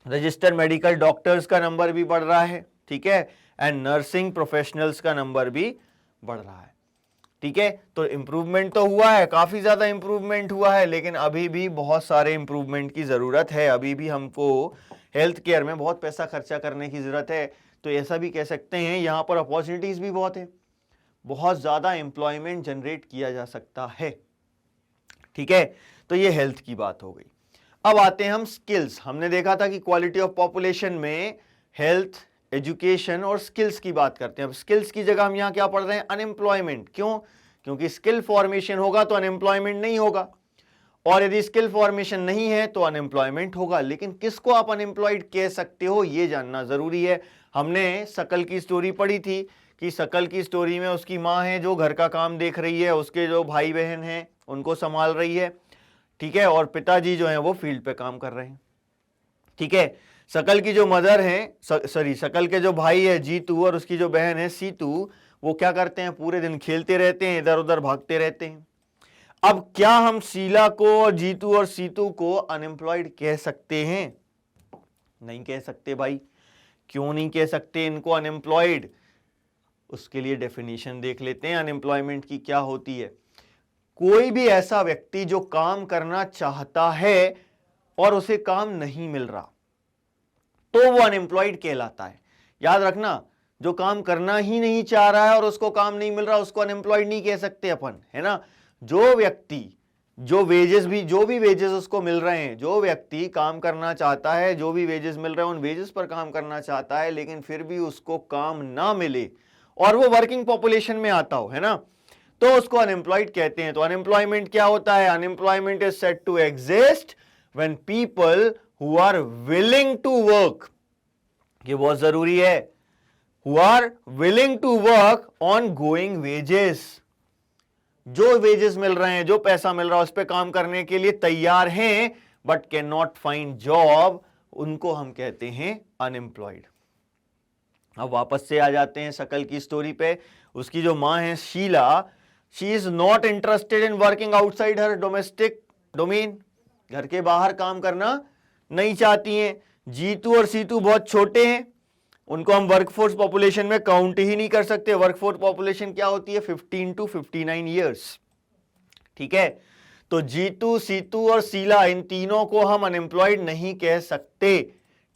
रजिस्टर्ड मेडिकल डॉक्टर्स का नंबर भी बढ़ रहा है, ठीक है, एंड नर्सिंग प्रोफेशनल्स का नंबर भी बढ़ रहा है, ठीक है। तो इंप्रूवमेंट तो हुआ है, काफी ज्यादा इंप्रूवमेंट हुआ है, लेकिन अभी भी बहुत सारे इंप्रूवमेंट की जरूरत है। अभी भी हमको हेल्थ केयर में बहुत पैसा खर्चा करने की जरूरत है। तो ऐसा भी कह सकते हैं यहाँ पर अपॉर्चुनिटीज भी बहुत है, बहुत ज्यादा एम्प्लॉयमेंट जनरेट किया जा सकता है, ठीक है। तो ये हेल्थ की बात हो गई। अब आते हैं हम स्किल्स। हमने देखा था कि क्वालिटी ऑफ पॉपुलेशन में हेल्थ, एजुकेशन और स्किल्स की बात करते हैं। अब स्किल्स की जगह हम यहां क्या पढ़ रहे हैं? अनएम्प्लॉयमेंट। क्यों? क्योंकि स्किल फॉर्मेशन होगा तो अनएम्प्लॉयमेंट नहीं होगा, और यदि स्किल फॉर्मेशन नहीं है तो अनएम्प्लॉयमेंट होगा। लेकिन किसको आप अनएम्प्लॉयड कह सकते हो ये जानना जरूरी है। हमने शकल की स्टोरी पढ़ी थी कि शकल की स्टोरी में उसकी माँ है जो घर का काम देख रही है, उसके जो भाई बहन हैं उनको संभाल रही है, ठीक है, और पिताजी जो हैं वो फील्ड पे काम कर रहे हैं, ठीक है। शकल की जो मदर है, शकल के जो भाई है जीतू और उसकी जो बहन है सीतू, वो क्या करते हैं? पूरे दिन खेलते रहते हैं, इधर उधर भागते रहते हैं। अब क्या हम शीला को और जीतू और सीतू को अनएम्प्लॉयड कह सकते हैं? नहीं कह सकते भाई। क्यों नहीं कह सकते इनको अनएम्प्लॉयड? उसके लिए डेफिनेशन देख लेते हैं अनएम्प्लॉयमेंट की क्या होती है। कोई भी ऐसा व्यक्ति जो काम करना चाहता है और उसे काम नहीं मिल रहा तो वो अनएम्प्लॉयड कहलाता है। याद रखना, जो काम करना ही नहीं चाह रहा है और उसको काम नहीं मिल रहा उसको अनएम्प्लॉयड नहीं कह सकते अपन, है ना। जो व्यक्ति जो भी वेजेस उसको मिल रहे हैं, जो व्यक्ति काम करना चाहता है, जो भी वेजेस मिल रहे हैं उन वेजेस पर काम करना चाहता है, लेकिन फिर भी उसको काम ना मिले और वो वर्किंग पॉपुलेशन में आता हो, है ना, तो उसको अनएम्प्लॉयड कहते हैं। तो अनएम्प्लॉयमेंट क्या होता है? Unemployment is said to exist when people who are willing to work, ये बहुत जरूरी है, who are willing to work ongoing wages, जो वेजेस मिल रहे हैं, जो पैसा मिल रहा है उस पर काम करने के लिए तैयार हैं but can not find job, उनको हम कहते हैं अनएम्प्लॉयड। अब वापस से आ जाते हैं शकल की स्टोरी पे। उसकी जो मां है Sheela, she is not interested in working outside her domestic domain, घर के बाहर काम करना नहीं चाहती हैं। जीतू और सीतू बहुत छोटे हैं, उनको हम वर्कफोर्स पॉपुलेशन में काउंट ही नहीं कर सकते। वर्कफोर्स पॉपुलेशन क्या होती है? 15 to 59 ईयर्स, ठीक है। तो जीतू, सीतू और शीला, इन तीनों को हम अनएम्प्लॉयड नहीं कह सकते,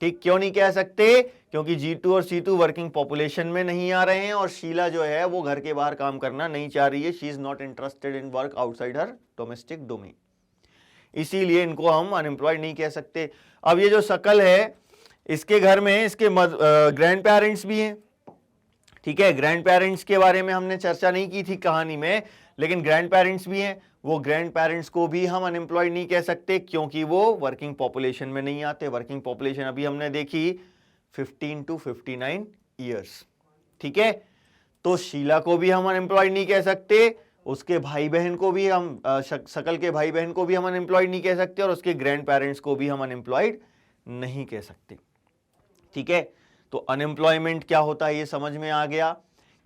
ठीक। क्यों नहीं कह सकते? क्योंकि जीतू और सीतू वर्किंग पॉपुलेशन में नहीं आ रहे हैं और शीला जो है वो घर के बाहर काम करना नहीं चाह रही है। She is not interested in work outside her domestic domain, इसीलिए इनको हम अनएम्प्लॉयड नहीं कह सकते। अब ये जो शकल है, इसके घर में इसके ग्रैंड पेरेंट्स भी हैं, ठीक है। ग्रैंड पेरेंट्स के बारे में हमने चर्चा नहीं की थी कहानी में, लेकिन ग्रैंड पेरेंट्स भी हैं। वो ग्रैंड पेरेंट्स को भी हम अनएम्प्लॉयड नहीं कह सकते क्योंकि वो वर्किंग पॉपुलेशन में नहीं आते। वर्किंग पॉपुलेशन अभी हमने देखी 15 to 59 ईयर्स, ठीक है। तो शीला को भी हम अनएम्प्लॉयड नहीं कह सकते, उसके भाई बहन को भी हम शकल के भाई बहन को भी हम अनएम्प्लॉयड नहीं कह सकते, और उसके ग्रैंड पेरेंट्स को भी हम अनएम्प्लॉयड नहीं कह सकते, ठीक है। तो अनएम्प्लॉयमेंट क्या होता है ये समझ में आ गया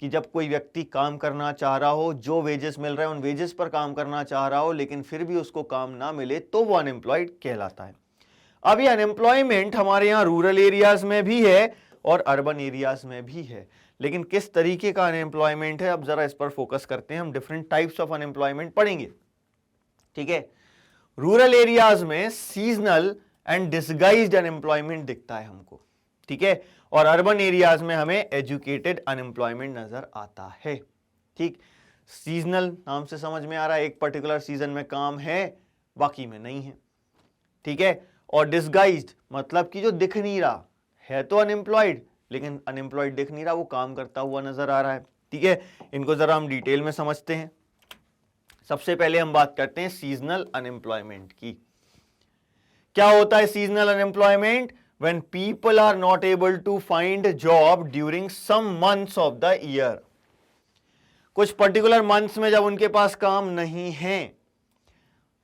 कि जब कोई व्यक्ति काम करना चाह रहा हो, जो वेजेस मिल रहे हैं उन वेजेस पर काम करना चाह रहा हो, लेकिन फिर भी उसको काम ना मिले तो वो अनएम्प्लॉयड कहलाता है। अब ये अनएम्प्लॉयमेंट हमारे यहाँ रूरल एरियाज में भी है और अर्बन एरियाज में भी है, लेकिन किस तरीके का अनएम्प्लॉयमेंट है, अब जरा इस पर फोकस करते हैं। हम डिफरेंट टाइप्स ऑफ अनएम्प्लॉयमेंट पढ़ेंगे, ठीक है। रूरल एरियाज में सीजनल एंड डिसगाइज्ड अनएम्प्लॉयमेंट दिखता है हमको, ठीक है, और अर्बन एरियाज में हमें एजुकेटेड अनएम्प्लॉयमेंट नजर आता है, ठीक। सीजनल नाम से समझ में आ रहा है, एक पर्टिकुलर सीजन में काम है, बाकी में नहीं है, ठीक है। और डिसगाइज्ड मतलब कि जो दिख नहीं रहा है, तो अनएम्प्लॉयड, लेकिन अनएम्प्लॉयड दिख नहीं रहा, वो काम करता हुआ नजर आ रहा है, ठीक है। इनको जरा हम डिटेल में समझते हैं। सबसे पहले हम बात करते हैं सीजनल अनएम्प्लॉयमेंट की। क्या होता है seasonal unemployment? When people are not able to find job during some months of the year. कुछ पर्टिकुलर मंथ्स में जब उनके पास काम नहीं है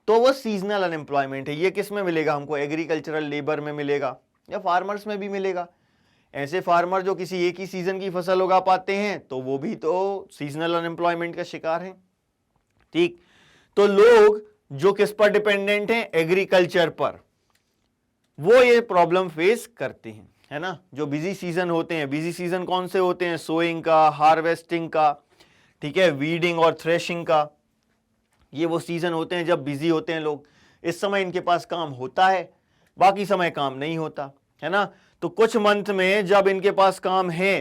तो वो सीजनल अनएम्प्लॉयमेंट है। ये किस में मिलेगा हमको? एग्रीकल्चरल लेबर में मिलेगा या फार्मर्स में भी मिलेगा। ऐसे फार्मर जो किसी एक ही सीजन की फसल उगा पाते हैं तो वो भी तो सीजनल अनएम्प्लॉयमेंट का शिकार हैं, ठीक। तो लोग जो किस पर डिपेंडेंट हैं? एग्रीकल्चर पर, वो ये प्रॉब्लम फेस करते हैं, है ना। जो बिजी सीजन होते हैं, बिजी सीजन कौन से होते हैं? सोइंग का, हार्वेस्टिंग का, ठीक है, वीडिंग और थ्रेशिंग का। ये वो सीजन होते हैं जब बिजी होते हैं लोग। इस समय इनके पास काम होता है, बाकी समय काम नहीं होता, है ना। तो कुछ मंथ में जब इनके पास काम है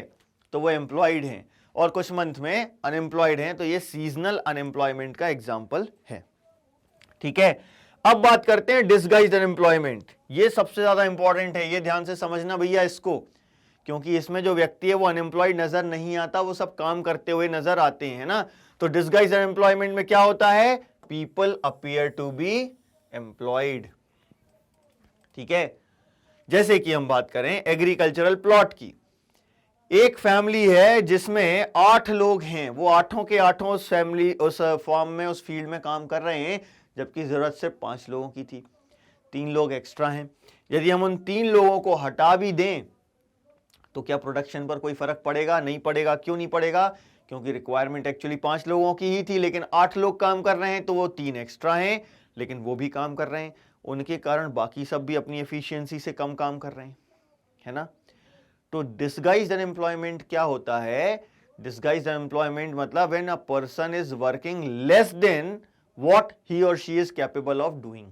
तो वो एम्प्लॉयड हैं, और कुछ मंथ में अनएम्प्लॉयड हैं। तो ये सीजनल अनएम्प्लॉयमेंट का एग्जाम्पल है, ठीक है। अब बात करते हैं डिसगाइज्ड अनएम्प्लॉयमेंट। ये सबसे ज्यादा इंपॉर्टेंट है, ये ध्यान से समझना भैया इसको, क्योंकि इसमें जो व्यक्ति है वो अनएम्प्लॉयड नजर नहीं आता, वो सब काम करते हुए नजर आते हैं, है ना। तो डिसगाइज्ड अनएम्प्लॉयमेंट में क्या होता है? People appear to be employed, ठीक है। जैसे कि हम बात करें एग्रीकल्चरल प्लॉट की, एक फैमिली है जिसमें 8 लोग हैं, वो आठों के आठों उस फैमिली, उस फार्म में, उस फील्ड में काम कर रहे हैं, जबकि जरूरत सिर्फ 5 लोगों की थी। 3 लोग एक्स्ट्रा हैं। यदि हम उन 3 लोगों को हटा भी दें तो क्या प्रोडक्शन पर कोई फर्क पड़ेगा? नहीं पड़ेगा। क्यों नहीं पड़ेगा? क्योंकि रिक्वायरमेंट एक्चुअली 5 लोगों की ही थी, लेकिन 8 लोग काम कर रहे हैं, तो वो 3 एक्स्ट्रा हैं, लेकिन वो भी काम कर रहे हैं। उनके कारण बाकी सब भी अपनी एफिशिएंसी से कम काम कर रहे हैं, है ना। तो डिसगाइज्ड अनएम्प्लॉयमेंट क्या होता है? डिसगाइज्ड अनएम्प्लॉयमेंट मतलब when a person is working less then what he or she is capable of doing.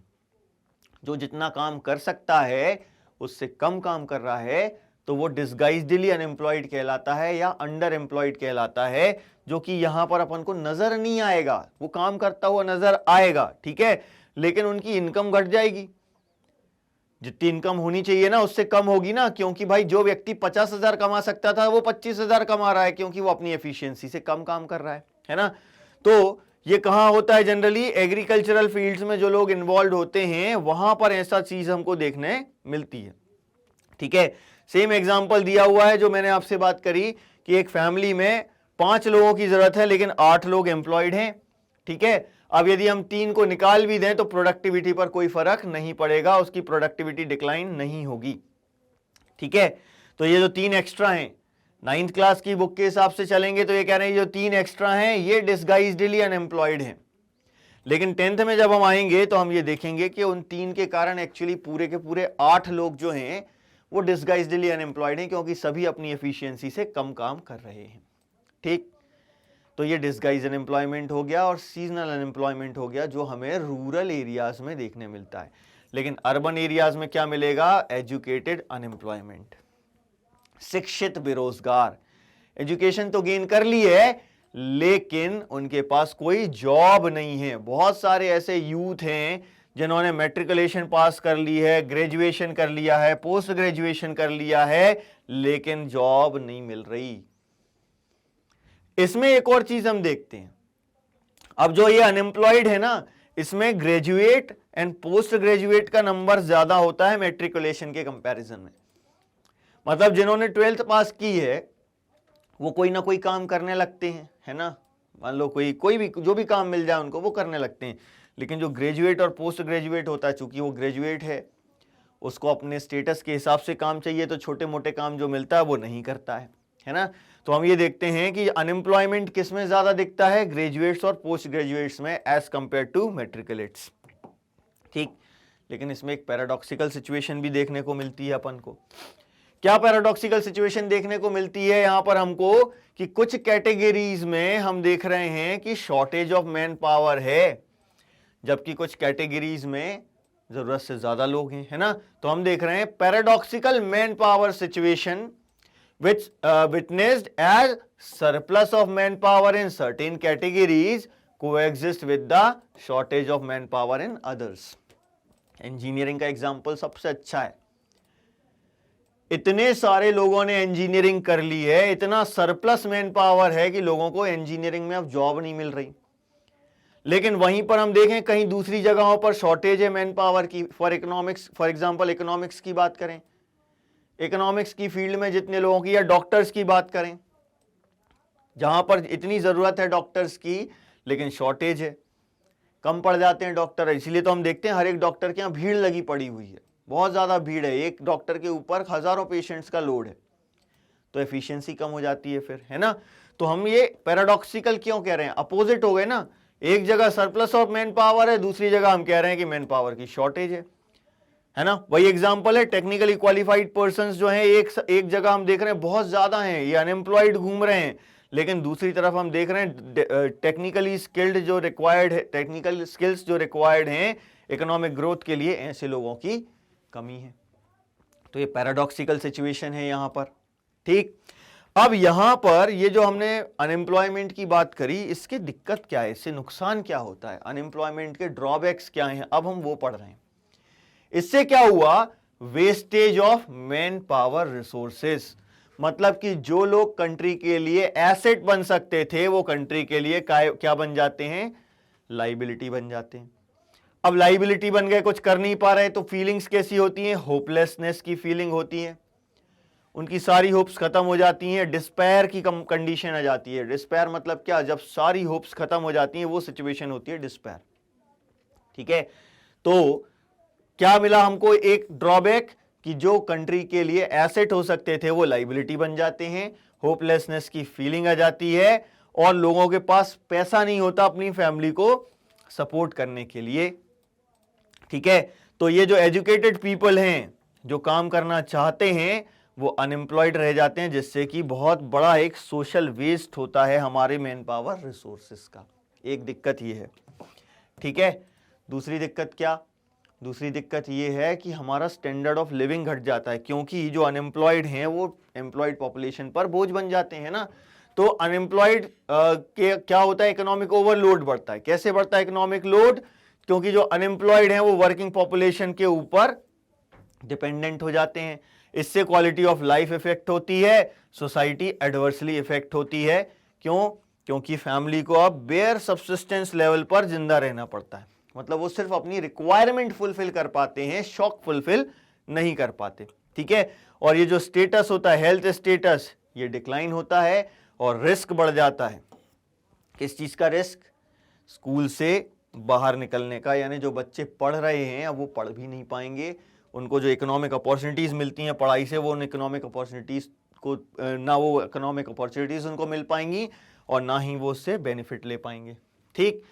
जो जितना काम कर सकता है उससे कम काम कर रहा है, तो वो डिसगाइज्डली अनएम्प्लॉयड कहलाता है या अंडर एम्प्लॉयड कहलाता है, जो कि यहां पर अपन को नजर नहीं आएगा। वो काम करता हुआ नजर आएगा, ठीक है, लेकिन उनकी इनकम घट जाएगी। जितनी इनकम होनी चाहिए ना उससे कम होगी ना, क्योंकि भाई जो व्यक्ति 50,000 कमा सकता था वो 25,000 कमा रहा है, क्योंकि वो अपनी एफिशिएंसी से कम काम कर रहा है ना। तो ये कहां होता है? जनरली एग्रीकल्चरल फील्ड्स में जो लोग इन्वॉल्व होते हैं वहां पर ऐसा चीज हमको देखने मिलती है, ठीक है। सेम एग्जांपल दिया हुआ है जो मैंने आपसे बात करी कि एक फैमिली में 5 लोगों की जरूरत है, लेकिन 8 लोग एम्प्लॉयड हैं, ठीक है। अब यदि हम 3 को निकाल भी दें तो प्रोडक्टिविटी पर कोई फर्क नहीं पड़ेगा, उसकी प्रोडक्टिविटी डिक्लाइन नहीं होगी, ठीक है। तो ये जो 3 एक्स्ट्रा हैं, 9th क्लास की बुक के हिसाब से चलेंगे तो ये कह रहे हैं जो 3 एक्स्ट्रा हैं ये डिसगाइज्डली अनएम्प्लॉयड हैं। लेकिन 10th में जब हम आएंगे तो हम ये देखेंगे कि उन 3 के कारण एक्चुअली पूरे के पूरे 8 लोग जो हैं वो डिसगाइज्डली अनएम्प्लॉयड हैं, क्योंकि सभी अपनी एफिशिएंसी से कम काम कर रहे हैं, ठीक। तो ये डिसगाइज अनएम्प्लॉयमेंट हो गया और सीजनल अनएम्प्लॉयमेंट हो गया, जो हमें रूरल एरियाज में देखने मिलता है। लेकिन अर्बन एरियाज में क्या मिलेगा? एजुकेटेड अनएम्प्लॉयमेंट, शिक्षित बेरोजगार। एजुकेशन तो गेन कर ली है लेकिन उनके पास कोई जॉब नहीं है। बहुत सारे ऐसे यूथ हैं जिन्होंने मैट्रिकुलेशन पास कर ली है, ग्रेजुएशन कर लिया है, पोस्ट ग्रेजुएशन कर लिया है, लेकिन जॉब नहीं मिल रही। इसमें एक और चीज हम देखते हैं, अब जो ये अनएम्प्लॉयड है ना, इसमें ग्रेजुएट एंड पोस्ट ग्रेजुएट का नंबर ज्यादा होता है मैट्रिकुलेशन के कंपैरिजन में। मतलब जिन्होंने 12th पास की है वो कोई ना कोई काम करने लगते हैं, है ना। मान लो कोई भी जो भी काम मिल जाए उनको वो करने लगते हैं। लेकिन जो ग्रेजुएट और पोस्ट ग्रेजुएट होता है, चूंकि वो ग्रेजुएट है, उसको अपने स्टेटस के हिसाब से काम चाहिए, तो छोटे मोटे काम जो मिलता है वो नहीं करता है ना। तो हम ये देखते हैं कि अनएम्प्लॉयमेंट किस में ज्यादा दिखता है, ग्रेजुएट्स और पोस्ट ग्रेजुएट्स में एज कंपेयर टू मैट्रिकुलेट्स। ठीक, लेकिन इसमें एक पैराडॉक्सिकल सिचुएशन भी देखने को मिलती है अपन को। क्या पैराडॉक्सिकल सिचुएशन देखने को मिलती है यहां पर हमको, कि कुछ कैटेगरीज में हम देख रहे हैं कि शॉर्टेज ऑफ मैन पावर है, जबकि कुछ कैटेगरीज में जरूरत से ज्यादा लोग हैं, है ना। तो हम देख रहे हैं paradoxical man power situation which witnessed as surplus of manpower in certain categories coexist with the shortage of manpower in others। Engineering का एग्जाम्पल सबसे अच्छा है। इतने सारे लोगों ने इंजीनियरिंग कर ली है, इतना सरप्लस मैन पावर है कि लोगों को इंजीनियरिंग में अब जॉब नहीं मिल रही, लेकिन वहीं पर हम देखें कहीं दूसरी जगहों पर शॉर्टेज है मैन पावर की। फॉर एग्जाम्पल इकोनॉमिक्स की बात करें, इकोनॉमिक्स की फील्ड में जितने लोगों की, या डॉक्टर्स की बात करें, जहां पर इतनी जरूरत है डॉक्टर्स की लेकिन शॉर्टेज है, कम पड़ जाते हैं डॉक्टर। इसीलिए तो हम देखते हैं हर एक डॉक्टर के यहाँ भीड़ लगी पड़ी हुई है, बहुत ज्यादा भीड़ है, एक डॉक्टर के ऊपर हजारों पेशेंट्स का लोड है, तो एफिशिएंसी कम हो जाती है फिर, है ना। तो हम ये पैराडॉक्सिकल क्यों कह रहे हैं, अपोजिट हो गए ना। एक जगह सरप्लस ऑफ मैन पावर है, दूसरी जगह हम कह रहे हैं कि मैन पावर की शॉर्टेज है ना। वही एग्जांपल है, टेक्निकली क्वालिफाइड पर्संस जो हैं एक जगह हम देख रहे हैं बहुत ज्यादा हैं, ये अनएम्प्लॉयड घूम रहे हैं, लेकिन दूसरी तरफ हम देख रहे हैं टेक्निकली स्किल्ड जो रिक्वायर्ड है, टेक्निकल स्किल्स जो रिक्वायर्ड हैं इकोनॉमिक ग्रोथ के लिए, ऐसे लोगों की कमी है। तो ये पैराडॉक्सिकल सिचुएशन है यहां पर। ठीक, अब यहां पर ये जो हमने अनएम्प्लॉयमेंट की बात करी, इसकी दिक्कत क्या है, इससे नुकसान क्या होता है, अनएम्प्लॉयमेंट के ड्रॉबैक्स क्या हैं, अब हम वो पढ़ रहे हैं। इससे क्या हुआ, wastage of man power resources, मतलब कि जो लोग कंट्री के लिए एसेट बन सकते थे वो कंट्री के लिए क्या बन जाते हैं, लाइबिलिटी बन जाते हैं। अब लाइबिलिटी बन गए, कुछ कर नहीं पा रहे, तो फीलिंग्स कैसी होती हैं, होपलेसनेस की फीलिंग होती है, उनकी सारी होप्स खत्म हो जाती हैं, डिस्पेयर की कंडीशन आ जाती है। डिस्पेयर मतलब क्या, जब सारी होप्स खत्म हो जाती हैं वो सिचुएशन होती है डिस्पेयर। ठीक है, तो क्या मिला हमको, एक ड्रॉबैक कि जो कंट्री के लिए एसेट हो सकते थे वो लाइबिलिटी बन जाते हैं, होपलेसनेस की फीलिंग आ जाती है, और लोगों के पास पैसा नहीं होता अपनी फैमिली को सपोर्ट करने के लिए। ठीक है, तो ये जो एजुकेटेड पीपल हैं जो काम करना चाहते हैं वो अनएम्प्लॉयड रह जाते हैं, जिससे कि बहुत बड़ा एक सोशल वेस्ट होता है हमारे मैन पावर रिसोर्सेस का। एक दिक्कत ये है। ठीक है, दूसरी दिक्कत क्या, दूसरी दिक्कत ये है कि हमारा स्टैंडर्ड ऑफ लिविंग घट जाता है, क्योंकि जो अनएम्प्लॉयड हैं वो एम्प्लॉयड पॉपुलेशन पर बोझ बन जाते हैं ना। तो अनएम्प्लॉयड के क्या होता है, इकोनॉमिक ओवरलोड बढ़ता है। कैसे बढ़ता है इकोनॉमिक लोड, क्योंकि जो अनएम्प्लॉयड हैं वो वर्किंग पॉपुलेशन के ऊपर डिपेंडेंट हो जाते हैं। इससे क्वालिटी ऑफ लाइफ इफेक्ट होती है, सोसाइटी एडवर्सली इफेक्ट होती है। क्यों, क्योंकि फैमिली को अब बेयर सब्सिस्टेंस लेवल पर जिंदा रहना पड़ता है, मतलब वो सिर्फ अपनी रिक्वायरमेंट फुलफिल कर पाते हैं, शौक फुलफिल नहीं कर पाते। ठीक है, और ये जो स्टेटस होता है, हेल्थ स्टेटस, ये डिक्लाइन होता है और रिस्क बढ़ जाता है। किस चीज का रिस्क, स्कूल से बाहर निकलने का, यानी जो बच्चे पढ़ रहे हैं अब वो पढ़ भी नहीं पाएंगे, उनको जो इकोनॉमिक अपॉर्चुनिटीज मिलती हैं पढ़ाई से, वो उन इकोनॉमिक अपॉर्चुनिटीज को ना वो इकोनॉमिक अपॉर्चुनिटीज उनको मिल पाएंगी और ना ही वो उससे बेनिफिट ले पाएंगे। ठीक,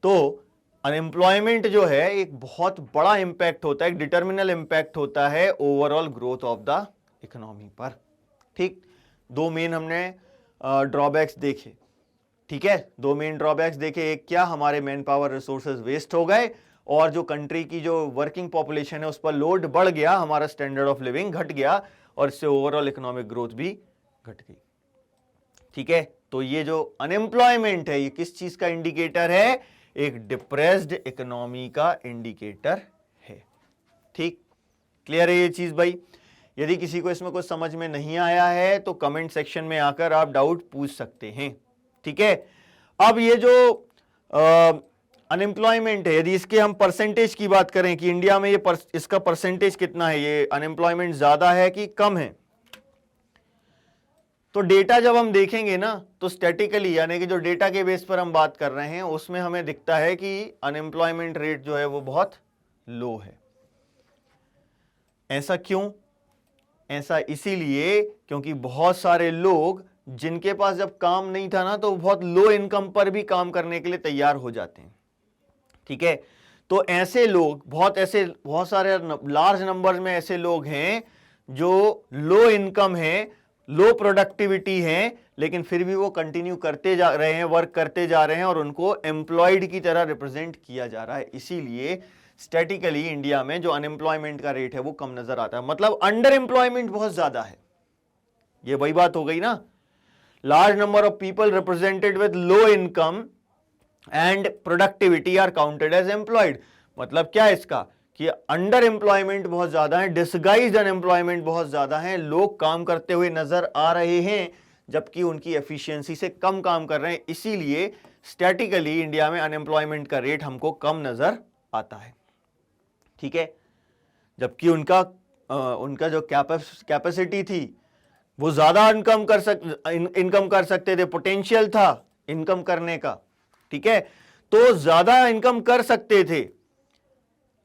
तो अनएम्प्लॉयमेंट जो है एक बहुत बड़ा इंपैक्ट होता है, एक डिटर्मिनल इंपैक्ट होता है overall growth of the economy पर। ठीक, दो मेन हमने ड्रॉबैक्स देखे। ठीक है, दो मेन ड्रॉबैक्स देखे, एक क्या, हमारे मैन पावर रिसोर्सेज वेस्ट हो गए, और जो कंट्री की जो वर्किंग पॉपुलेशन है उस पर लोड बढ़ गया, हमारा स्टैंडर्ड ऑफ लिविंग घट गया, और इससे ओवरऑल इकोनॉमिक ग्रोथ भी घट गई। ठीक है, तो ये जो अनएम्प्लॉयमेंट है ये किस चीज का इंडिकेटर है, एक डिप्रेस्ड इकोनॉमी का इंडिकेटर है। ठीक, क्लियर है ये चीज भाई। यदि किसी को इसमें कुछ समझ में नहीं आया है तो कमेंट सेक्शन में आकर आप डाउट पूछ सकते हैं। ठीक है, अब ये जो अनएम्प्लॉयमेंट है, यदि इसके हम परसेंटेज की बात करें कि इंडिया में ये इसका परसेंटेज कितना है, ये अनएम्प्लॉयमेंट ज्यादा है कि कम है, तो डेटा जब हम देखेंगे ना तो स्टैटिकली, यानी कि जो डेटा के बेस पर हम बात कर रहे हैं उसमें हमें दिखता है कि अनएम्प्लॉयमेंट रेट जो है वो बहुत लो है। ऐसा क्यों, ऐसा इसीलिए क्योंकि बहुत सारे लोग जिनके पास जब काम नहीं था ना, तो बहुत लो इनकम पर भी काम करने के लिए तैयार हो जाते हैं। ठीक है, तो ऐसे लोग बहुत सारे लार्ज नंबर में ऐसे लोग हैं जो लो इनकम है, लो प्रोडक्टिविटी है, लेकिन फिर भी वो कंटिन्यू करते जा रहे हैं, वर्क करते जा रहे हैं और उनको एम्प्लॉयड की तरह रिप्रेजेंट किया जा रहा है। इसीलिए स्टैटिकली इंडिया में जो अनएम्प्लॉयमेंट का रेट है वो कम नजर आता है, मतलब अंडर एम्प्लॉयमेंट बहुत ज्यादा है। ये वही बात हो गई ना, large number of people represented with low income and productivity are counted as employed. मतलब क्या है इसका कि अंडर एम्प्लॉयमेंट बहुत ज्यादा है, डिसगाइज्ड अनएम्प्लॉयमेंट बहुत ज्यादा है, लोग काम करते हुए नजर आ रहे हैं जबकि उनकी एफिशिएंसी से कम काम कर रहे हैं। इसीलिए स्टैटिकली इंडिया में अनएम्प्लॉयमेंट का रेट हमको कम नजर आता है। ठीक है, जबकि उनका जो कैपेसिटी थी वो ज्यादा इनकम कर सकते थे, पोटेंशियल था इनकम करने का। ठीक है, तो ज्यादा इनकम कर सकते थे,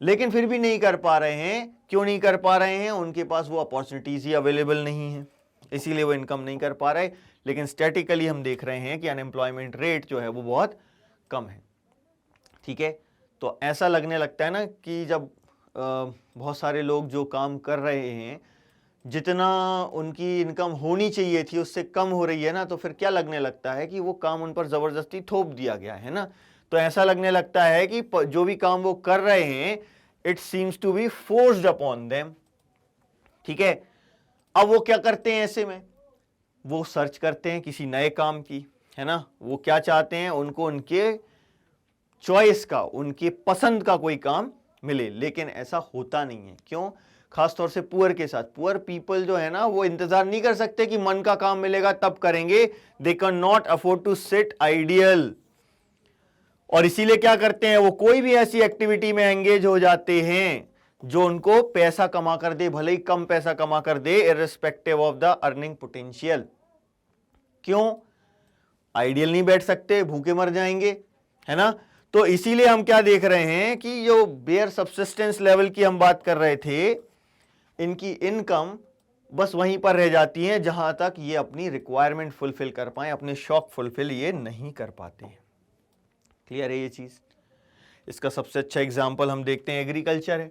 लेकिन फिर भी नहीं कर पा रहे हैं। क्यों नहीं कर पा रहे हैं? उनके पास वो अपॉर्चुनिटीज ही अवेलेबल नहीं है, इसीलिए वो इनकम नहीं कर पा रहे। लेकिन स्टैटिकली हम देख रहे हैं कि अनएम्प्लॉयमेंट रेट जो है वो बहुत कम है। ठीक है, तो ऐसा लगने लगता है ना कि जब बहुत सारे लोग जो काम कर रहे हैं, जितना उनकी इनकम होनी चाहिए थी उससे कम हो रही है ना, तो फिर क्या लगने लगता है कि वो काम उन पर जबरदस्ती थोप दिया गया है ना। तो ऐसा लगने लगता है कि जो भी काम वो कर रहे हैं, it seems to be forced upon them. ठीक है, अब वो क्या करते हैं ऐसे में? वो सर्च करते हैं किसी नए काम की, है ना। वो क्या चाहते हैं? उनको उनके चॉइस का, उनके पसंद का कोई काम मिले, लेकिन ऐसा होता नहीं है। क्यों? खासतौर से पुअर के साथ। पुअर पीपल जो है ना, वो इंतजार नहीं कर सकते कि मन का काम मिलेगा तब करेंगे। They can not afford to sit ideal, और इसीलिए क्या करते हैं? वो कोई भी ऐसी एक्टिविटी में एंगेज हो जाते हैं जो उनको पैसा कमा कर दे, भले ही कम पैसा कमा कर दे, irrespective of the earning potential. क्यों? आइडियल नहीं बैठ सकते, भूखे मर जाएंगे, है ना। तो इसीलिए हम क्या देख रहे हैं कि जो बेयर सब्सिस्टेंस लेवल की हम बात कर रहे थे, इनकी इनकम बस वहीं पर रह जाती है जहां तक ये अपनी रिक्वायरमेंट फुलफिल कर पाए, अपने शौक फुलफिल ये नहीं कर पाते हैं। क्लियर है ये चीज? इसका सबसे अच्छा एग्जांपल हम देखते हैं, एग्रीकल्चर है।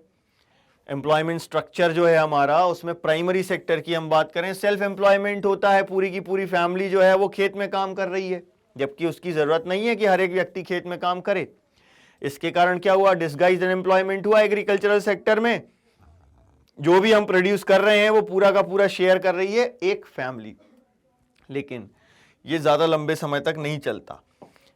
एम्प्लॉयमेंट स्ट्रक्चर जो है हमारा, उसमें प्राइमरी सेक्टर की हम बात करें, सेल्फ एम्प्लॉयमेंट होता है। पूरी की पूरी फैमिली जो है वो खेत में काम कर रही है, जबकि उसकी जरूरत नहीं है कि हर एक व्यक्ति खेत में काम करे। इसके कारण क्या हुआ? डिसगाइज्ड अनएम्प्लॉयमेंट हुआ एग्रीकल्चरल सेक्टर में। जो भी हम प्रोड्यूस कर रहे हैं वो पूरा का पूरा शेयर कर रही है एक फैमिली, लेकिन ये ज्यादा लंबे समय तक नहीं चलता।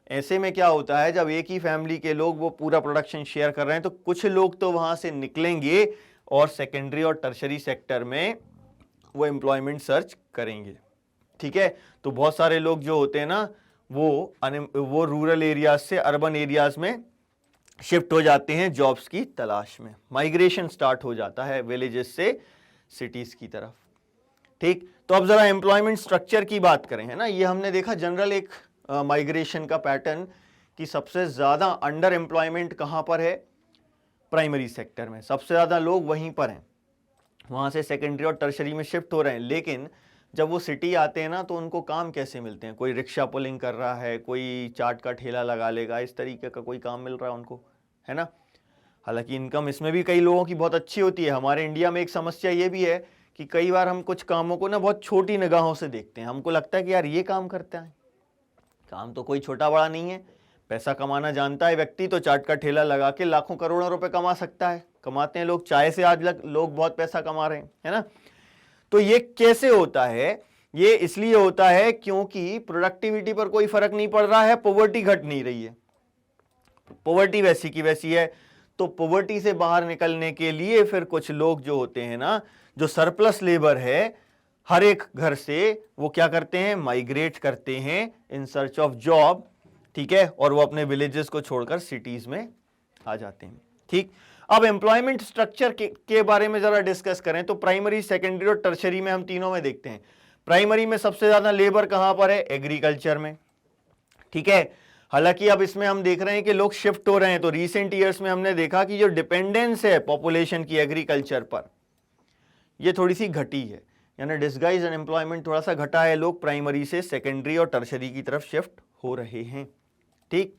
ऐसे में क्या होता है, जब एक ही फैमिली के लोग वो पूरा प्रोडक्शन शेयर कर रहे हैं, तो कुछ लोग तो वहां से निकलेंगे और सेकेंडरी और टर्शरी सेक्टर में वो एम्प्लॉयमेंट सर्च करेंगे। ठीक है, तो बहुत सारे लोग जो होते हैं ना, वो रूरल एरियाज से अर्बन एरियाज में शिफ्ट हो जाते हैं जॉब्स की तलाश में। माइग्रेशन स्टार्ट हो जाता है विलेजेस से सिटीज की तरफ। ठीक, तो अब जरा एम्प्लॉयमेंट स्ट्रक्चर की बात करें, है ना। ये हमने देखा जनरल एक माइग्रेशन का पैटर्न कि सबसे ज्यादा अंडर एम्प्लॉयमेंट कहां पर है? प्राइमरी सेक्टर में। सबसे ज्यादा लोग वहीं पर हैं, वहां से सेकेंडरी और टर्शरी में शिफ्ट हो रहे हैं। लेकिन जब वो सिटी आते हैं ना, तो उनको काम कैसे मिलते हैं? कोई रिक्शा पुलिंग कर रहा है, कोई चाट का ठेला लगा लेगा, इस तरीके का कोई काम मिल रहा है उनको, है ना। हालांकि इनकम इसमें भी कई लोगों की बहुत अच्छी होती है। हमारे इंडिया में एक समस्या ये भी है कि कई बार हम कुछ कामों को ना बहुत छोटी निगाहों से देखते हैं। हमको लगता है कि यार ये काम करते हैं, काम तो कोई छोटा बड़ा नहीं है, पैसा कमाना जानता है व्यक्ति तो चाट का ठेला लगा के लाखों करोड़ों रुपए कमा सकता है। कमाते हैं लोग, चाय से आज लोग बहुत पैसा कमा रहे हैं, है ना। तो ये कैसे होता है? ये इसलिए होता है क्योंकि प्रोडक्टिविटी पर कोई फर्क नहीं पड़ रहा है, पॉवर्टी घट नहीं रही है, पॉवर्टी वैसी की वैसी है। तो पॉवर्टी से बाहर निकलने के लिए फिर कुछ लोग जो होते हैं ना, जो सरप्लस लेबर है हर एक घर से, वो क्या करते हैं? माइग्रेट करते हैं इन सर्च ऑफ जॉब। ठीक है, और वो अपने विलेजेस को छोड़कर सिटीज में आ जाते हैं। ठीक, अब एम्प्लॉयमेंट स्ट्रक्चर के बारे में जरा डिस्कस करें तो प्राइमरी, सेकेंडरी और टर्शरी में हम तीनों में देखते हैं। प्राइमरी में सबसे ज्यादा लेबर कहां पर है? एग्रीकल्चर में। ठीक है, हालांकि अब इसमें हम देख रहे हैं कि लोग शिफ्ट हो रहे हैं। तो रीसेंट ईयर्स में हमने देखा कि जो डिपेंडेंस है पॉपुलेशन की एग्रीकल्चर पर, ये थोड़ी सी घटी है। यानी डिस्गाइज अनएम्प्लॉयमेंट थोड़ा सा घटा है, लोग प्राइमरी से सेकेंडरी और टर्शरी की तरफ शिफ्ट हो रहे हैं। ठीक,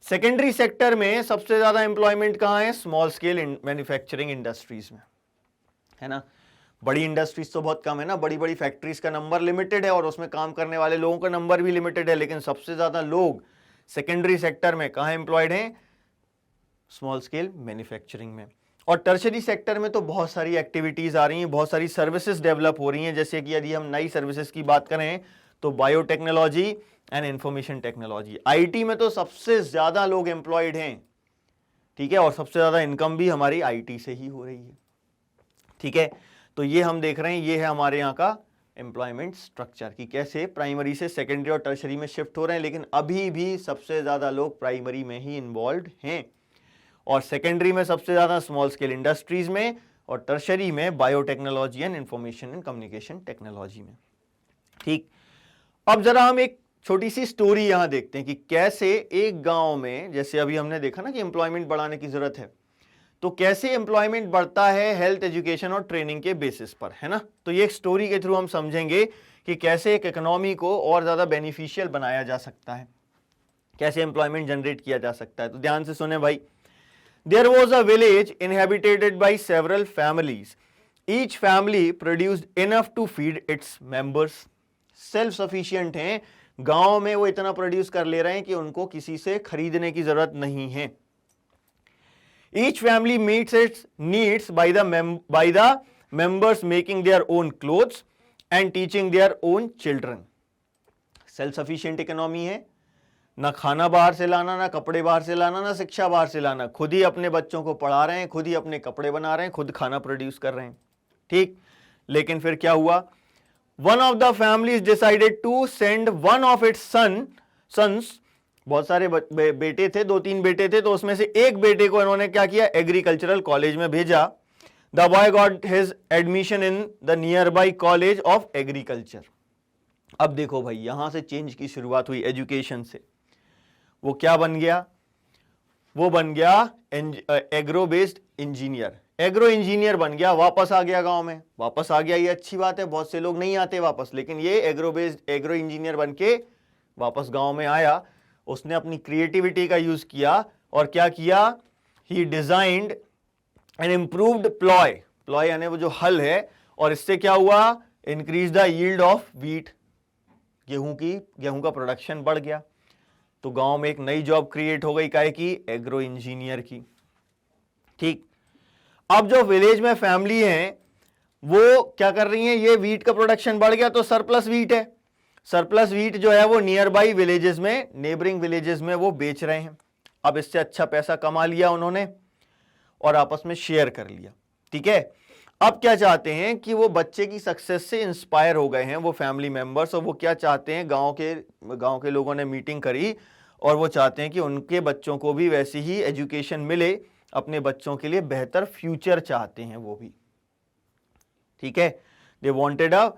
सेकेंडरी सेक्टर में सबसे ज्यादा एम्प्लॉयमेंट कहां है? स्मॉल स्केल मैन्युफैक्चरिंग इंडस्ट्रीज में, है ना। बड़ी इंडस्ट्रीज तो बहुत कम है ना, बड़ी बड़ी फैक्ट्रीज का नंबर लिमिटेड है और उसमें काम करने वाले लोगों का नंबर भी लिमिटेड है, लेकिन सबसे ज्यादा लोग सेकेंडरी सेक्टर में कहां एम्प्लॉयड हैं? स्मॉल स्केल मैन्युफैक्चरिंग में। और टर्शरी सेक्टर में तो बहुत सारी एक्टिविटीज आ रही हैं, बहुत सारी सर्विसेज डेवलप हो रही हैं, जैसे कि यदि हम नई सर्विसेज की बात करें तो biotechnology and information technology, IT में तो सबसे ज्यादा लोग एम्प्लॉयड हैं, ठीक है, और सबसे ज्यादा इनकम भी हमारी आईटी से ही हो रही है। ठीक है, तो ये हम देख रहे हैं, ये है हमारे यहाँ का एम्प्लॉयमेंट स्ट्रक्चर कि कैसे प्राइमरी से सेकेंडरी और टर्शरी में शिफ्ट हो रहे हैं, लेकिन अभी भी सबसे ज्यादा लोग प्राइमरी में ही इन्वॉल्व हैं और सेकेंडरी में सबसे ज्यादा स्मॉल स्केल इंडस्ट्रीज में और टर्शरी में biotechnology and information and communication technology में। ठीक, अब जरा हम एक छोटी सी स्टोरी यहां देखते हैं कि कैसे एक गांव में, जैसे अभी हमने देखा ना कि एम्प्लॉयमेंट बढ़ाने की जरूरत है, तो कैसे एम्प्लॉयमेंट बढ़ता है हेल्थ, एजुकेशन और ट्रेनिंग के बेसिस पर, है ना। तो ये एक स्टोरी के थ्रू हम समझेंगे कि कैसे एक इकोनॉमी को और ज्यादा बेनिफिशियल बनाया जा सकता है, कैसे एम्प्लॉयमेंट जनरेट किया जा सकता है। तो ध्यान से सुने भाई। There was a village inhabited by several families. Each family produced enough to feed its members. Self sufficient हैं, गांव में वो इतना प्रोड्यूस कर ले रहे हैं कि उनको किसी से खरीदने की जरूरत नहीं है। Each family meets its needs by the members making their own clothes and teaching their own children. Self sufficient economy है, ना खाना बाहर से लाना, ना कपड़े बाहर से लाना, ना शिक्षा बाहर से लाना, खुद ही अपने बच्चों को पढ़ा रहे हैं, खुद ही अपने कपड़े बना रहे हैं, खुद खाना प्रोड्यूस कर रहे हैं। ठीक, लेकिन फिर क्या हुआ? One of the families decided to send one of its sons, बहुत सारे बेटे थे, 2-3 बेटे थे, तो उसमें से एक बेटे को इन्होंने क्या किया? एग्रीकल्चरल कॉलेज में भेजा। The boy got his admission in the near by college of agriculture. अब देखो भाई, यहां से चेंज की शुरुआत हुई एजुकेशन से। वो क्या बन गया? वो बन गया agro based engineer, agro engineer बन गया, वापस आ गया गांव में, वापस आ गया, ये अच्छी बात है, बहुत से लोग नहीं आते वापस, लेकिन ये एग्रो इंजीनियर बन के वापस गांव में आया। उसने अपनी क्रिएटिविटी का यूज किया और क्या किया? ही डिजाइंड एन इम्प्रूव्ड प्लॉय यानी वो जो हल है, और इससे क्या हुआ? Increase the yield of wheat, गेहूं का प्रोडक्शन बढ़ गया। तो गांव में एक नई जॉब क्रिएट हो गई, काहे की? एग्रो इंजीनियर की। ठीक, अब जो विलेज में फैमिली है वो क्या कर रही है? ये व्हीट का प्रोडक्शन बढ़ गया तो सरप्लस व्हीट है, सरप्लस व्हीट जो है वो नियर बाई विलेजेस में, नेबरिंग विलेजेस में वो बेच रहे हैं। अब इससे अच्छा पैसा कमा लिया उन्होंने और आपस में शेयर कर लिया। ठीक है, अब क्या चाहते हैं कि वो बच्चे की सक्सेस से इंस्पायर हो गए हैं वो फैमिली मेंबर्स, और वो क्या चाहते हैं? गांव के लोगों ने मीटिंग करी और वो चाहते हैं कि उनके बच्चों को भी वैसी ही एजुकेशन मिले, अपने बच्चों के लिए बेहतर फ्यूचर चाहते हैं वो भी। ठीक है, they wanted a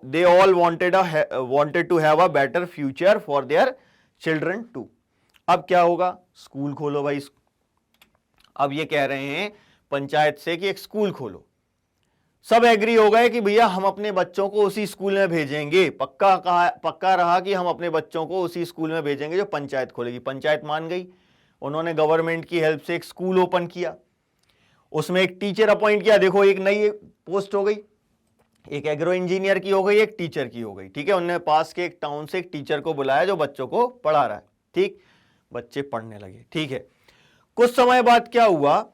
they all wanted to have a better future for their children too. अब क्या होगा? स्कूल खोलो भाई। अब ये कह रहे हैं पंचायत से कि एक स्कूल खोलो। सब एग्री हो गए कि भैया हम अपने बच्चों को उसी स्कूल में भेजेंगे, पक्का रहा कि हम अपने बच्चों को उसी स्कूल में भेजेंगे जो पंचायत खोलेगी। पंचायत मान गई, उन्होंने गवर्नमेंट की हेल्प से एक स्कूल ओपन किया, उसमें एक टीचर अपॉइंट किया। देखो, एक नई पोस्ट हो गई, एक एग्रो इंजीनियर की हो गई, एक टीचर की हो गई। ठीक है, उन्होंने पास के एक टाउन से एक टीचर को बुलाया जो बच्चों को पढ़ा रहा है। ठीक, बच्चे पढ़ने लगे। ठीक है, कुछ समय बाद क्या हुआ?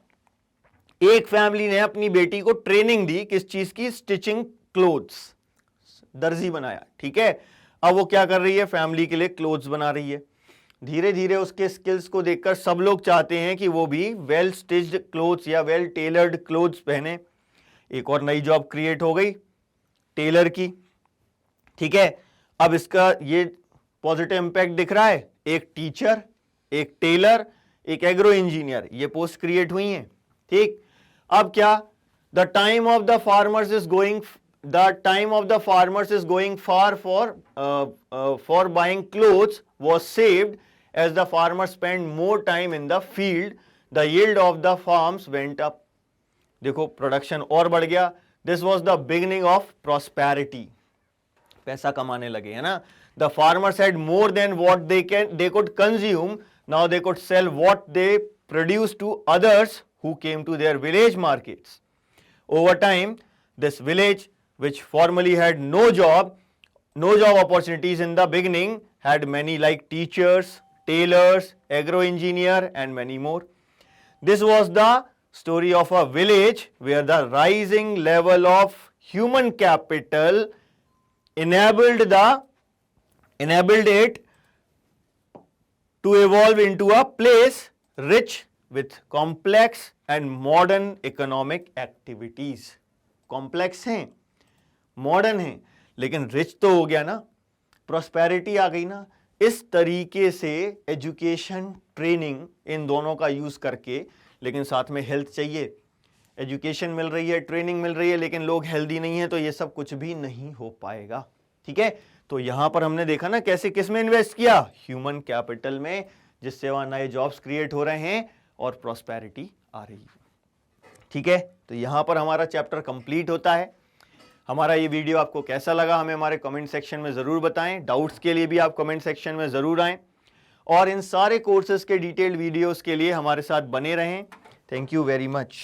एक फैमिली ने अपनी बेटी को ट्रेनिंग दी, किस चीज की? स्टिचिंग क्लोथ्स, दर्जी बनाया। ठीक है, अब वो क्या कर रही है? फैमिली के लिए क्लोथ्स बना रही है। धीरे धीरे उसके स्किल्स को देखकर सब लोग चाहते हैं कि वो भी वेल स्टिच्ड क्लोथ्स या वेल टेलर्ड क्लोथ्स पहने। एक और नई जॉब क्रिएट हो गई, टेलर की। ठीक है, अब इसका ये पॉजिटिव इंपैक्ट दिख रहा है। एक टीचर, एक टेलर, एक एग्रो इंजीनियर, ये पोस्ट क्रिएट हुई हैं। ठीक, अब क्या? The time of the farmers is going far for buying clothes was saved as the farmer spend more time in the field, the yield of the farms went up. देखो production और बढ़ गया, this was the beginning of prosperity, पैसा कमाने लगे, है ना। The farmers had more than what they could consume, now they could sell what they produce to others who came to their village markets. Over time this village which formerly had no job opportunities in the beginning, had many like teachers, tailors, agro-engineer and many more. This was the story of a village where the rising level of human capital enabled it to evolve into a place rich with complex and modern economic activities. Complex हैं, modern है, लेकिन rich तो हो गया ना, prosperity आ गई ना। इस तरीके से एजुकेशन, ट्रेनिंग, इन दोनों का यूज करके, लेकिन साथ में हेल्थ चाहिए। एजुकेशन मिल रही है, ट्रेनिंग मिल रही है, लेकिन लोग हेल्दी नहीं है, तो ये सब कुछ भी नहीं हो पाएगा। ठीक है, तो यहां पर हमने देखा ना कैसे, किस में इन्वेस्ट किया, ह्यूमन कैपिटल में, जिससे वहां नए जॉब्स क्रिएट हो रहे हैं और प्रॉस्पेरिटी आ रही है। ठीक है, तो यहां पर हमारा चैप्टर कंप्लीट होता है। हमारा ये वीडियो आपको कैसा लगा हमें हमारे कमेंट सेक्शन में ज़रूर बताएं। डाउट्स के लिए भी आप कमेंट सेक्शन में ज़रूर आएं और इन सारे कोर्सेज के डिटेल्ड वीडियोस के लिए हमारे साथ बने रहें। Thank you very much.